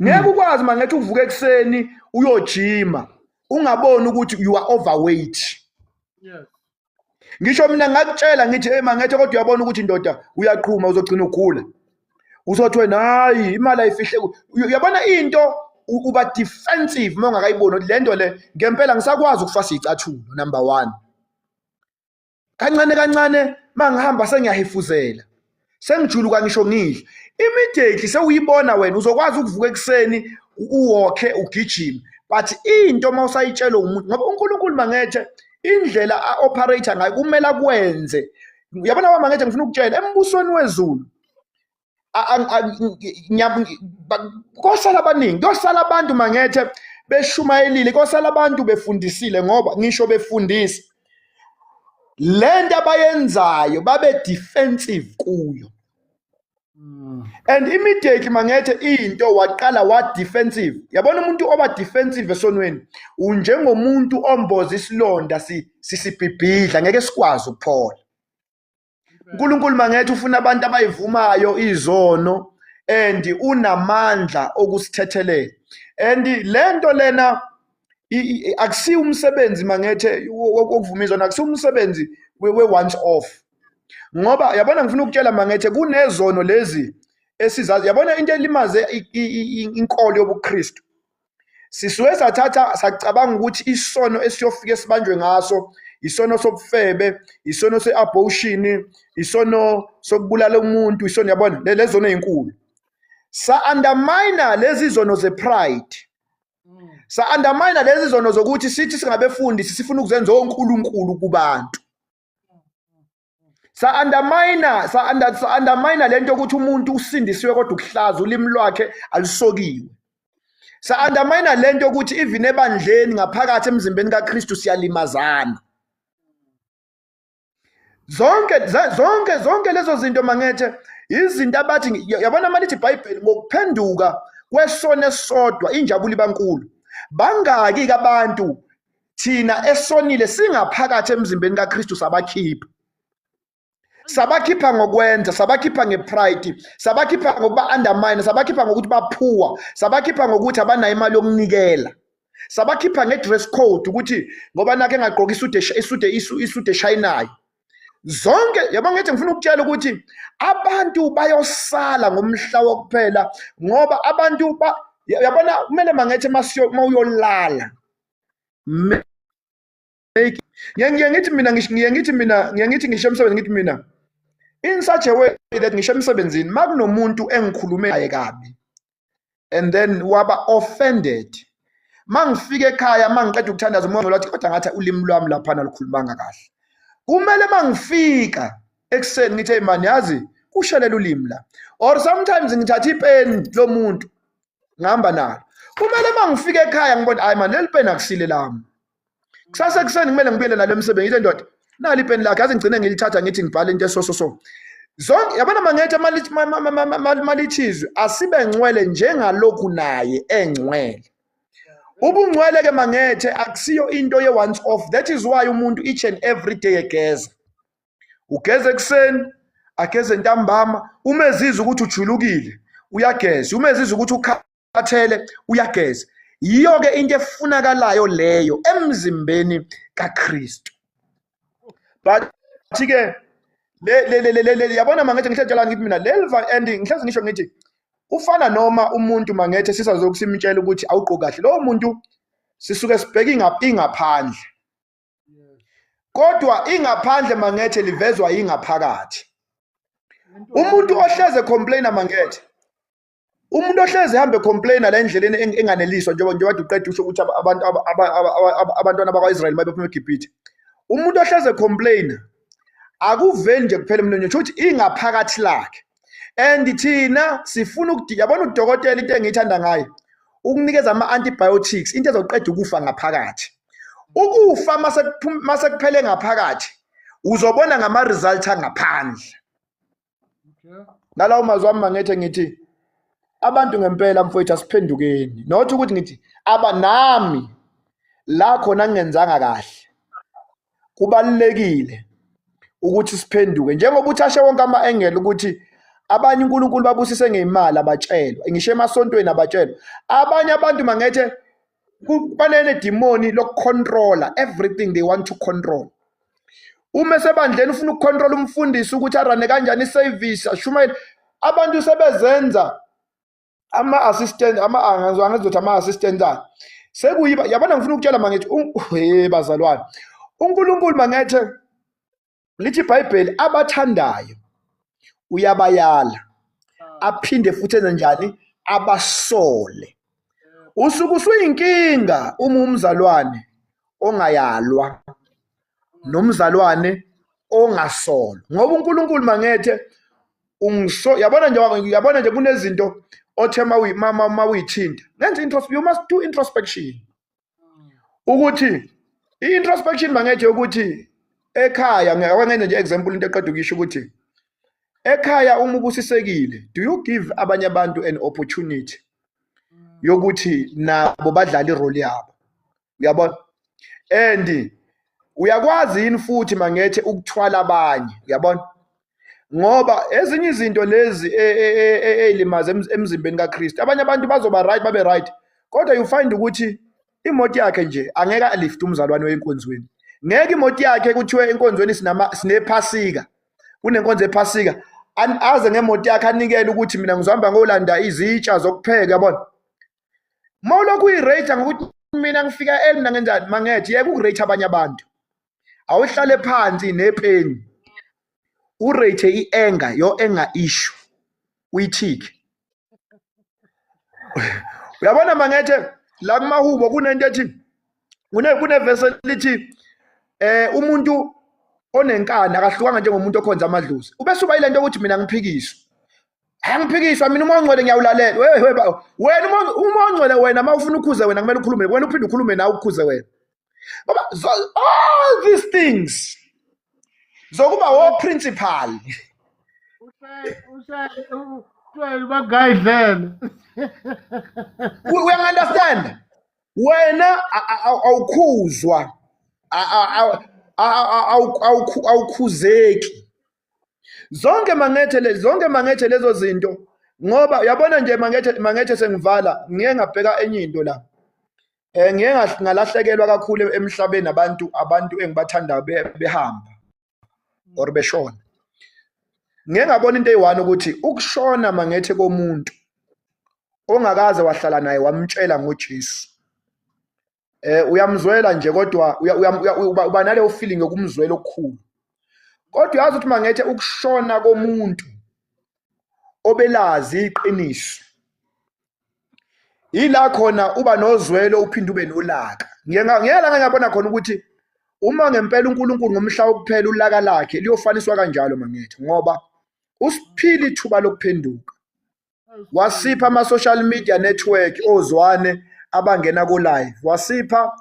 Ngeke ukwazi mangethe uvuka ekseni uyojima ungaboni ukuthi you are overweight. Yes. Ngisho mina ngakutshela ngithi mangethe kodwa uyabona ukuthi indoda uyaqhuma uzogcina ugula. Uzothi wena hayi imali ayifihle. Uyabona into uba defensive mongakayiboni ukuthi lento le ngempela ngisakwazi ukufasa icathulo number 1. Kancane mangihamba sengiyahefuzela. Sengijuluka ngisho ngidla. Immediately sewuyibona wena uzokwazi ukuvuka ekseni uwalke ugijima. But into mawusayitshela umuntu ngoba uNkulunkulu mangethe indlela a-operate ngayo kumele akwenze. Uyabona wamangethe ngifuna ukutshela embusweni wezulu kosala abaningi kosala abantu mangethe beshumayelile kosala abantu befundisile, ngoba ngisho befundisa lento abayenzayo babe defensive kuyo. And immediately mangethe into waqala wa defensive. Yabona umuntu oba defensive esonweni unjengomuntu omboza isilonda sisibhibhidla ngeke sikwazi ukuphola. uNkulunkulu mangethe ufuna abantu abayivumayo izono and unamandla okusthethelela. And lento lena akusi umsebenzi mangethe wokuvuma izono, akusi umsebenzi we once off. Ngoba yabona ngifuna ukutshela mangethe kunezono lezi esizazi. Yabona into elimaze inkolo yobuKristu, sisuke sathatha sacabanga ukuthi isono esiyofika sibanjwe ngaso isono sobufebe, isono se-abortion, isono sokubulala umuntu, isono, yabona lezono ezinkulu. Sa-undermine lezi zono ze-pride, sa-undermine lezi zono zokuthi sithi singabefundisi sifuna ukuzenza onkulunkulu kubantu. Sa-undermine lento ukuthi umuntu usindisiwe kodwa ukuhlaza ulimi lwakhe alisokiwe. Sa-undermine lento ukuthi even ebandleni ngaphakathi emzimbeni kaKristu siyalimazana. Zonke lezo zinto mangethe izinto abathi, yabona malithi iBhayibheli ngokuphenduka kwesono esodwa injabulo ibankulu. Bangaki abantu thina esonile singaphakathi emzimbeni kaKristu sabakhipha ngokwenza, sabakhipha ngepride, sabakhipha ngokuba undermine, sabakhipha ngokuthi baphuwa, sabakhipha ngokuthi abanayo imali yokunikela, sabakhipha ngedress code ukuthi ngoba nakhe engagqoka isude eshayinayo. Zonke yabona ngithi ngifuna ukutshela ukuthi abantu bayosala ngomhla wokuphela, ngoba abantu yabona kumele mangethe mawuyolala ngithi ngisho emsebenzini, ngithi mina in such a way that ngisho emsebenzini makunomuntu engikhulume naye kabi and then waba offended, mangifike ekhaya mangiqeda ukuthandaza umoya wathi kodwa ngathi ulimi lwami lapha nalikhulumanga kahle, kumele mangifika ekseni ngithi hey man, yazi kushelela ulimi la, or sometimes ngithatha ipeni lo muntu ngihamba nalo, kumele mangifika ekhaya ngibona hayi man leli peni akusile lami. Kusasa kuseni kumele ngibuyele nalo emsebenzini, ngithi ndoda nali ipeni lakhe yazi ngigcine ngilithatha ngithi ngibhale into so. Zonke yabona mangethe malithizwe asibe ngcwele njengalokhu naye engcwele. Ubungcwele ke mangethe akusiyo into ye once off. That is why umuntu each and every day egeza. Ugeze kuseni, ageze ntambama, umezizwe ukuthi ujulukile uyageza, umezizwe ukuthi ukhathele uyageza. Yiyo ke into efunakalayo leyo emzimbeni kaKristu. But ke yabona mangethe ngihletshela ngithi mina leliva and ngihlezi ngisho ngithi ufana noma umuntu mangethe sisazokusimtshela ukuthi awuqoki kahle, lo muntu sisuke sibheke ingaphandle, kodwa ingaphandle mangethe livezwa ingaphakathi. Umuntu ohleze complainer mangethe, umuntu ohleze hambe complainer la endleleni enganeliswa njengoba uqeda usho ukuthi abantwana bakwaIsrael babephuma eGibhithe. Umuntu ohleze complainer akuveli nje kuphela emlonyeni, ukuthi ingaphakathi lakhe. And thina sifuna yabona udokotela into engiyithanda ngayo ukunikeza ama-antibiotics, into ezoqeda ukufa ngaphakathi. Ukufa mase kuphele ngaphakathi uzobona ngama-result angaphandle. Ngalawo mazwi ami mangethe ngithi abantu ngempela mfowethu asiphendukeni, not ukuthi ngithi nami la khona ngingenzanga kahle. Kubalulekile ukuthi siphenduke njengoba uthashe wonke ama-engel ukuthi abanye uNkulunkulu babusise ngeimali abatshelwa, ngisho emasontweni abatshelwa. Abanye abantu mangethe banene demoni lokucontrola everything they want to control. Uma sebandleni ufuna ukucontrol umfundisi ukuthi arane kanjani iservice ashumayele, abantu sebezenza ama-assistant angazothi ama-assistant sekuyiba. Yabona ngifuna ukutshela mangethe bazalwane, uNkulunkulu mangethe lithi iBhayibheli abathandayo uyabayala aphinde futhi enze njani abasole. Usuku usuyinkinga uma umzalwane ongayalwa nomzalwane ongasolwa, ngoba uNkulunkulu mangethe yabona nje kunezinto othe mawuyithinta ngenze you must do introspection ukuthi i-introspection mangethe ukuthi ekhaya ngenze nje example into eqeda ukisho ukuthi ekhaya uma ubusisekile do you give abanye abantu an opportunity yokuthi nabo badlala irole yabo uyabona and uyakwazi yini futhi mangethe ukuthwala abanye uyabona ngoba ezinye izinto lezi elimaza emzimbeni kaKristu abanye abantu bazoba right babe right kodwa you find ukuthi imoto yakhe nje angeke alift umzalwane wenkonzweni ngeke imoto yakhe kuthiwe enkonzweni sinephasika kunenkonzo ephasika aze ngemoto yakhe anikele ukuthi mina ngizohamba ngolanda izitsha zokupheka yabona mawulokhu uyirate ngokuthi mina ngifika mina ngenzani mangethi yeke ukurate abanye abantu awuhlale phansi nepeni urate i-anger your anger issue uyithike uyabona mangethe la kumahubo kunento ethi kunevesi lithi umuntu onenkani akahlukanga njengomuntu okhonza amadlozi ubese uba ile nto ukuthi mina ngiphikiswa angiphikiswa mina uma ongcwele ngiyawulalela wena uma ongcwele wena uma ufuna ukhuze wena kumele ukhulume wena uphinde ukhulume nawe ukhuze wena ngoba all these things zokuba wo principal bagayidlele we understand wena awukhuzwa awukhuzeki zonke mangethe lezo zinto ngoba uyabona nje mangethe sengivala ngiye ngabheka enye into la ngiye ngalahlekelwa kakhulu emhlabeni abantu engibathanda behamba or beshona ngiye ngabona into eyi-1 ukuthi ukushona mangethe komuntu ongakaze wahlala naye wamtshela ngoJesu uyamzwela nje kodwa uba naleyo feeling yokumzwela okukhulu kodwa uyazi ukuthi mangethe ukushona komuntu obelazi iqiniso ila khona uba nozwelo uphinde ube nolaka ngiyela ngiyabona khona ukuthi uma ngempela uNkulunkulu ngomhla wokuphela ulaka lakhe liyofaniswa kanjalo mangethe ngoba usiphila ithuba lokuphenduka wasipha ama-social media network ozwane abangena ko-live wasipha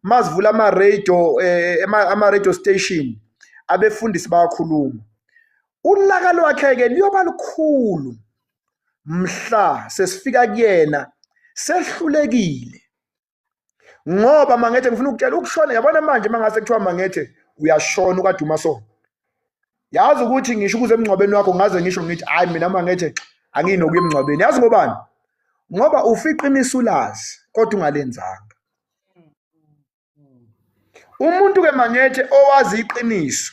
masivula ama-radio station abefundisi bayakhuluma ulaka lwakhe-ke liyoba lukhulu mhla sesifika kuyena sehlulekile ngoba mangethe ngifuna ukutshela ukushona yabona manje mangase kuthiwa mangethe uyashona ukade umaso yazi ukuthi ngisho ukuze emngcwabeni wakho ngaze ngisho ngithi hayi mina mangethe anginokuya emngcwabeni yazi ngobani ngoba ufiqinisa ulazi kodwa ungalenzanga umuntu-ke mangethe owazi iqiniso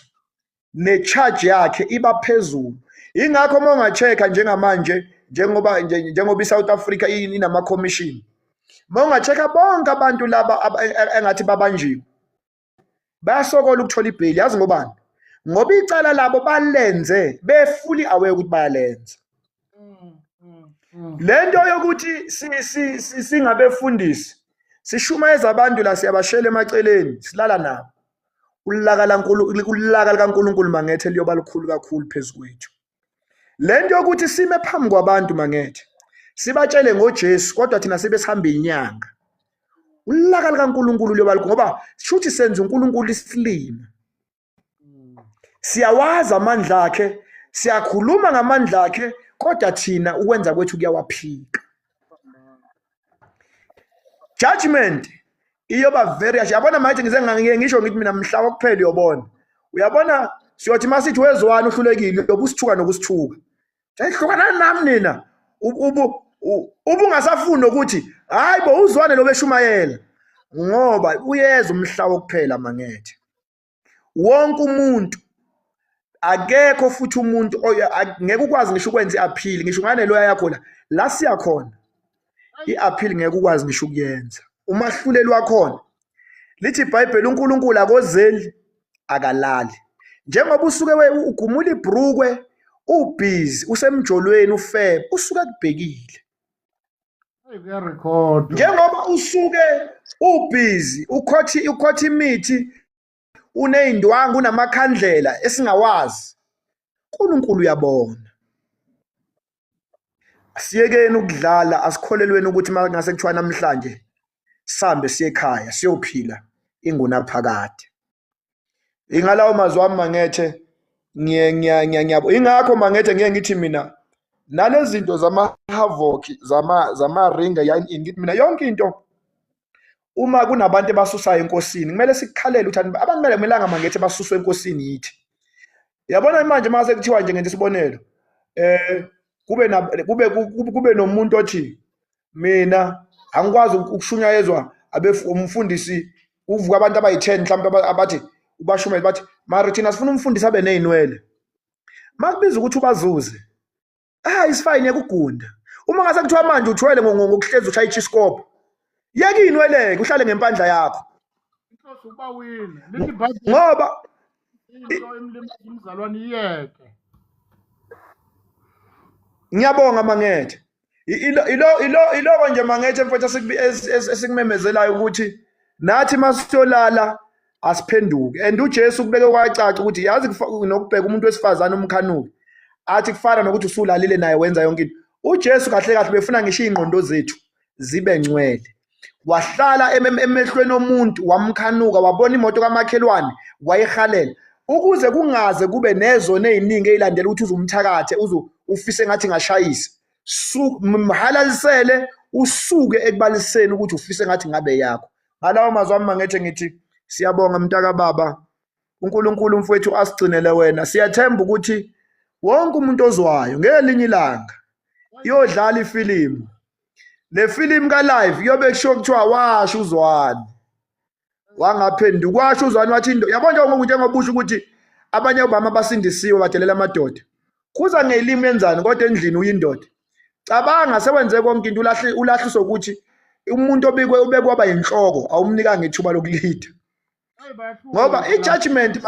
ne-charge yakhe iba phezulu ingakho uma unga-check-a njengamanje njengoba i-South Africa inama-commission uma unga-check-a bonke abantu laba engathi babanjiwe bayasokola ukuthola ibheli yazi ngobani ngoba icala labo balenze be-fully aware ukuthi bayalenza lento yokuthi singabefundisi sishumayeza abantu la siyabashela emaceleni silala nabo ulaka likaNkulunkulu mangethe liyoba lukhulu kakhulu phezukwethu lento yokuthi sime phambi kwabantu mangethe sibatshele ngoJesu kodwa thina sibe sihamba inyanga ulaka likaNkulunkulu liyoba lukhulu ngoba shuthi senza uNkulunkulu isilima siyawazi amandla akhe siyakhuluma ngamandla akhe kodwa thina ukwenza kwethu kuyawaphika judgment iyoba very yabona manje ngize ngisho ngithi mina mhla wokuphela uyobona uyabona siyothi masithi wezwana uhlulekile yobusithuka nokusithuka ehlukana nami nina ubungasafuni ukuthi hayi bo uzwane lo beshumayela ngoba uyeza umhla wokuphela mangethe wonke umuntu akekho futhi umuntu ngeke ukwazi ngisho ukwenza i-appeal ngisho ngane loya yakho la siya khona i-appeal ngeke ukwazi ngisho ukuyenza umahluleli wakhona lithi iBhayibheli uNkulunkulu akozeli akalali njengoba usuke ugumula ibrukwe ubhizi usemjolweni ufebe usuke kubhekile kuyarecord njengoba usuke ubhizi ukhothi imithi uneyindwangu unamakhandlela esingawazi uNkulunkulu uyabona Siyekeni ukudlala, asikholelweni ukuthi ngase kuthiwa namhlanje sambe siye ekhaya siyophila ingunaphakade. Ingalawo mazwi wami Mangethe, ngiyabo ingakho Mangethe ngeke ngithi mina nalezi zinto zama-havoc zama-ringa ngithi mina yonke into uma kunabantu ebasusayo enkosini kumele sikukhalele ukuthi abantu kumelanga Mangethe basuswe enkosini yithi. Yabona manje mase kuthiwa nje ngenza isibonelo kube nomuntu othi mina angikwazi ukushunyayezwa umfundisi uvuka abantu abayi-10 mhlawumbe abathi ubashumele bathi mara thina sifuna umfundisi abe nezinwele. Makubiza ukuthi ubazuze isifayini yekugunda. Uma ngase kuthiwa manje uthwele ngokuhlezi ushaya ichiskopo yeke inwele uhlale ngempandla yakho inhloso ukuba wina lithi ibhayibheli ngoba into emlimaza umzalwane iyeke. ngiyabonga Mangethe iloko nje Mangethe mfethu esikumemezelayo ukuthi nathi masiyolala asiphenduke. And uJesu kubeke kwacaca ukuthi yazi nokubheka umuntu wesifazane umkhanuki athi kufana nokuthi usulalile naye wenza yonke into. uJesu kahle kahle befuna ngisho ingqondo zethu zibe ngcwele. Wahlala emehlweni omuntu wamkhanuka wabona imoto kamakhelwane wayihalela ukuze kungaze kube nezona eziningi ezilandela ukuthi uzumthakathe ufise ngathi ngashayisa. Mhalalisele usuke ekubaliseni ukuthi ufise ngathi ngabe yakho. Ngalawo mazwi wami Mangethe ngithi siyabonga mntaka baba uNkulunkulu mfowethu asigcinele wena. Siyathemba ukuthi wonke umuntu ozwayo ngelinye ilanga iyodlala ifilimu. Le film ka live yobe kusho kuthiwa washo uzwani wangaphenduka washo uzwani wathi into yabona njengobusho ukuthi abanye obama basindisiwe badelela amadoda kuza ngelimi yenzani kodwa endlini uyindoda. Cabanga sewenze konke into ulahliswa ukuthi umuntu ubekwe waba yinhloko awumnika ngethuba lokulida ngoba i-judgment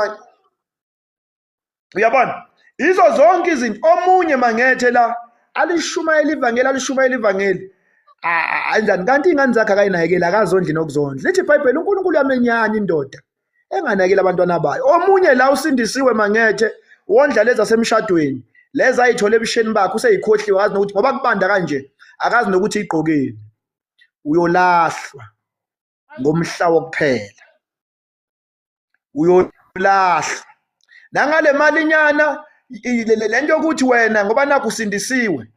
uyabona izo zonke izinto omunye Mangethe la alishumayela ivangeli anjani kanti ingane zakhe akayinakekela akazondli nokuzondla. Lithi iBhayibheli uNkulunkulu uyamenyana indoda enganakekela abantwana bayo. Omunye la usindisiwe Mangethe wondla lezi asemshadweni lezi ayithola ebusheni bakhe useyikhohliwe akazi nokuthi ngoba kubanda kanje akazi nokuthi igqokeni uyolahlwa ngomhla wokuphela uyolahlwa nangale malinyana lento yokuthi wena ngoba nakho usindisiwe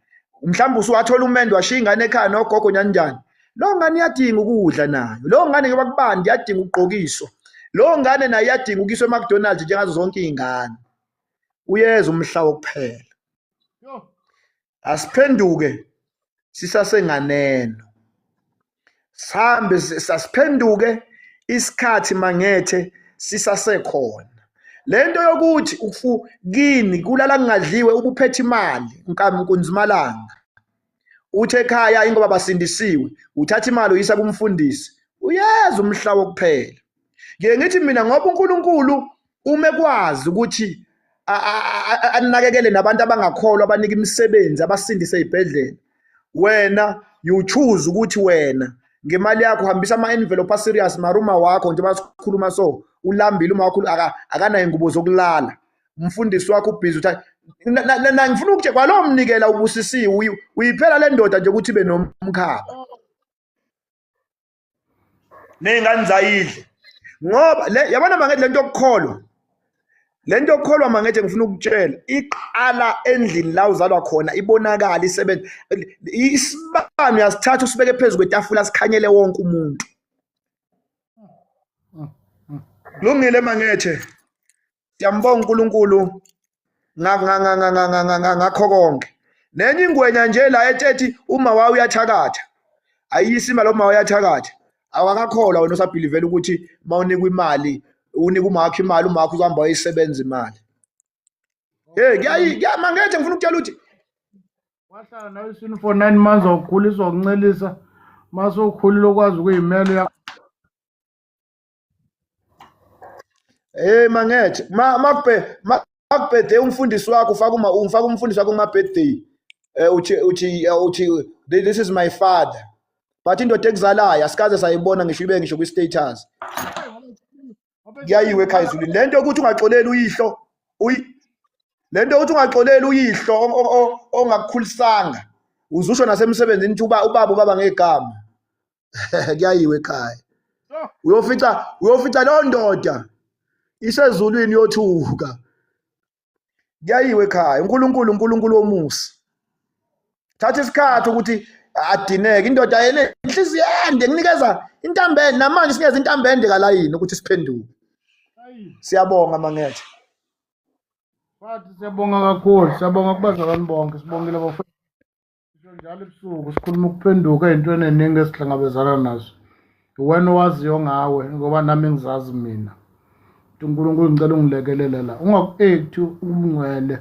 mhlawumbe usuwathola umendo washiya ingane ekhaya nogogo njani. Lo ngane iyadinga ukudla nayo. Lo ngane ngoba kubanda iyadinga ukugqokiswa. Lo ngane nayo iyadinga ukiswa eMcDonald's njengazo zonke izingane. Uyeza umhla wokuphela. Asiphenduke sisasenganeno. Sambe sasiphenduke isikhathi Mangethe sisasekhona. Lento yokuthi kini kulala kungadliwe ubuphethe imali unkunzimalanga uthe ekhaya ingoba basindisiwe uthatha imali uyisa kumfundisi uyeza umhla wokuphela. Ngeke ngithi mina ngoba uNkulunkulu umekwazi ukuthi anakekele nabantu abangakholwa abanika imisebenzi abasindise ezibhedlela. Wena you choose ukuthi wena ngemali yakho uhambisa ama-envelope serious maruma wakho njengoba sikhuluma so ulambile uma wakho akanayo ingubo zokulala umfundisi wakho ubhizi uthi ngifuna ukuthi kwalo mnikela ubusisiwe uyiphela le ndoda nje ukuthi ibe nomkhaba nezingane zayidle ngoba yabona Mangethe lento yokukholwa Mangethe ngifuna ukutshela iqala endlini la uzalwa khona ibonakala isebenza. Isibani uyasithatha usibeke phezulu kwetafula sikhanyele wonke umuntu. Lungile Mangethe siyambonga uNkulunkulu ngakho konke. Nenye ingwenya nje la ethethi uma wawe uyathakatha ayisima lo uma uyathakatha awakakholwa wena usabhilivela ukuthi mawunika imali unika umakho imali umakho uzahamba wayisebenza imali. Mangethe ngifuna ukutshela ukuthi wahlala nawe isini for 9 months awukhuliswa ukuncelisa mase ukhulile ukwazi ukuyimela Mangethe makubhede umfundisi wakho ufaka umfundisi wakho kuma-birthday uthi this is my father but indoda ekuzalayo asikaze sayibona ngisho ibe ngisho kwi-status kuyayiwe ekhaya ezulwini. Lento yokuthi ungaxoleli uyihlo ongakukhulisanga uzusho nasemsebenzini ukuthi ubaba ngegama kuyayiwe ekhaya. Uyofica leyo ndoda isezulwini yothuka. Kuyayiwe ekhaya. uNkulunkulu womusa. Thatha isikhathi ukuthi adineke indoda yene inhliziyo ende nginikeza intambende namanje sinikeza intambende kalayini ukuthi siphenduke. Siyabonga mangethe. Bathi siyabonga kakhulu, siyabonga kubazalwane bonke, sibongile bafowethu. Njalo ebusuku sikhuluma ukuphenduka ey'ntweni ey'ningi esihlangabezana nazo. Wena owaziyo ngawe ngoba nami ngizazi mina. uNkulunkulu ngicela ungilekelele la. Ungaku-act ungcwele.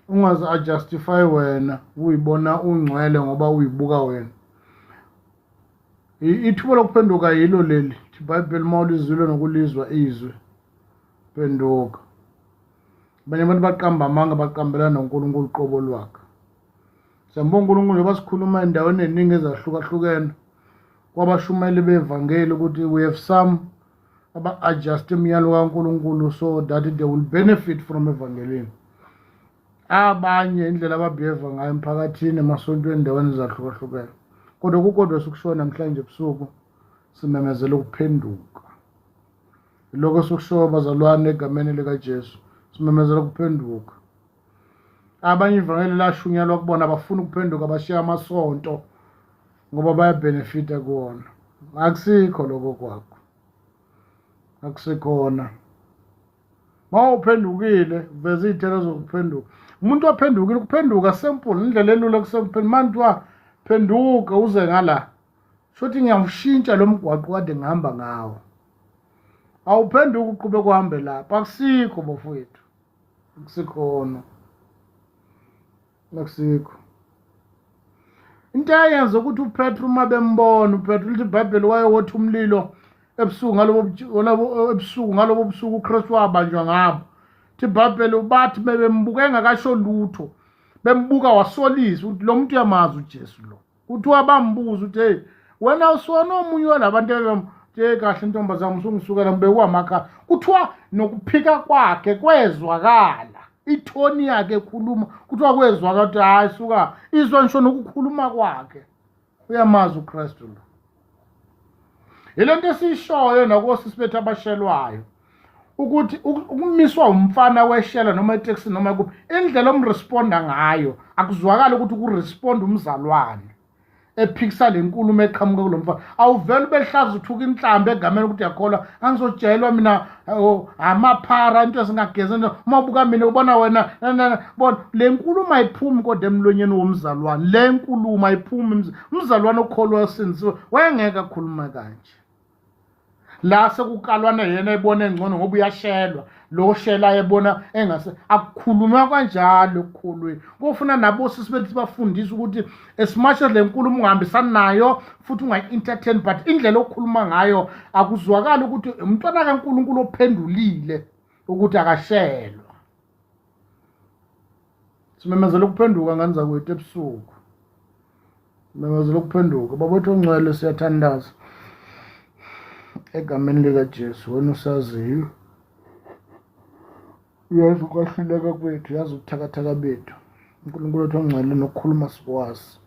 Ungazi-justify wena uyibona ungcwele ngoba uyibuka wena. Ithuba lokuphenduka yilo leli. iBhayibheli uma ulizwile nokulizwa izwe. Phenduka. Abanye abantu baqamba amanga baqambela noNkulunkulu uqobo lwakhe. Siyambonga uNkulunkulu njengoba sikhuluma endaweni eziningi ezahlukahlukene kwabashumayeli bevangeli ukuthi we have some aba-adjust imiyalo kaNkulunkulu so that they will benefit from evangelini. Abanye indlela ababeheva ngayo emphakathini emasontweni endaweni ezahlukahlukene. Kodwa kukodwa sikusho namhlanje ebusuku simemezela ukuphenduka. Lokho sikusho bazalwane egameni likaJesu simemezela ukuphenduka. Abanye ivangeli lashunyalwa kubona abafuna ukuphenduka bashiya amasonto ngoba bayabenefita kuwona. Akusikho lokho kwakho. Akusikhona. Uma uphendukile veza izithelo zokuphenduka. Umuntu ophendukile ukuphenduka simple indlela elula kusempheni manje waphenduka uze ngala. Shothi ngiyawushintsha lo mgwaqo kade ngihamba ngawo. Awuphenduka uqhubeka kuhambe lapha akusikho bafowethu. Akusikhona. Akusikho. Into ayenza ukuthi uPetru uma bembona uPetru lithi iBhayibheli wayewothi umlilo ebusuku ngalobo busuku uKristu wabanjwa ngabo. Ithi iBhayibheli bathi bembuka engakasho lutho bembuka wasolisa ukuthi lo muntu uyamazi uJesu lo. Kuthiwa bambuza ukuthi hey wena usona omunye walabantu kahle ntombazana usungisukela mbekuwa amakha. Kuthiwa nokuphika kwakhe kwezwakala. Ithoni yakhe ekhuluma kuthiwa kwezwakala ukuthi hayi suka izwa ngisho nokukhuluma kwakhe. Uyamazi uKristu lo. Ilento esishoyo nakosisibethu abashelwayo ukuthi ukumiswa umfana weshela noma eTexas noma kuphi indlela omresponda ngayo akuzwakala ukuthi ukurespond umzalwane ephikisa lenkulumo eqhamuka kulomfana. Awuvela behlaza uthuka inhlambe egameni ukuthi yakholwa angizojelwa mina amaphara into esingagezeni uma ubuka mina ubona wena bona le nkulumo ayiphumi kodwa emlonyeni womzalwane. Le nkulumo ayiphumi umzalwane okholwa esinisiwe wayengeke akhuluma kanje. La sekukalwana yena ebona engcono ngoba uyashelwa lo shela ebona engase akukhuluma kanjalo ekukholweni. Kufuna nabo sisibethi bafundisa ukuthi as much as le nkulumo ungahambisani nayo futhi ungayi-entertain but indlela okukhuluma ngayo akuzwakala ukuthi umntwana kaNkulunkulu ophendulile ukuthi akashelwa. Simemezela ukuphenduka ngani zakwethu ebusuku. Simemezela ukuphenduka babethu ongcwele siyathandaza egameni likaJesu wena usaziyo. Uyazi ukwahluleka kwethu, yazi ubuthakathaka bethu. uNkulunkulu wethu ongcwele nokukhuluma sikwazi.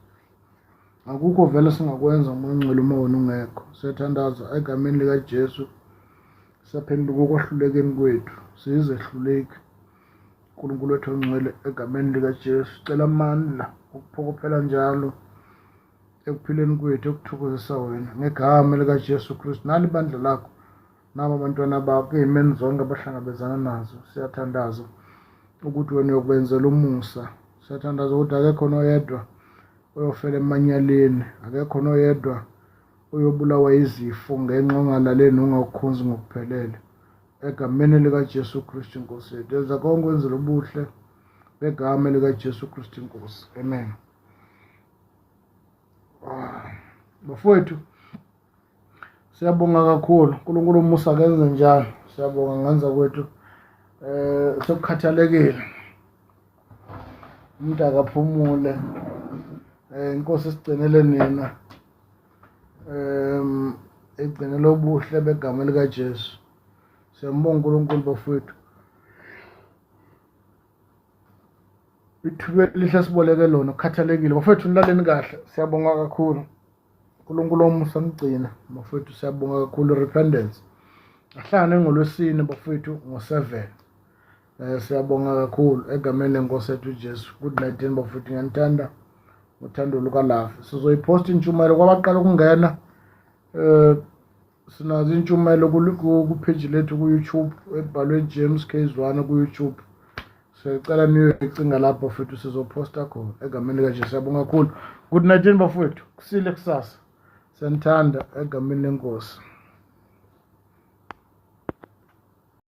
Akukho vele singakwenza uma ungcwele uma wena ungekho. Siyathandaza egameni likaJesu siyaphenduka ukwahlulekeni kwethu sizehluleki. uNkulunkulu wethu ongcwele egameni likaJesu cela amandla ukuphokophela njalo ekuphileni kwethu ekuthokozisa wena ngegama likaJesu Kristu nali ibandla lakho nabo abantwana bakho ey'meni zonke abahlangabezana nazo. Siyathandaza ukuthi wena uyokwenzela umusa. Siyathandaza ukuthi akekho noyedwa oyofela emanyaleni, akekho noyedwa oyobulawa izifo ngenxa ongalaleli ungawukhonzi ngokuphelele. Egameni likaJesu Kristu inkosi yethu yenza konke wenzela ubuhle begama likaJesu Kristu inkosi. Amen. Bafowethu siyabonga kakhulu. uNkulunkulu umusa kenze njalo. Siyabonga ngenza kwethu sokukhathalekile. Umuntu akaphumule. Inkosi sigcinele nina. Igcinele ubuhle begama likaJesu. Siyambonga uNkulunkulu bafowethu. ithuba lihle siboleke lona ukukhathalekile bafethu nilaleni kahle siyabonga kakhulu uNkulunkulu omusa ngigcina bafethu siyabonga kakhulu repentance ahlangane ngolwesine bafethu ngo7 siyabonga kakhulu egameni lenkosi yethu uJesu good night bafethu ngiyanithanda uthando lukalafu sizoyiposta intshumayelo kwabaqala ukungena sinazo intshumayelo ku-page lethu ku-YouTube ebhalwe James K1 ku-YouTube sicela niyoyicinga lapho bafethu sizoposta khona egameni kaJesu siyabonga kakhulu good night bafethu kusile kusasa siyanithanda egameni lenkosi